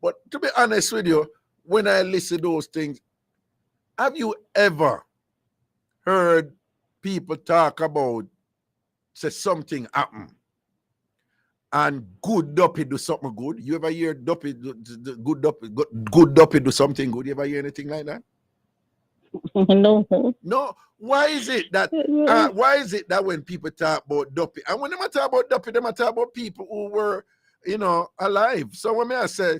But to be honest with you, when I listen to those things, have you ever heard people talk about say something happen and good duppy do something good? You ever hear duppy good duppy do something good? You ever hear anything like that? No. Why is it that when people talk about duppy, and when they talk about duppy, they talk about people who were, alive. So when I say,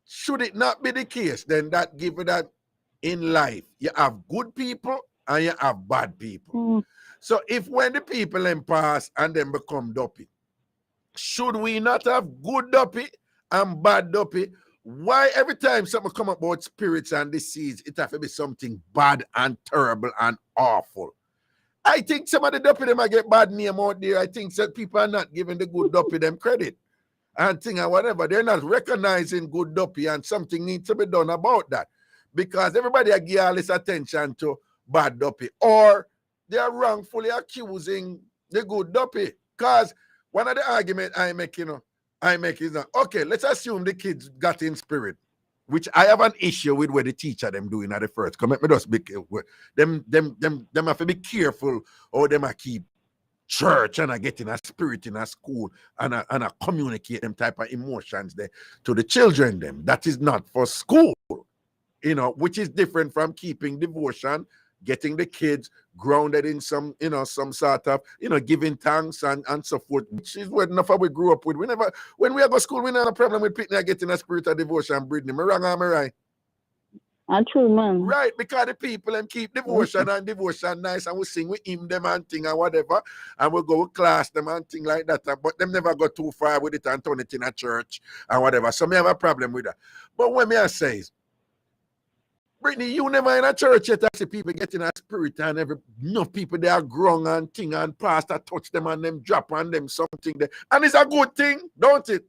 should it not be the case, then that give it that in life you have good people and you have bad people. So if when the people then pass and then become duppy, should we not have good duppy and bad duppy? Why every time something come about spirits and disease, it have to be something bad and terrible and awful? I think some of the duppy them might get bad name out there. I think that people are not giving the good duppy them credit and thing and whatever. They're not recognizing good duppy, and something needs to be done about that because everybody give all this attention to bad duppy, or they are wrongfully accusing the good duppy. Because one of the arguments I make is that, okay, let's assume the kids got in spirit, which I have an issue with where the teacher them doing at the first. Come let me just be them have to be careful or them keep church and getting a spirit in a school and communicate them type of emotions there to the children them. That is not for school, which is different from keeping devotion, getting the kids grounded in some sort of, giving thanks and so forth, which is what enough we grew up with. When we go to school, we don't have a problem with picnic getting a spirit of devotion, breathing. Am I wrong or am I right? True, man. Right, because the people them keep devotion and devotion nice, and we sing with him them and thing and whatever, and we'll go with class them and thing like that, but them never go too far with it and turn it in a church and whatever. So me have a problem with that. But when me I say, Brittany, you never in a church yet. I see people getting a spirit and enough people they are grown and thing and pastor touch them and them drop on them something there. And it's a good thing, don't it?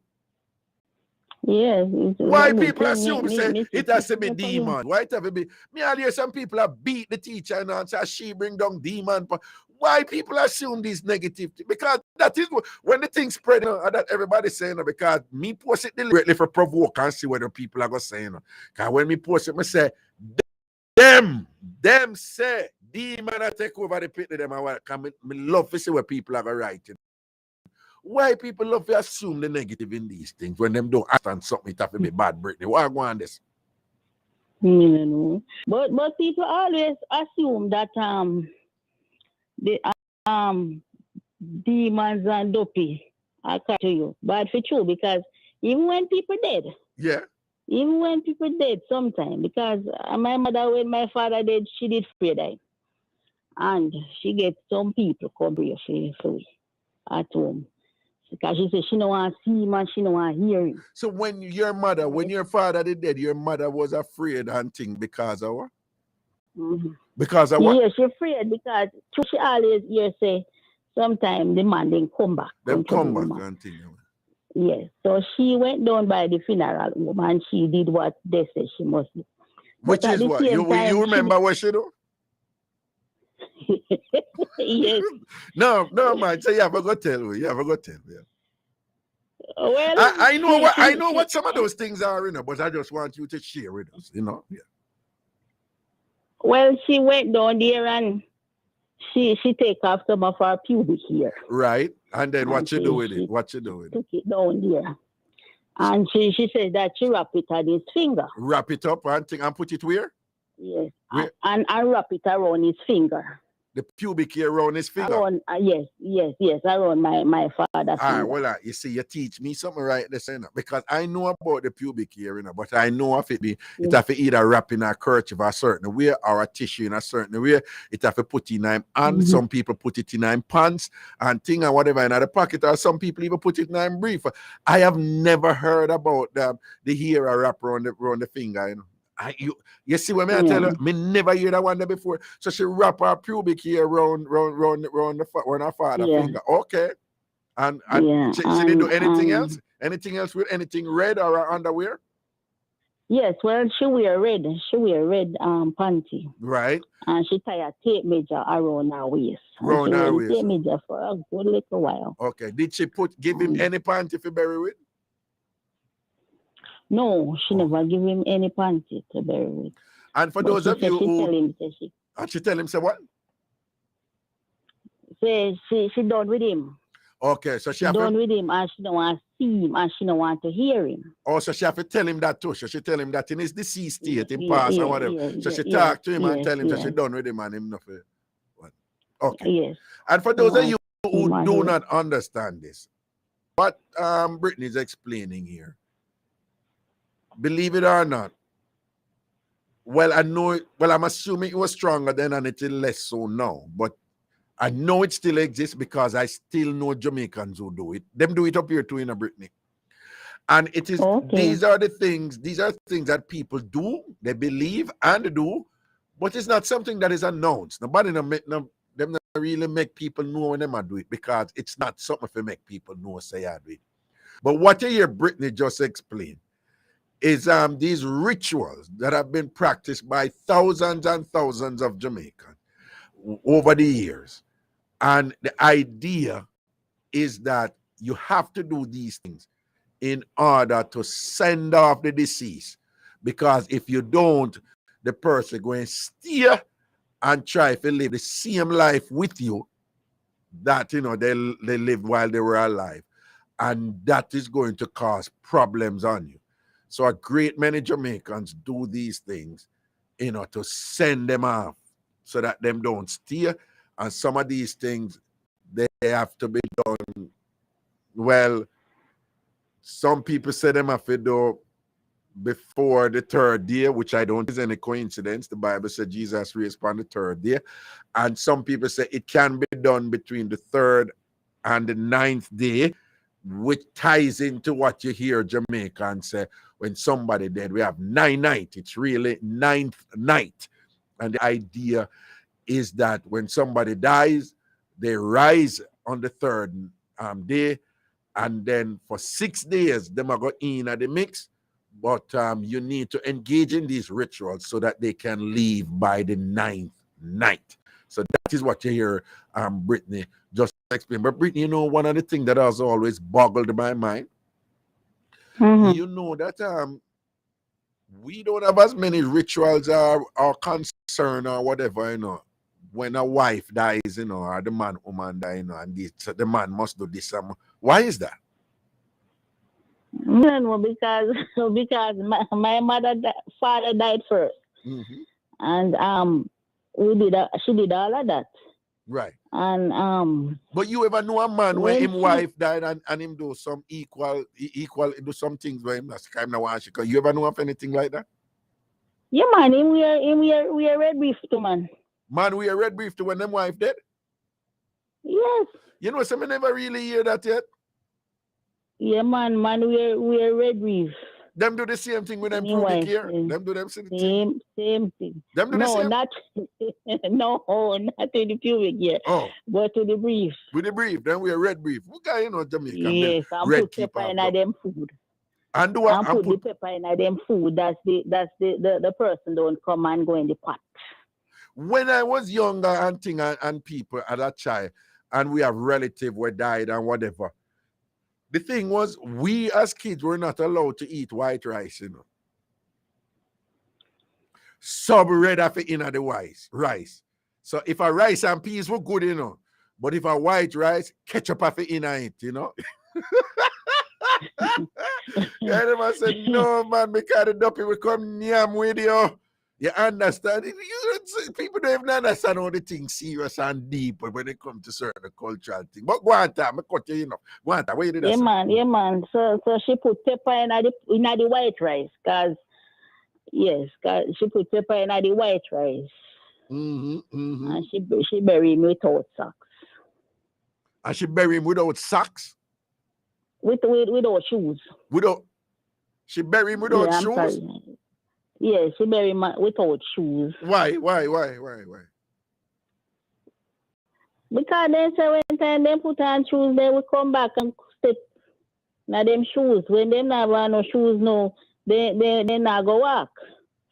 Yes. Why people assume say it has to be demon? Why it have to be? Me I hear some people have beat the teacher and say she bring down demon. Why people assume these negative things? Because that is when the thing spread, that everybody's saying, because me post it deliberately for provoke and see whether people are going to say. Because when me post it, I say, them say, demon I take over the pit of them. I love to see what people are writing. Why people love to assume the negative in these things when them don't understand something it have to be bad, Brittany? Why go on this? No. But people always assume that the demons and dopey are coming to you. But for true, because even when people dead, sometimes, because my mother, when my father did, she did pray die. And she get some people come here for at home. Because she said she don't want to see him and she don't want to hear him. So when your father did dead, your mother was afraid and thing because of what? Mm-hmm. Because of what? Yeah, she afraid because she always hear say sometimes the man then come back. Them come back and thing. Yes. So she went down by the funeral home and she did what they said she must do. Which is what? You remember what she do? Yes. No, man. So you have to go tell me. Yeah. Well, I know what some of those things are, but I just want you to share with us, Yeah. Well, she went down there and she take off some of her pubic hair. Right. And then what you do with it? What you do with it? Took it down there. And she said that she wrap it on his finger. Wrap it up and put it where? Yes. And wrap it around his finger. The pubic hair around his finger? Around, yes, around my father's finger. Well, you see, you teach me something right there, because I know about the pubic hair, but I know if it have to either wrap in a kerchief a certain way or a tissue in a certain way. It have to put in a hand. Some people put it in a pants and thing and whatever in the pocket, or some people even put it in a brief. I have never heard about the hair wrap around the finger, You see what I tell you? Me never hear that one there before. So she wrap her pubic hair around her father's finger. Okay. And she didn't do anything else? Anything else with anything red or her underwear? Yes, well, she wear red. She wear red panty. Right. And she tie a tape measure around her waist. Around her waist. Tape measure for a good little while. Okay. Did she give him any panty to bury with? No, she never give him any panty to bury with. And for those of you who... She tell him, say what? Say she done with him. Okay, so she done with him and she don't want to see him and she don't want to hear him. Oh, so she have to tell him that too. So she tell him that in his deceased state, in past and whatever. So she talk to him and tell him that she done with him and him nothing. Okay. Yes. And for those of you who do not understand this, what Brittany is explaining here, believe it or not, well, I'm assuming it was stronger then and it is less so now, but I know it still exists because I still know Jamaicans who do it. Them do it up here too in Brittany. And it is, these are things that people do, they believe and do, but it's not something that is announced. Nobody them not really make people know when they do it because it's not something to make people know say I do it. But what you hear Brittany just explain is these rituals that have been practiced by thousands and thousands of Jamaicans over the years. And the idea is that you have to do these things in order to send off the deceased. Because if you don't, the person going to steer and try to live the same life with you that, they lived while they were alive. And that is going to cause problems on you. So a great many Jamaicans do these things, to send them off so that them don't steer. And some of these things, they have to be done. Well, some people say them have to do before the third day, which I don't think is any coincidence. The Bible said Jesus raised upon the third day. And some people say it can be done between the third and the ninth day, which ties into what you hear Jamaicans say when somebody dead. We have 9 nights. It's really 9th night. And the idea is that when somebody dies, they rise on the third day And then for 6 days, them are going in at the mix. But you need to engage in these rituals so that they can leave by the 9th night. So that is what you hear Brittany just explain. But Brittany, you know, one of the things that has always boggled my mind, you know that we don't have as many rituals or concern or whatever, you know, when a wife dies, you know, or the woman die, you know, and the man must do this. Why is that? No, because my father died first, and she did all of that. Right. And but you ever know a man when his wife died and him do some equal do some things where him that's kind of want she? You ever know of anything like that? Yeah, man, we are red brief to man. Man, we are red brief to when them wife dead? Yes. You know, some never really hear that yet. Yeah, man, we are red brief. Them do the same thing with them pubic hair. Them do them same thing. Them do no, the same. not to the pubic hair. Oh, but to the brief. With the brief, then we are red brief. We got, you know, Jamaican. Yes, and red put pepper in them food. And do what? And put the pepper in them food. That's the person don't come and go in the pot. When I was younger and people as a child, and we have relatives who died and whatever. The thing was, we as kids were not allowed to eat white rice, you know. Sub red after in the rice. So if a rice and peas were good, you know, but if a white rice, ketchup after in it, you know. And I said, no man, because the duppy will come yam with you. You understand? People don't even understand how the things serious and deep when it comes to certain cultural things. But go on, I cut you, you know. Go on, where did I say? Yeah, man. So she put pepper in the white rice, cause she put pepper in the white rice. And she bury him without socks. And she bury him without socks? Without shoes. She bury him without shoes? Sorry. Yeah, she bury him without shoes. Why? Because they say when time they put on shoes, they will come back and step now them shoes. When they not wear no shoes, no, they not go walk.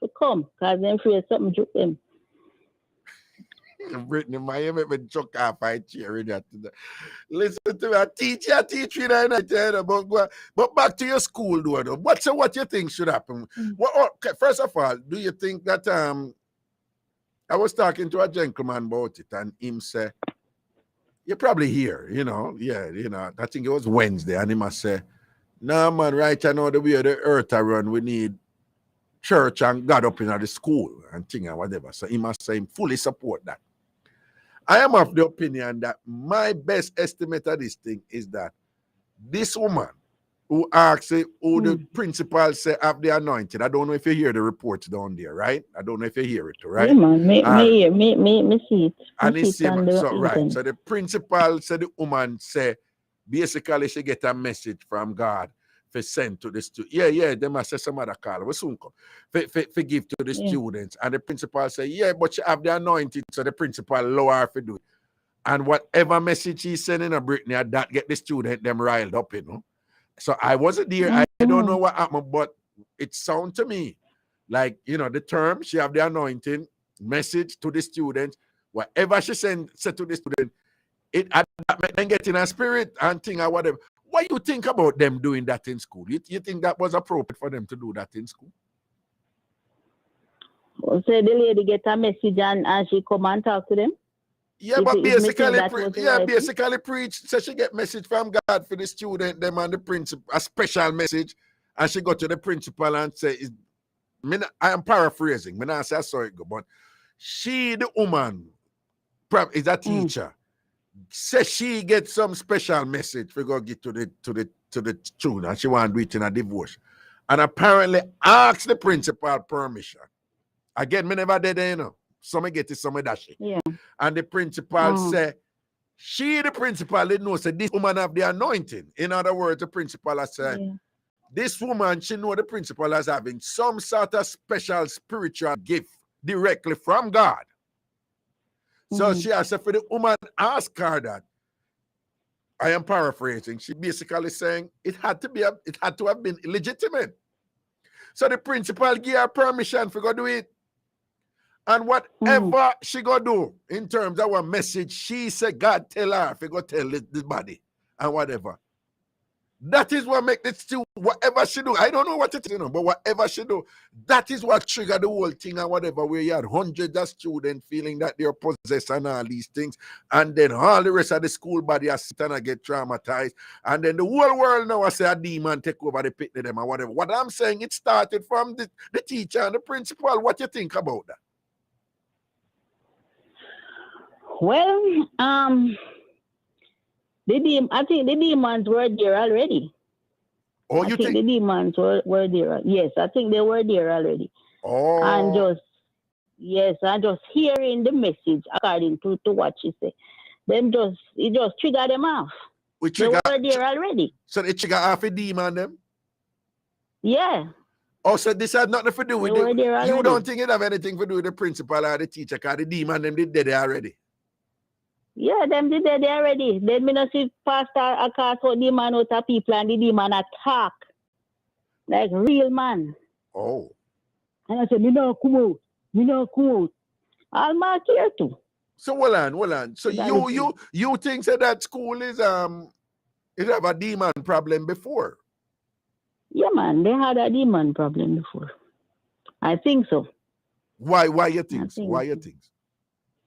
So come, because they feel something to them. Brittany, my make chuck off my chair in that. Listen to me, I teach you that. But back to your school, though. What you think should happen? Okay, first of all, do you think that I was talking to a gentleman about it, and him say, you're probably here, you know, I think it was Wednesday, and he must say, nah, man, right, I know the way the earth I run, we need church and God up in the school and thing and whatever. So he must say him fully support that. I am of the opinion that my best estimate of this thing is that this woman who asks who the principal say have the anointing. I don't know if you hear the reports down there, right? I don't know if you hear it, right? Yeah, man, me see it. And it's so right. So the principal said the woman say basically she get a message from God for send to the students. Yeah, they must say some other call. We soon come. For give to the students. And the principal say, yeah, but she have the anointing, so the principal allow her to do it. And whatever message he's sending a Brittany, that get the student them riled up, you know. So I wasn't there. I don't know what happened, but it sounds to me like, you know, the term, she have the anointing, message to the students, whatever she said to the student, it then get in a spirit and thing or whatever. What you think about them doing that in school? You think that was appropriate for them to do that in school? So the lady get a message and she come and talk to them? Yeah, but basically preach. So she get message from God for the student, them and the principal, a special message, and she go to the principal and say, I am paraphrasing, I say sorry, but she, the woman, is a teacher. Say she gets some special message for go get to the student, and she want to do it in a devotion, and apparently ask the principal permission. Again, me never did that, you know. Some get it, some dash it. Yeah. And the principal say, the principal didn't know, this woman have the anointing. In other words, the principal has said, this woman, she know the principal as having some sort of special spiritual gift directly from God. So she has said, for the woman ask her that, I am paraphrasing. She basically saying it had to have been illegitimate. So the principal give her permission for go do it. And whatever she go do in terms of our message, she said God tell her if you go tell the body and whatever. That is what make it still whatever she do. I don't know what it is, but whatever she do, that is what triggered the whole thing and whatever. Where you had hundreds of students feeling that they're possessed and all these things, and then all the rest of the school body are sitting and get traumatized, and then the whole world now I say a demon take over the pit of them and whatever. What I'm saying, it started from the teacher and the principal. What you think about that? Well, I think the demons were there already. Oh, I think the demons were there? Yes, I think they were there already. Oh. And just hearing the message according to what she said. It just triggered them off. They were there already. So they trigger off a demon them? Yeah. Oh, so this had nothing to do with it. You don't think it have anything to do with the principal or the teacher, because the demon them did there already? Yeah, them did there already. Then me not see pastor a cast out demon out of people and the demon attack. Like real man. Oh. And I said, me not come out. I'll mark here too. So hold on. So you think that school is it have a demon problem before? Yeah, man, they had a demon problem before. I think so. Why you think so? Why you think so?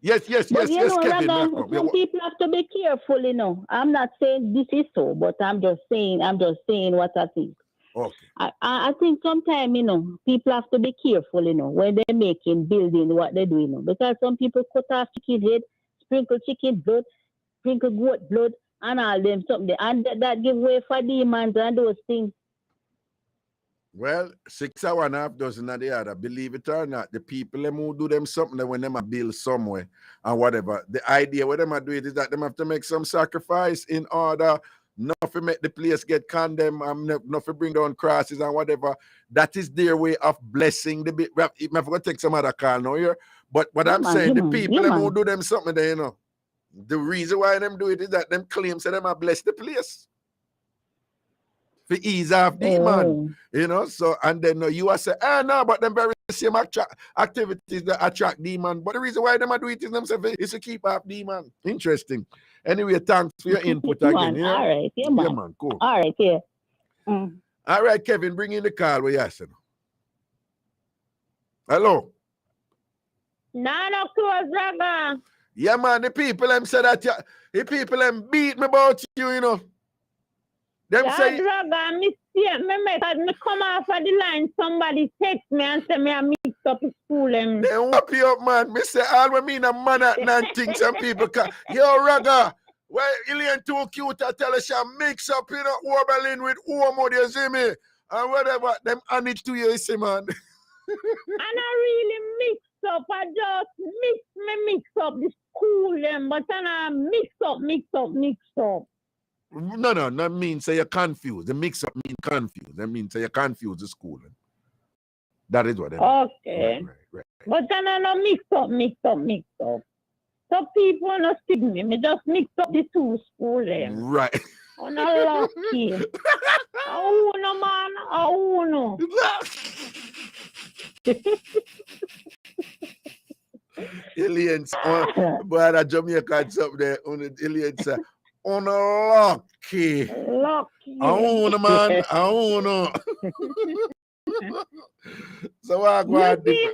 Yes, Kevin. Some people have to be careful, you know. I'm not saying this is so, but I'm just saying what I think. Okay. I think sometimes, you know, people have to be careful, you know, when they're building what they're doing, you know, because some people cut off chicken head, sprinkle chicken blood, sprinkle goat blood, and all them something, and that give way for demons and those things. Well, 6 or 1/2 dozen of the other. Believe it or not, the people them who do them something when them a build somewhere and whatever. The idea what them are doing is that them have to make some sacrifice in order not to make the place get condemned and not to bring down crosses and whatever. That is their way of blessing the bit. I forgot to take some other call now here. But what I'm saying, the people them who do them something there, you know. The reason why them do it is that them claims that them are bless the place. For ease off demon, you know. So and then you are say, no, but them very same activities that attract demon. But the reason why them are doing it is themselves is to keep off demon. Interesting. Anyway, thanks for your input again. Yeah? All right, yeah, man. Cool. All right, yeah. All right, Kevin, bring in the call. What you asking? Hello. No, close, Raga. Yeah, man. The people them say that the people them beat me about you, you know. Them say, Raga, me come off of the line. Somebody text me and say me I mixed up in school. They whop you up, man. Me say all we mean a man at nine things and people can. Yo, Raga, well, Irie too cute. I tell her she mix up, you know, Oberlin with Omo, you see me, and whatever. Them on it to you, see, man. And I really mix up. I just mix up the school them, but I mix up. No, that means say you're confused. The mix up means confused. That means say you're confused the school. That is what that means. Okay. Right. But then I no mix up. So people no stick me. Me just mix up the two schools. Right. I'm not lucky. Oh no, man. Oh no. Aliens, but a Jamaican up there on the aliens. Unlucky. Lucky. I own a man. I own a. So I go out. You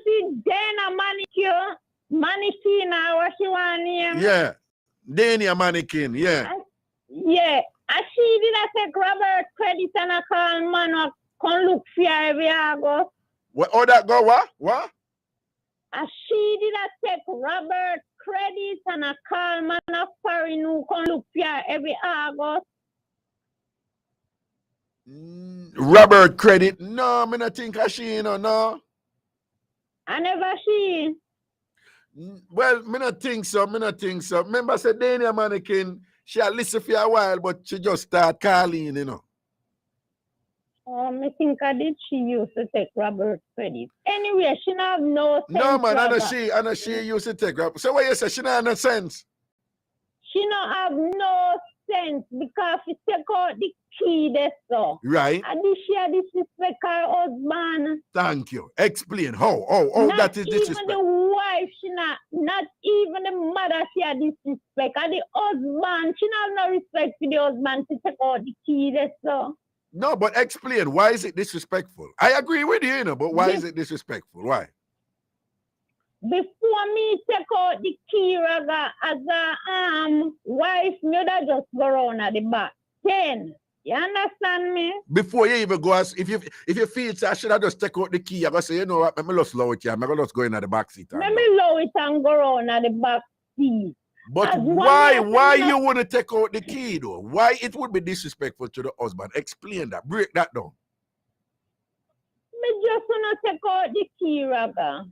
see, Dana mannequin, what she want name? Yeah, Dana mannequin. Yeah. Yeah, and she did a take Robert credit and I call man come look for every August. What? Oh, that go what? What? And she did a take Robert credit and a call man of foreign who come look for every August. Robert credit? No, I not think she, no. I never she. Well, me not think so. Remember, I said Dania mannequin, she had listened for a while, but she just start calling, you know. I think I did. She used to take Robert credit. Anyway, she not have no sense. No, man, I know she used to take Robert. So what you say? She not have no sense. She don't have no sense because she take out the key there, so. Right. And this she disrespect her husband. Thank you. Explain how. That is disrespect. Even the wife, she not even the mother, she had disrespect. And the husband, she not have no respect for the husband to take out the key there, so. No, but explain, why is it disrespectful? I agree with you, but why is it disrespectful? Why? Before me take out the key, Raga, as a wife, me would just go around at the back. 10. You understand me? Before you even go, if you feel I should have just take out the key, I'm gonna say, you know what, let me just lower it here. I'm gonna just go in at the back seat. Let me lower it and go around at the back seat. But why you want to take out the key though? Why it would be disrespectful to the husband? Explain that. Break that down. Me just want to take out the key, Raga.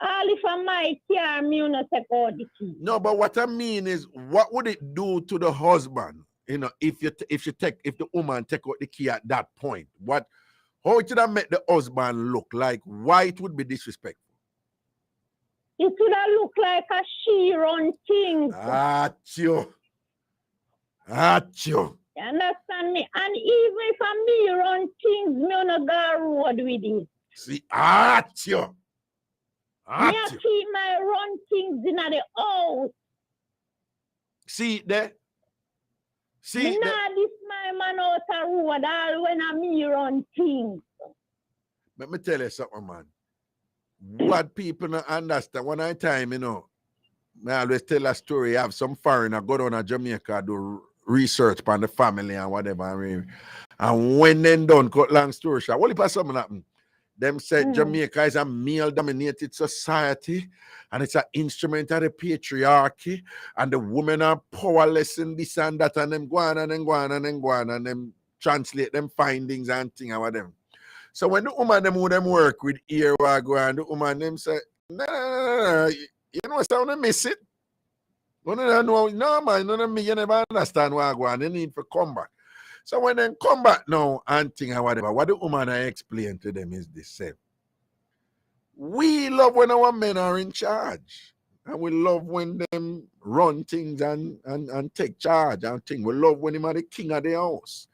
All if I my car, me want to take out the key. No, but what I mean is, what would it do to the husband? You know, if the woman take out the key at that point, how it would have make the husband look like? Why it would be disrespectful? It would have looked like a she run things. Achoo. You understand me? And even if I me run things, me on a go road with it. See, achoo. Me keep my run things in the house. See there? Me not this my man out a road all when I me run things. Let me tell you something, man. What people don't understand, one time, I always tell a story. I have some foreigner go down to Jamaica, do research on the family and whatever. And when they done, cut long story short, what if something happen? Them said Jamaica is a male-dominated society, and it's an instrument of the patriarchy, and the women are powerless in this and that, and them go on and then go on and then go on, and them translate them findings and things and whatever. So when the woman them who them work with Irie and the woman them say, nah, you know what's going to miss it? No, man, none of me, you never understand what I go on. They need to come back. So when they come back now and thing and whatever, what the woman I explain to them is the same. We love when our men are in charge. And we love when them run things and take charge and things. We love when them are the king of the house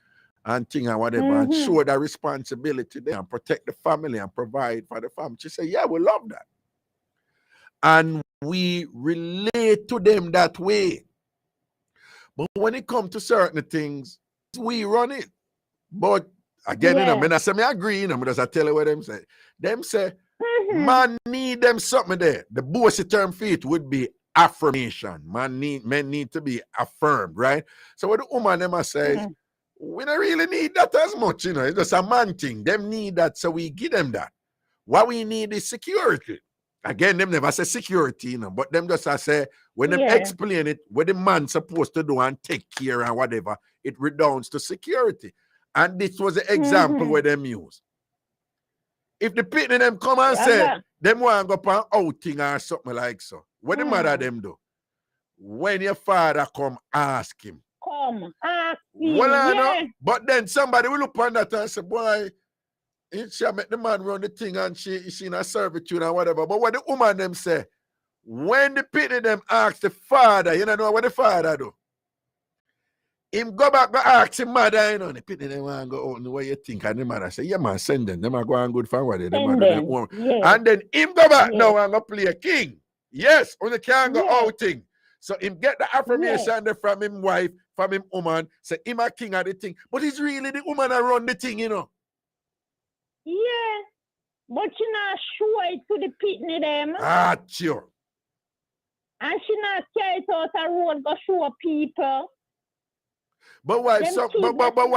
and thing and whatever, and show that responsibility there and protect the family and provide for the family. She said, yeah, we love that. And we relate to them that way. But when it comes to certain things, we run it. But again, I say me agree, but as I tell you what them say. Them say, man need them something there. The bossy term for it would be affirmation. Men need to be affirmed, right? So what the woman them say, we don't really need that as much, it's just a man thing. Them need that, so we give them that. What we need is security. Again, them never say security, but them just say, when them explain it, what the man supposed to do and take care and whatever, it redounds to security. And this was the example where them use. If the pitney them come and say, them want to go on outing or something like so, what the mother them do? When your father come, ask him. Come, ask him. Well, but then somebody will look on that and say, boy, she make the man run the thing and she in a servitude and whatever. But what the woman them say, when the pitney them ask the father, you know what the father do? Him go back go ask him mother, the pitney them want to go out and what you think? And the mother say, yeah man, send them. Them are going good for what they And then him go back now and go play a king. Yes, on the can go outing. So him get the affirmation from him wife, from him woman, say him a king of the thing. But it's really the woman that run the thing, Yeah, but she not sure it to the pitney them. Sure. And she not carry it out a road go show people. But why? But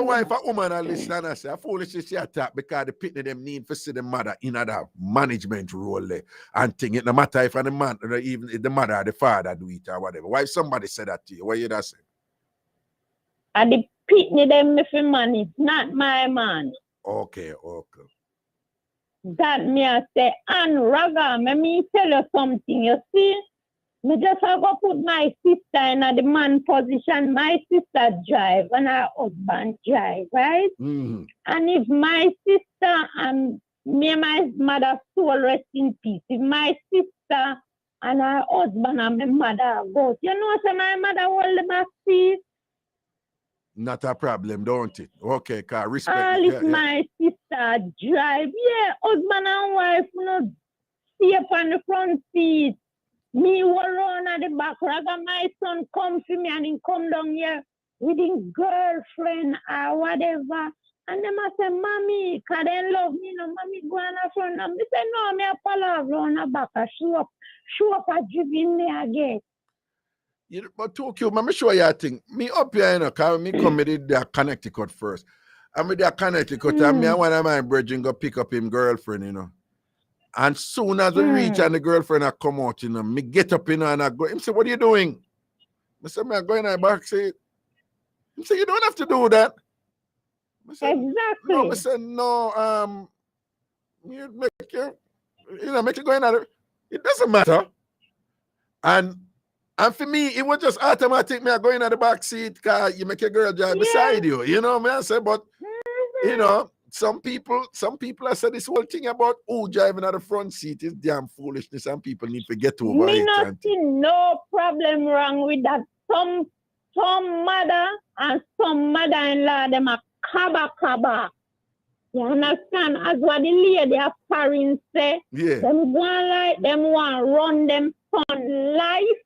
why if a woman a listen and say a foolishly she attack because the pitney them need to see the mother in that management role there and thing. It no matter if the man or even if the mother or the father do it or whatever. Why if somebody said that to you? What you that say? And the pitney them if man is not my man. Okay. That me I say, and Raga, let me tell you something, you see? Me just have to put my sister in the man position. My sister drive and her husband drive, right? And if my sister and me and my mother soul rest in peace, if my sister and her husband and my mother go. You know, so my mother hold the back seat. Not a problem, don't it? Okay, car respect. All is my sister drive. Yeah, husband and wife, you know, stay up on the front seat. Me will run at the back. Rather my son come to me and he come down here with his girlfriend or whatever. And them I say, Mommy, because they love me, no, Mommy, go on the front. And they say, no, me a palaver on the back. I show up a driving me again. But too cute, let me show you a thing. Me up here, you know, because me come with the Connecticut first. I'm with the Connecticut, and me and one of my brethren go pick up him girlfriend, you know. And soon as we reach and the girlfriend I come out, you know, me get up, you know, and I go, him say, what are you doing? I say, me I go in the back seat. He say, you don't have to do that. I say, exactly. No, I said, no, you make you go in there. It doesn't matter. And for me, it was just automatic. Me I go in at the back seat because you make your girl drive beside you. You know what I say? But you know, some people I said this whole thing about who driving at the front seat is damn foolishness, and people need to get over me it. not see no problem wrong with that. Some mother and some mother-in-law them a kaba. You understand? As what the lady of parents say, them want run them son life.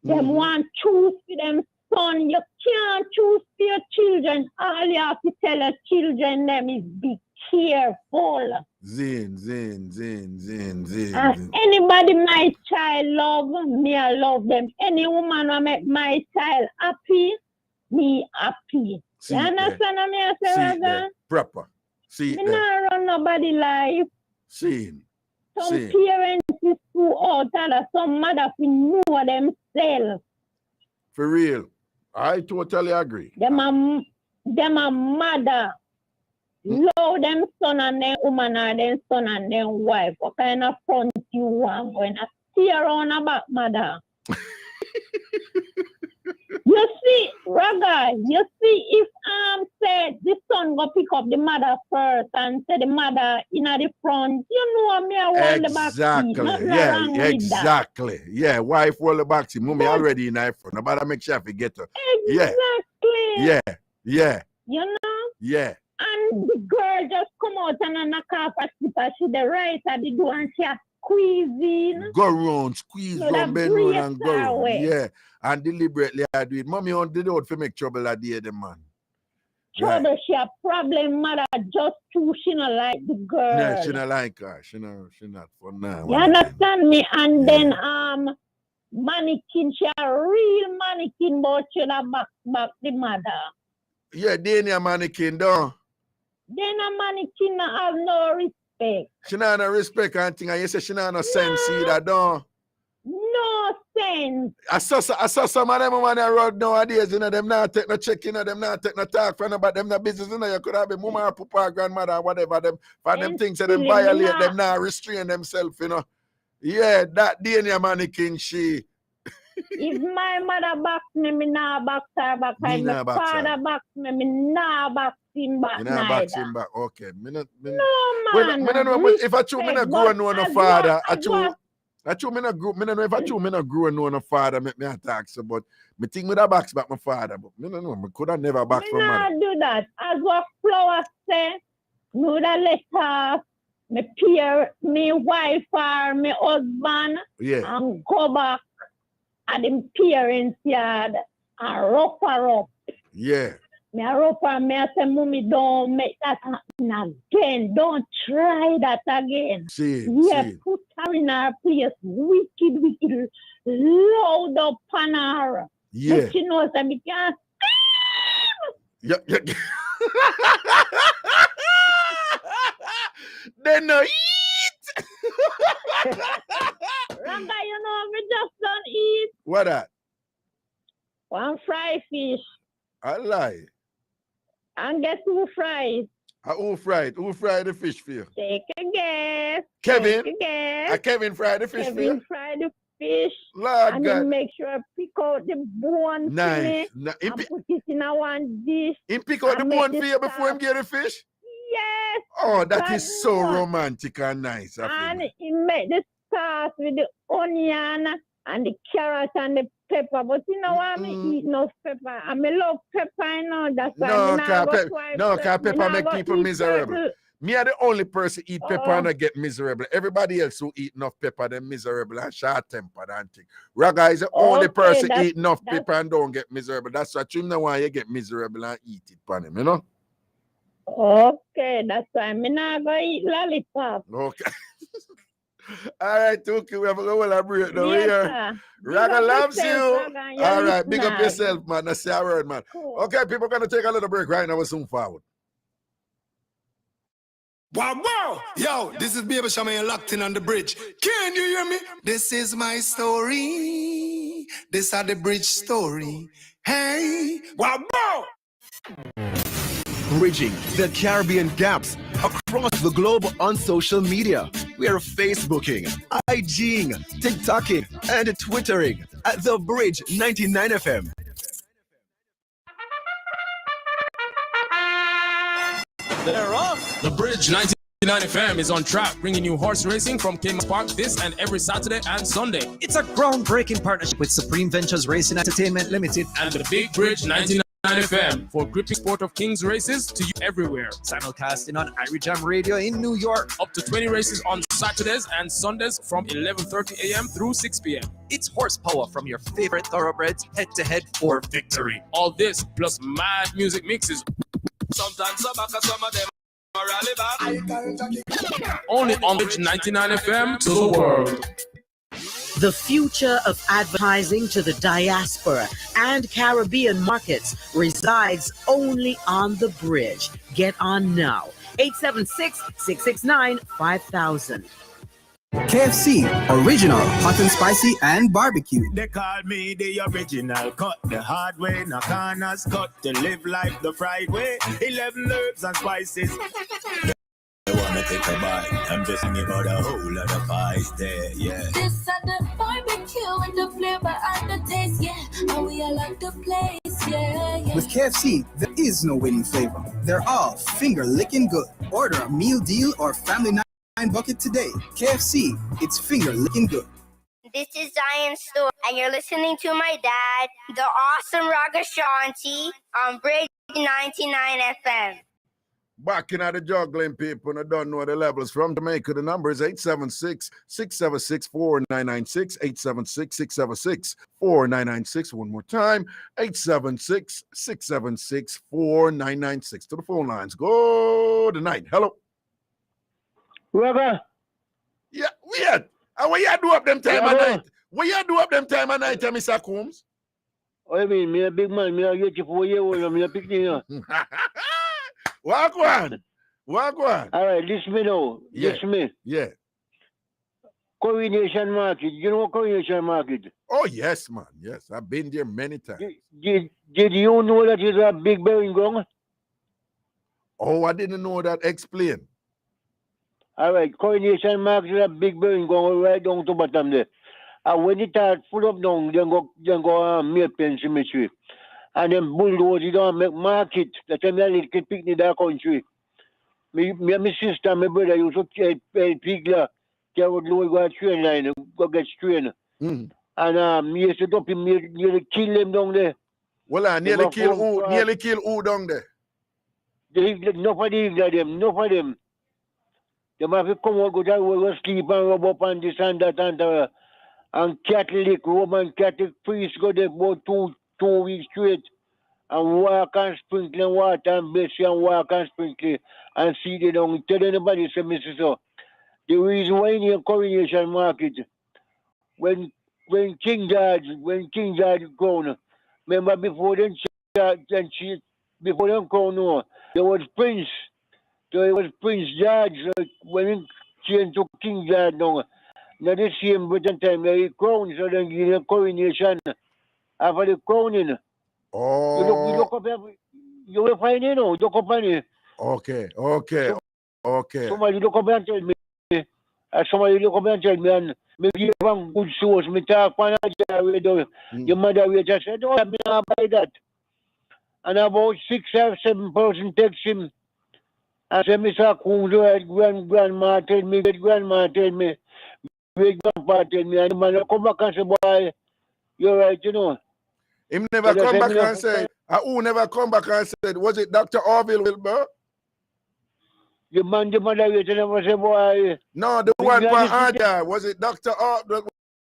Them want choose for them son. You can't choose for your children. All you have to tell your children them is be careful. Zin. Anybody my child love, me I love them. Any woman who make my child happy, me happy. See you understand what me I say, Raga? Proper. See me not run nobody life. Some parents is too out there. Some mother know themselves. For real. I totally agree. Them a mother. Love them son and them woman or them son and them wife. What kind of front you want going to steer on about mother? You see, Raga, if say the son go pick up the mother first and say the mother in the front, you know me I hold the back seat. Exactly. Yeah, wife hold the back seat. Mommy already in the front. Nobody make sure I get her. Exactly. Yeah. You know? Yeah. And the girl just come out and knock off a slipper. She the right at the door and she a squeezing. Go round, squeeze round bedroom and go round. Yeah. And deliberately I do it. Mommy on the road for make trouble at the other man. Trouble, she a problem mother just too she not like the girl. No, she not like her. She not for now. You understand me? And then mannequin, she a real mannequin, but she not back the mother. Yeah, then a mannequin though. Then a mannequin have no respect. She not no respect and thing, and you say she not no sense either, don't. No sense. I saw some of them on the road nowadays, you know, them not take no check, you know, them not take no talk from about them no business, you know, you could have a mama or papa, grandmother, or whatever, them for them things that them violate, them not restrain themselves, you know. Yeah, that DNA mannequin, she. If my mother box me nah box her back. If my father box me nah box him back. You nah box him back, okay. No, man. If I choose, me not grow and know no father. I choose, me not grow, me know if I choose, me not grow and know no father, make me attack so, but me think me da box back my father, but me no know, me could have never box from mother. Me do that. As what Flower say, me would have let her, me peer, me wife or me husband, and go back at them parents' yard and rough her up. Yeah. Me a rough her, me a say, Mommy, don't make that happen again. Don't try that again. Put her in her place. Wicked, loud up on her. Yeah. But she knows that we can't scream. Yeah. They no eat. Ranga, you know, we just don't eat. What that? One fried fish. I lie. And guess who fried? Who fried? Who fried the fish for you? Take a guess. Kevin? Take a guess. Kevin fried the fish for you? Kevin fried the fish. Lord and God. He make sure I pick out the bone nice. and put it in a one dish. He pick out the bone for you before him get the fish? Yes. Oh, that is so romantic and nice. And he make the sauce with the onion and the carrot and the pepper. But you know why me eat no pepper? I love pepper, you know. That's why No, me not go twice. cause pepper not make go people eat miserable. turtle. Me are the only person eat pepper and I get miserable. Everybody else who eat enough pepper, they're miserable and short-tempered and thing. Raga is the only person eat enough pepper and don't get miserable. That's why you know why you get miserable and eat it for him, you know? Okay, that's why me not go eat lollipop. Okay. All right, okay, we have a go elaborate now. Yes, Here. sir. Raga loves you. Raga, All right, big up listeners. yourself, man. That's your word, man. Cool. Okay, people are gonna take a little break right now. We'll soon forward. Wow, wow. Yo, this is Baby Shama locked in on the bridge. Can you hear me? This is my story. This is the bridge story. Hey, wow, wow. Bridging the Caribbean gaps across the globe on social media. We are Facebooking, IGing, TikToking, and Twittering at The Bridge 99 FM. They're off. The Bridge 99 FM is on track, bringing you horse racing from Kings Park this and every Saturday and Sunday. It's a groundbreaking partnership with Supreme Ventures Racing Entertainment Limited and the Big Bridge 99 FM for gripping sport of Kings races to you everywhere. Simulcasting on Irie Jam Radio in New York. Up to 20 races on Saturdays and Sundays from 11:30 a.m. through 6 p.m. It's horsepower from your favorite thoroughbreds head-to-head for victory. All this plus mad music mixes. Sometimes some of them are rally back. Only on Bridge 99 FM to the world. The future of advertising to the diaspora and Caribbean markets resides only on the Bridge. Get on now. 876-669-5000. KFC, original, hot and spicy and barbecue. They call me the original, cut the hard way, no corners cut to live life the fried way. 11 herbs and spices. I wanna take a bite. I'm just thinking about a whole lot of pies there, yeah. This is the barbecue and the flavor and the taste, yeah. And we all like the place, yeah. With KFC, there is no winning flavor. They're all finger licking good. Order a meal deal or family night bucket today. KFC, it's finger licking good. This is Zion Store, and you're listening to my dad, the awesome Ragashanti, on Bridge 99 FM. Back in at the juggling, people, and I don't know the levels from Jamaica. The number is 876-676-4996, 876-676-4996. One more time, 876-676-4996. To the phone lines. Go tonight. Hello. Raga. Yeah, weird. And what you do up them time of night? What you do up them time of night, Mr. Combs? I mean, me a big man, me a get you 4 years old, me a picnic. Walk on. Walk on. All right, this me now. Yeah. This me. Yeah. Coronation Market. You know Coronation Market? Oh, yes, man. Yes, I've been there many times. Did you know that it's a big burying ground? Oh, I didn't know that. Explain. All right, Coronation Market is a big burying ground right down to bottom there. And when it starts full up down, then go Maple Cemetery. And then bulldoze it down, make market. That's why I little picnic that country. Me and my sister and my brother used to help people. They would go a train line, go get train. And me used to dump him, nearly kill them down there. Well, I nearly kill who down there? Enough of them. They have to come out, go sleep and rub up on this and that and Catholic, Roman Catholic priests go there about 2 weeks straight and walk and sprinkle water and bless you and walk and sprinkle and see they don't tell anybody, say, Mr. So. The reason why in your Coronation Market, when King George crowned, remember before them crown, no, there was Prince. So it was Prince George when he changed to King George now. Now the same Britain time they crown, so then give the coronation after the crowning. Oh. You look up you will find it, no? Look up on it. Okay. Somebody look up and tell me. Somebody look up and tell me, and maybe one good source, me talk on your mother will just said, oh, I'm not buy that. And about 6 or 7 person text him. I said, Mr. Coons, grandma tell me, great grandpa tell me, and the man come back and say, boy, you're right, you know. Him never come back and say, who never come back and said, was it Dr. Orville Wilbur? The man that never say, boy. No, the one for Aja, was it Dr. Orville?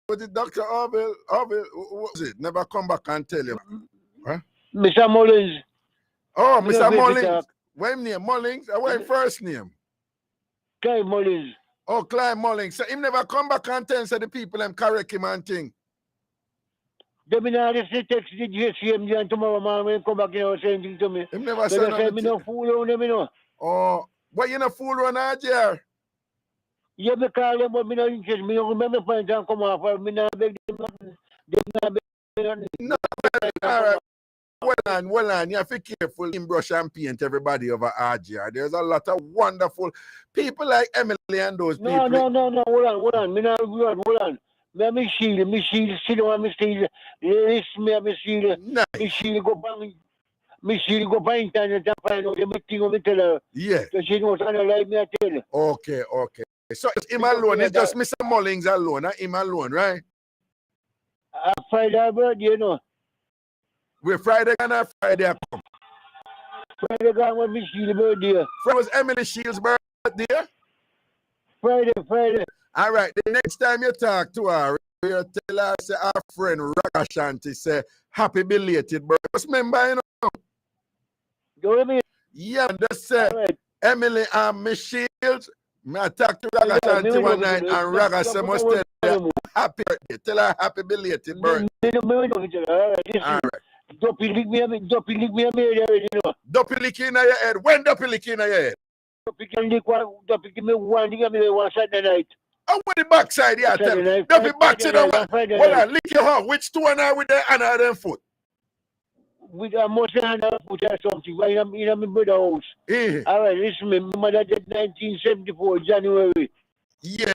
Was it Dr. Orville? Orville, was it? Never come back and tell you. Huh? Mr. Mullins. Oh, Mr. Mullins. What name? Mullins? What first name? Clive Mullins. Oh, Clive Mullins. So him never come back and tell the people them correct him and thing. They mean I just text the GCM and tomorrow morning come back here saying things to me. Him never said nothing. Me no fool around them, you know. Oh, what you no fool around Aja? Yeah, me call them, but me no interest. Me no remember point and come off. Me no beg them. No, all right. Well on, you have to be careful in brush and paint everybody over RJ. There's a lot of wonderful people like Emily and those people. No, hold on. Me not hold on. Me shield, sit on me shield. Listen me shield. Nice. Me shield go by internet and find out everything of me tell her. Yeah. So she knows how to like me I tell her. Okay. So it's him alone, it's just Mr. Mullins alone, not him alone, right? Friday birthday, you know. We're Friday and Friday come. Friday gone with Miss Shield's birthday. Friday was Emily Shield's birthday? Friday. All right, the next time you talk to her, you tell her, say, our friend Ragashanti say, happy belated birthday. Just remember, you know. Do you mean? Yeah, just say, right. Emily and Miss Shields, I talked to Ragashanti one night, and Raga said, must tell her happy birthday. Tell her happy belated birthday. All right. Dopey lick me, you know. Dopey lick in your head. When Dopey lick in your head? Dopey give me one Saturday night. Oh, with the backside, yeah, tell me. Dopey backside over. Hold on, lick your heart. Which two are with the hand of them foot? With a most hand of foot or something. In my brother's house. Yeah. All right, listen, my mother died 1974, January. Yeah.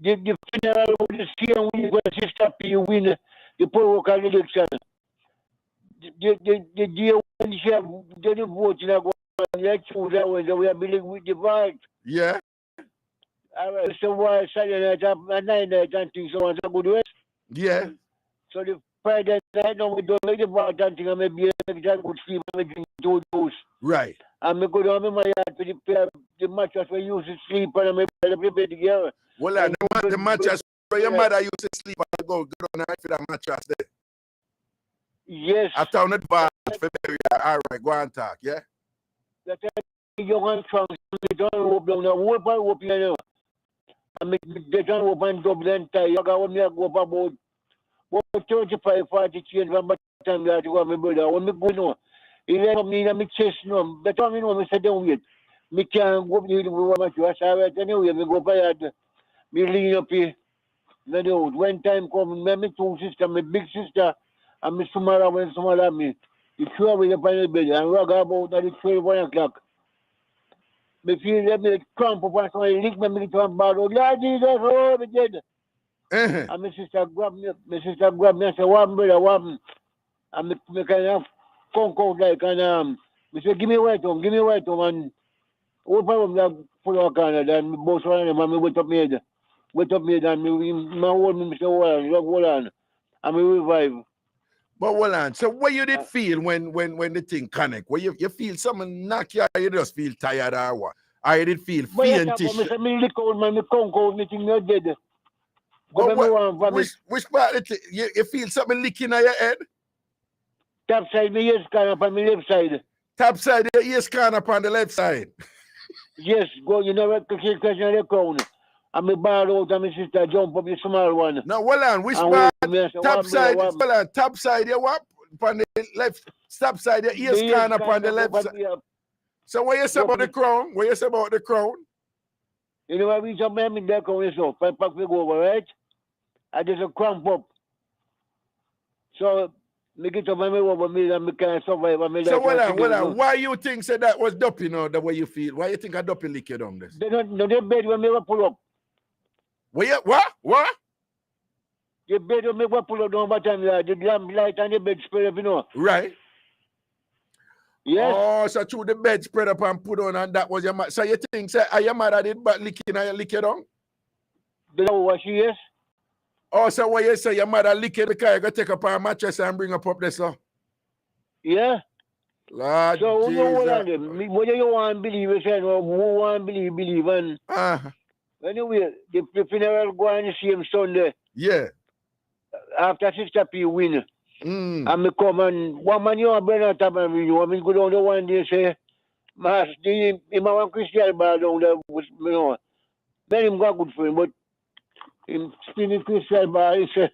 The funeral of the same week when Sister P win the local election. The day when she have the vote in a go and choose that when we are building with the vote. Yeah. All right, so why Saturday night and night and things so on so good way. Yeah. So the Friday night now we don't make the vote and thing and maybe make that good sleep and drink 2 doses. Right. And I go down in my yard for the mattress we use to sleep and I prepare together. Well, the mattress where your mother used to sleep and go down for that mattress there. Yes. After on the bar for area. All right, go and talk, yeah? That's young and strong. They don't hope down there. What about hope you know? I mean, they don't hope and double and tie. You got me go up about 35, 40 change from the time that you got my brother. When me go no, he let me in my chest no. But I know me sit down with. Me can't go up the mattress. I right anyway. Me go by that. Me lean up here. One time come, my 2 sisters, my big sister, and my Sumara when Sumara me. You throw away the final bed and rock about at 1 o'clock. Me feel that me cramp up and somebody lick me to a bar. Lord Jesus, oh, me dead. And my sister grabbed me and said, what brother, what? And me kind of conk out like, and me say, give me white home, and what problem that pull out Canada, and me both one of them, and me wet up me head. And my hold me, Mr. Hold on, and me revive. But hold on, so what you did feel when the thing connect? What you feel something knock you, or you just feel tired or what? Or you did feel faintish? But me lick out, man, me conk out, me think me dead. Which part of it? You feel something licking on your head? Top side, my ears can up on my left side. Top side, your ears can up on the left side? Yes, go, you know what, question on the crown. And me bar out and my sister jump up the small one. Now, hold on, which part? Top side, hold on, top side, you what? On the left, top side, your ears can up on the left side. So what you say about the crown? What you say about the crown? You know what we jump in there, crown is up. I pack me go over, right? I just a cramp up. So, me get up my over me and me can't survive. So, hold on. Why you think say that was dopey now, the way you feel? Why you think a dopey lick you down this? They bed when me pull up. What? The bed when me pull up down by time, the lamp light and the bed spread up, you know. Right. Yes. Oh, so through the bed spread up and put on, and that was your mother. So you think say your mother did but lick you down? You know what she is? Oh, so what you say? Your mother lick it because you go take up her mattress and bring up there, so? Yeah. Lord so Jesus. you know what you want to believe, you say, no, who want to believe, and anyway, the funeral go on the same Sunday. Yeah. After Sister P win. And me come and one man you have been at top and you want me go down the one day say, Mas, the one Christian bar down there was, you know, then him got good for him, but him spinning Christian bar, he said,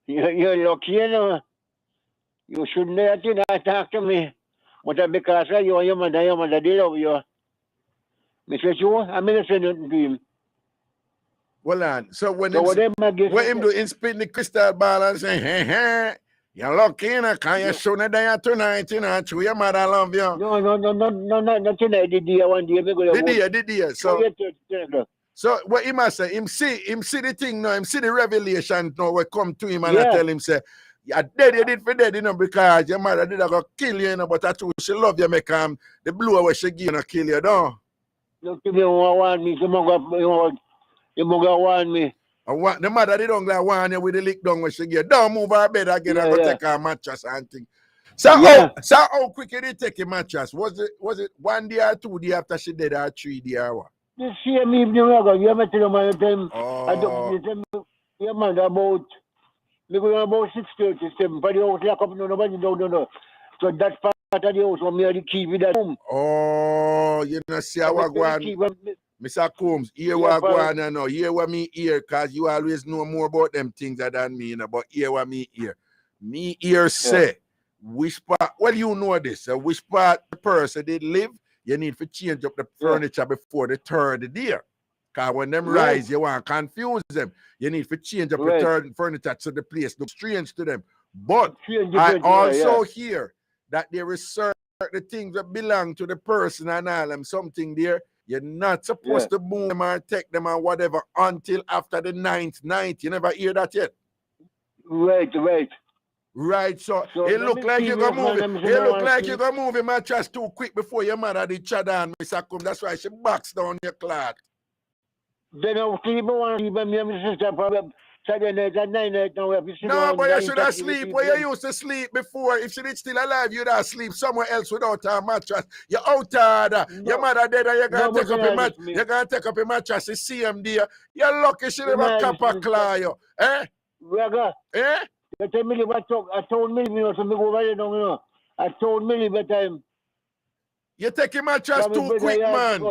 you're lucky, you know. You shouldn't have to talk to me. But because you and your mother, they love you. Me say, you, I'm not saying nothing to him. Well, on. So when So him do, him spin the crystal ball and say, hey, you're lucky, you know, can you show me there tonight, you know, to your mother love you. No, not tonight, the day one day. The day. So what he must say, him see the thing now, him see the revelation now, what come to him and I tell him, say, you're dead, you did for dead, you know, because your mother did go kill you, you know, but I told she love you, make the blow where she give you, kill you, don't. No, you don't want me, you want me. The mother they don't want you with the lick down when she get. Don't move her bed again and go take her mattress and thing. So how quick did it take a mattress? Was it 1 day or 2 days after she did or 3 days or what? The same evening ago, you ever tell my time? I don't tell me your man about me going about 6:37, but the house lock up, nobody don't. So that part of the house when me had the key with that room. Oh, you know see how I go on. Mr. Combs, hear what I go on and now. Hear what me hear, because you always know more about them things than me, you know, but hear what me hear. Me hear say, which part, well, you know this, which part the person did live, you need to change up the furniture before the third day. Because when them rise, you want to confuse them. You need to change up the third furniture so the place looks strange to them. But I also hear that there is certain things that belong to the person and all them, something there. You're not supposed to move them or take them or whatever until after the 9th night. You never hear that yet? Right, so it look like you're going to move it. It look like you're going to move your mattress too quick before your mother did chaddan, Mr. Combs. That's why she backs down your cloth. Then I'll sleep on me and my sister probably Saturday night at 9 night now. No, but you should have sleep where you used to sleep before. If she did still alive, you'd have sleep somewhere else without her mattress. You're out there. Your mother dead and you're going to take up a mattress. You're going to take up a mattress. You see him there. You're lucky she never cap a claw you. Eh? Raga. Eh? You tell me what I told me, you know, so me go right now, you know. I told me that time. You take your mattress too quick, man.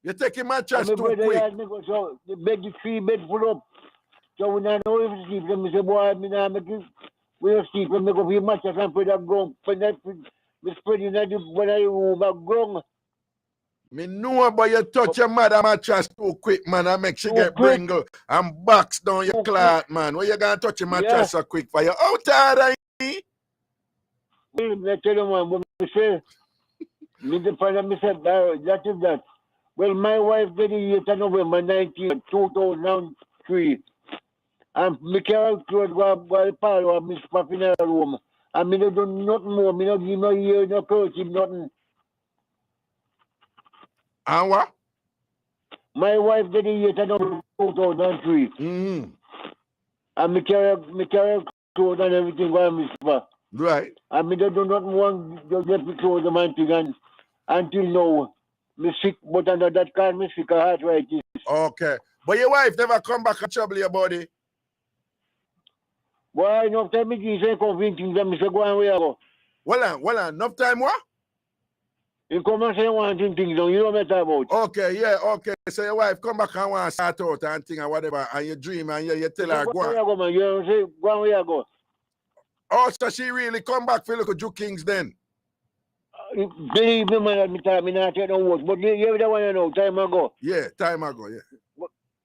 You take your mattress too quick. So the bed, the 3 bed full up. So when I know if you sleep, I say, boy, I'm make you, we sleep, and make up your mattress and put that ground. Put that, we spread in that, when I move that ground. Me know, but you touch your mother mattress too quick, man. I make she get bringle and box down your cloth, man. Where you gonna touch your mattress so quick for you? Out there, Well, I tell you, man, what me say, me the father, me said, that is that. Well, my wife did it in November 19, 2003. And me carry clothes go parlor and me spot in her room. And me don't do nothing more. Me don't give no ear, no curtain, nothing. And what? My wife did it in 2003. And me carry clothes and everything go and me spot. Right. And me don't do nothing more. Just get me clothes and thing. And until now, me sick, but under that kind, me sick of arthritis. Okay. But your wife never come back and trouble your body? Why enough time me give say convincing them, me say go and where I go. Well, enough time what? You come and say one thing, you know what I'm about. Okay, yeah, okay. So your wife come back and want to start out and thing and whatever, and you dream and you tell her, go on. Go, man. You say, go and where I go. Oh, so she really come back for look at Duke Kings then? Believe me, man, me not take no words, but you the one you know, time ago. Yeah, time ago, yeah.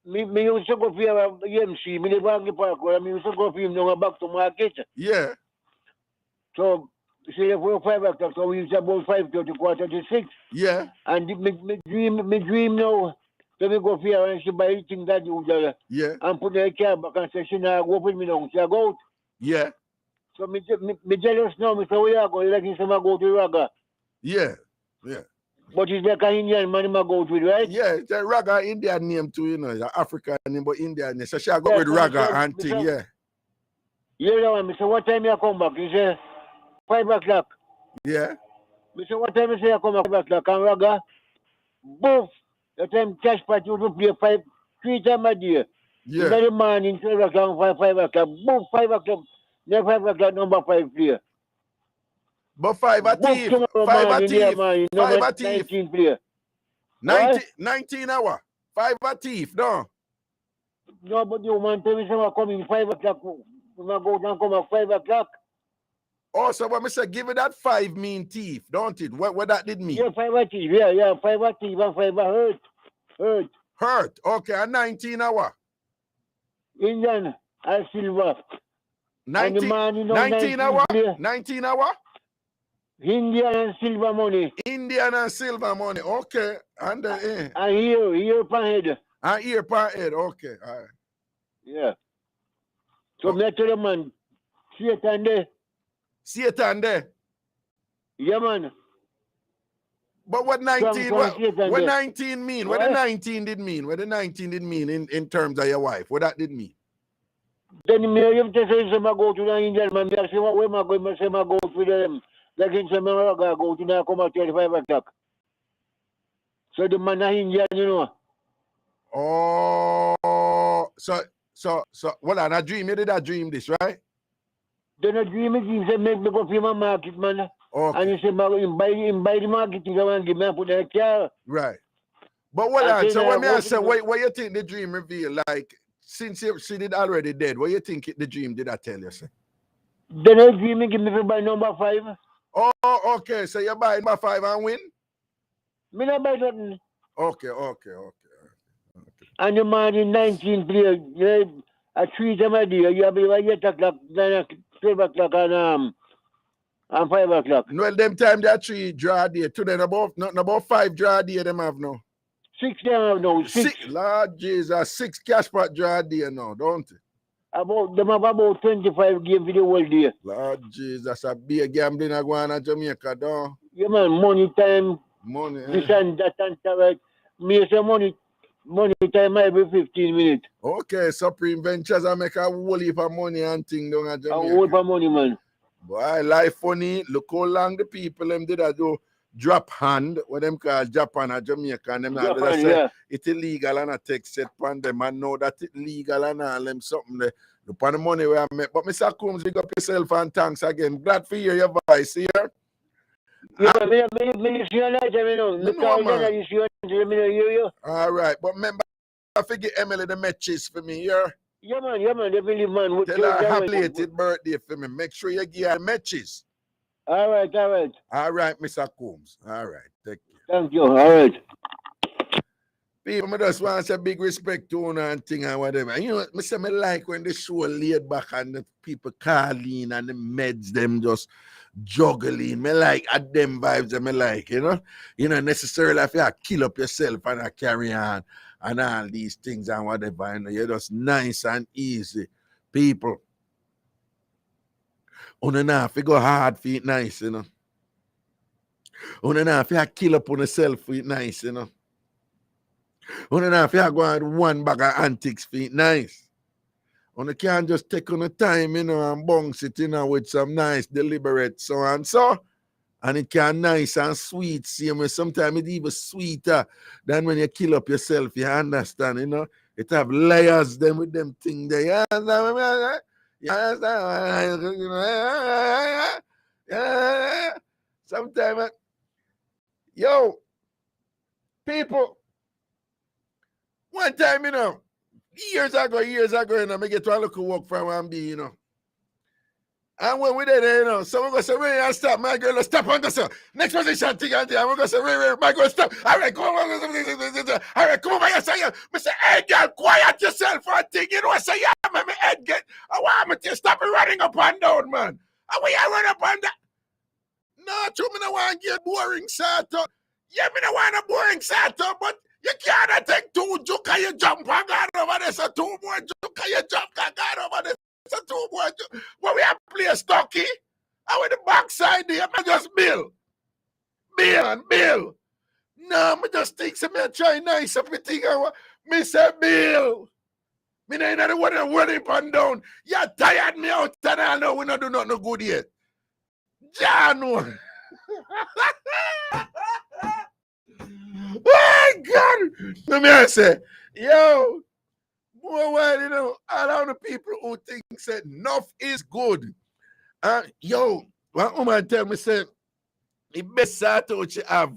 Me used to go for EMC, me never have the park, I used to go for him now back to market. Yeah. So, say if we're 5 o'clock, so we used about 5:30, 5:36. Yeah. And me dream now, so me go for her and she buy everything that you do. Yeah. And put her car back and say, she not go with me now, she go out. Yeah. So me jealous now, me say, where you go? Like you say, I go to Raga. Yeah, yeah. But it's like an Indian man I go with, right? Yeah, it's a Raga Indian name too, you know. It's an African name, but Indian name. So she go with Raga and thing, yeah. Yeah, one. So what time you come back? He say 5 o'clock. Yeah. So what time you say you come back 5 o'clock? And Raga, both the time cash party to play 3 times a day. Yeah. In the morning, 12 o'clock, 5 o'clock, both 5 o'clock. Then 5 o'clock, number 5 play. But 5 a thief. 5 a thief. 5 a thief. 19 play. 19 hour. 5 a thief, no. No, but you man tell me someone come in 5 o'clock. When I go down, come at 5 o'clock. Oh, so when I say give it that 5 mean thief, don't it? What that did mean? Yeah, 5 a thief. Yeah, 5 a thief and 5 a hurt. Hurt. Okay, and 19 hour. Indian and silver. 19 hour? 19 hour? Indian and silver money. Indian and silver money. Okay. And ear per head. And ear per head. Okay. All right. Yeah. So me tell you, man, Satan there. Satan there. Yeah, man. But what 19 what 19 mean? What the 19 did mean? What the 19 did mean in terms of your wife? What that did mean? Then me have to say I go to the Indian man. I say what way I go? I say I go to them. Like in some I go to now come at 25 o'clock. So the man is Indian, you know. Oh, so well, I dream. You did I dream this, right? Then I dream it. He said make me go for my market, man. Okay. And he said buy the market. He want give me and put in a car. Right. But what on? So when I say what you think the dream reveal? Like since she did already dead, what you think the dream did I tell you? Say? Then I dream give me to buy number 5. Oh, okay. So you buy number 5 and win? Me not buy nothing. Okay. And the man in 19 play at 3 times a day. You have to 8 o'clock, 12 o'clock, and 5 o'clock. Well, them time there 3 draw a day. Today, nothing about 5 draw a day. Them have now. 6 them have now. 6. Lord Jesus, 6 cash pot draw a day now, don't it? Them have about 25 games for the whole day. Lord Jesus, a big gambling I go on in Jamaica, don't. Yeah, man, money time. Money. This and that and that. Me say money time every 15 minutes. Okay, Supreme Ventures I make a whole heap of money and thing down at Jamaica. A whole heap of money, man. Boy, life funny. Look how long the people them did I do drop hand, what them call Japan or Jamaica, and them Japan, say it's illegal and I take set upon them and know that it's legal and all them something there. Look on the money where I make. But Mr. Combs, big up yourself and thanks again. Glad to hear your voice here. Yeah, all right, but remember, I forget Emily the matches for me here. Yeah, man, definitely, man. Tell her happy belated birthday for me. Make sure you give her matches. All right. All right, Mr. Combs. All right, take care. Thank you. All right. People, I just want to say big respect to you and thing and whatever. You know, I say I like when the show laid back and the people calling and the meds them just juggling. I like at them vibes I like, you know. You know, necessarily if you kill up yourself and carry on and all these things and whatever, you know, you're just nice and easy. People. If you go hard for it nice, you know. If you kill up on yourself for it nice, you know. If you go on one bag of antics for it nice. You can't just take on the time, you know, and bounce it, you know, with some nice, deliberate so and so. And it can nice and sweet. See, sometimes it's even sweeter than when you kill up yourself, you understand, you know. It have layers them with them thing there. Sometimes, yo, people, one time, you know, years ago, you know, I get to a local work from and be, you know. And when we did it, you know, someone go say, Ray, stop, my girl, stop on this. Next position, thing and I'm going to say, Ray, my girl, stop. All right, come on. All right, come over here, say, I say, hey, girl, quiet yourself for a thing. You know, I say, yeah, man, my head get, I want me to stop running up and down, man. And we are running up and down. No, true, me no want to get boring, Sato. Yeah, me no want a boring, Sato, but you can't take 2 juke and you jump and go over there, so 2 more juke and you jump and go over there. So 2 more. When we have to play stocky, and with the backside there, I just bill. No, me just think so me try nice up me thing. Me say Bill. Me ain't the one that run up and down. You tired me out and I know we not do nothing good yet. John. Oh God. Let me say, yo, boy, well, you know, all of the people who think said enough is good. Yo, one woman tell me say, the best sort what you have.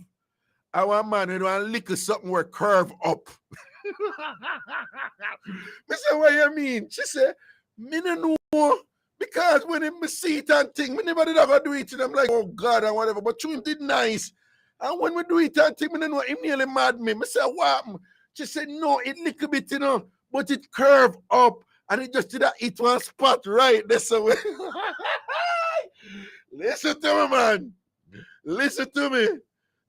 I want man who want lick something where curve up. I said, what you mean? She said, me no know. Because when him see it and thing, me never did ever do it. And I'm like, oh God, and whatever. But you did nice. And when we do it and thing, me no know, him nearly mad me. I said, what? She said, no, it little bit, you know, but it curve up. And it just did that hit one spot right there. So listen to me, man. Listen to me.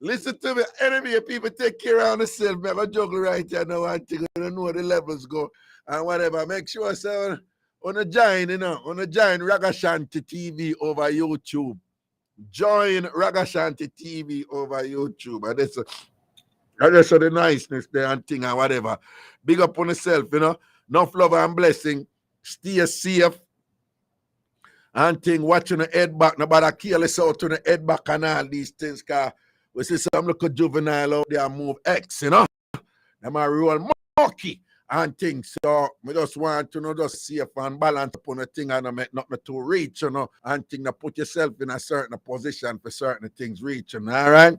Listen to me. Enemy people take care of themselves. Me have a juggle right here now and thing. I don't know where the levels go. And whatever. Make sure so on a join, you know, on a join Ragashanti TV over YouTube. Join Ragashanti TV over YouTube. And that's the niceness there and thing and whatever. Big up on yourself, you know. Enough love and blessing. Stay safe. And thing, watching the head back. Nobody careless out to the head back and all these things. Cause we see some little juvenile out there move X, you know. Them are real monkey and things. So we just want to know just safe and balance upon a thing and make nothing to reach, you know, and thing that put yourself in a certain position for certain things reaching. All right.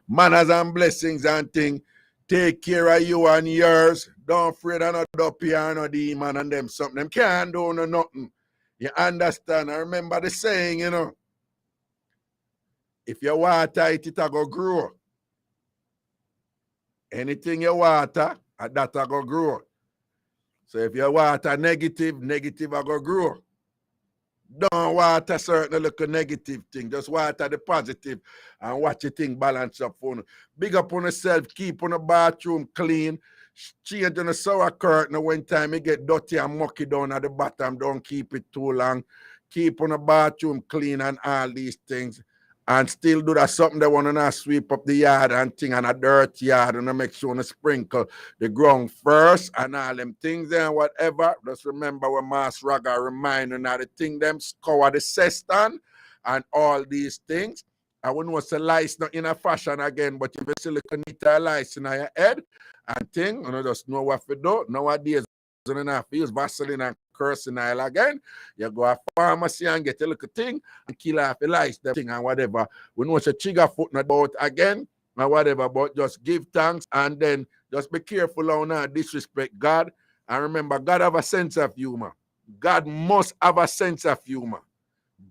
Manners and blessings and thing. Take care of you and yours. Don't afraid of no dopey or no demon and them something. Them can't do no nothing. You understand? I remember the saying, you know. If you water it, it'll go grow. Anything you water, that'll go grow. So if you water negative will go grow. Don't water certain little negative thing. Just water the positive and watch your thing balance up for you. Big up on yourself. Keep on the bathroom clean. Change on the shower curtain when time you get dirty and mucky down at the bottom. Don't keep it too long. Keep on the bathroom clean and all these things. And still do that something they want to sweep up the yard and thing and a dirt yard and make sure to sprinkle the ground first and all them things and whatever. Just remember when Master Raga reminding that the thing them scour the cistern and all these things. I wouldn't want to lice not in a fashion again, but if you see like a neat lice in your head and thing, you just know what to do. Nowadays, you don't have to use Vaseline and cursing oil again. You go to pharmacy and get a little thing and kill off the lice, the thing and whatever. We know it's a trigger foot not about again and whatever, but just give thanks and then just be careful on not disrespect God. And remember, God have a sense of humor. God must have a sense of humor.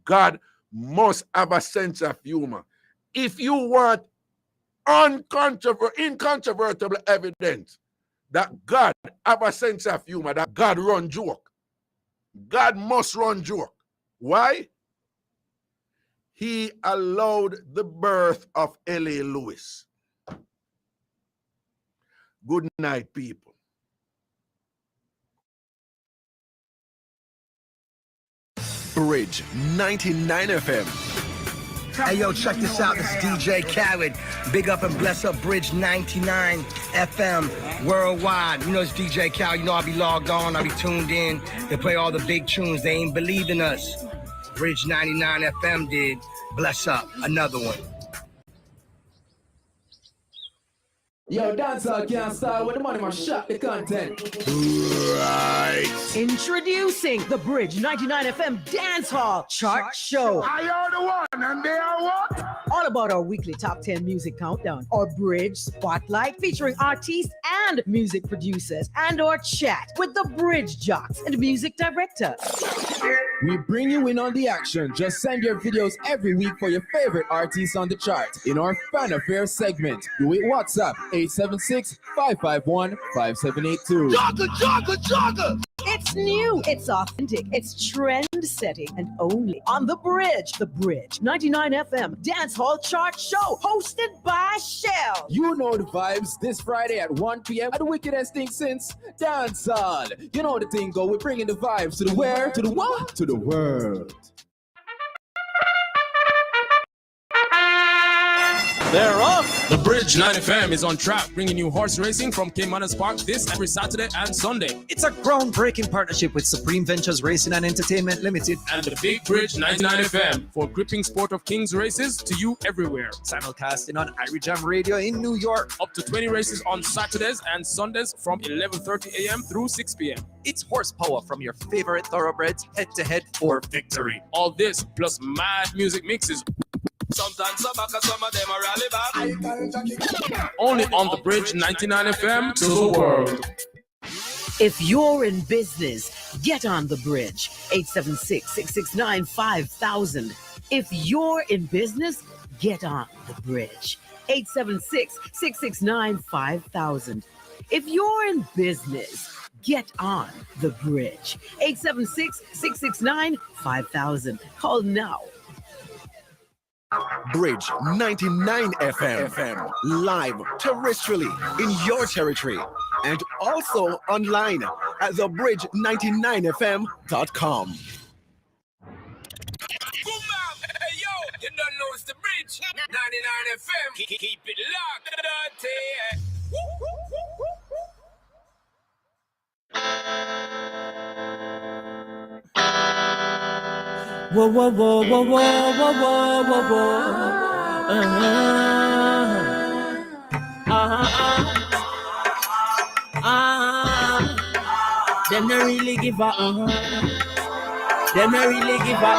God must have a sense of humor. If you want incontrovertible evidence that God have a sense of humor, that God run joke. God must run joke. Why? He allowed the birth of L.A. Lewis. Good night, people. Bridge 99 FM. Hey, yo, check this out. It's DJ Khaled. Big up and bless up Bridge 99 FM worldwide. You know it's DJ Khaled. You know I'll be logged on. I'll be tuned in. They play all the big tunes. They ain't believe in us. Bridge 99 FM did. Bless up. Another one. Yo, dancehall can't start with the money must shut the content. Right. Introducing the Bridge 99 FM Dance Hall Chart Show. I are the one and they are what? All about our weekly top 10 music countdown, our Bridge Spotlight featuring artists and music producers, and our chat with the Bridge Jocks and music director. We bring you in on the action. Just send your videos every week for your favorite artists on the chart in our Fan Affair segment. Do it WhatsApp 876-551-5782. Jogger! It's new, it's authentic, it's trend-setting, and only on The Bridge. The Bridge 99 FM Dance Hall Chart Show, hosted by Shell. You know the vibes this Friday at 1 p.m. at the wickedest thing since dancehall. You know the thing go, we're bringing the vibes to the where, to the what, to the world. They're off. The Bridge 9 FM is on track, bringing you horse racing from Caymanas Park this every Saturday and Sunday. It's a groundbreaking partnership with Supreme Ventures Racing and Entertainment Limited and the Big Bridge 99 FM for gripping sport of Kings races to you everywhere. Simulcasting on Irie Jam Radio in New York. Up to 20 races on Saturdays and Sundays from 11:30 a.m. through 6 p.m. It's horsepower from your favorite thoroughbreds, head-to-head for victory. All this plus mad music mixes. Sometimes some of them are rally back. Only on the Bridge 99 FM to the world. If you're in business, get on the bridge. 876-669-5000. If you're in business, get on the bridge. 876-669-5000. If you're in business, get on the bridge. 876-669-5000. Call now. Bridge 99 FM, live terrestrially in your territory and also online at thebridge99fm.com. Hey yo, you don't know it's the Bridge 99 FM. Keep it locked, Whoa, whoa, whoa, whoa, whoa, whoa, whoa, whoa, whoa. Them not really give a. Them not really give a.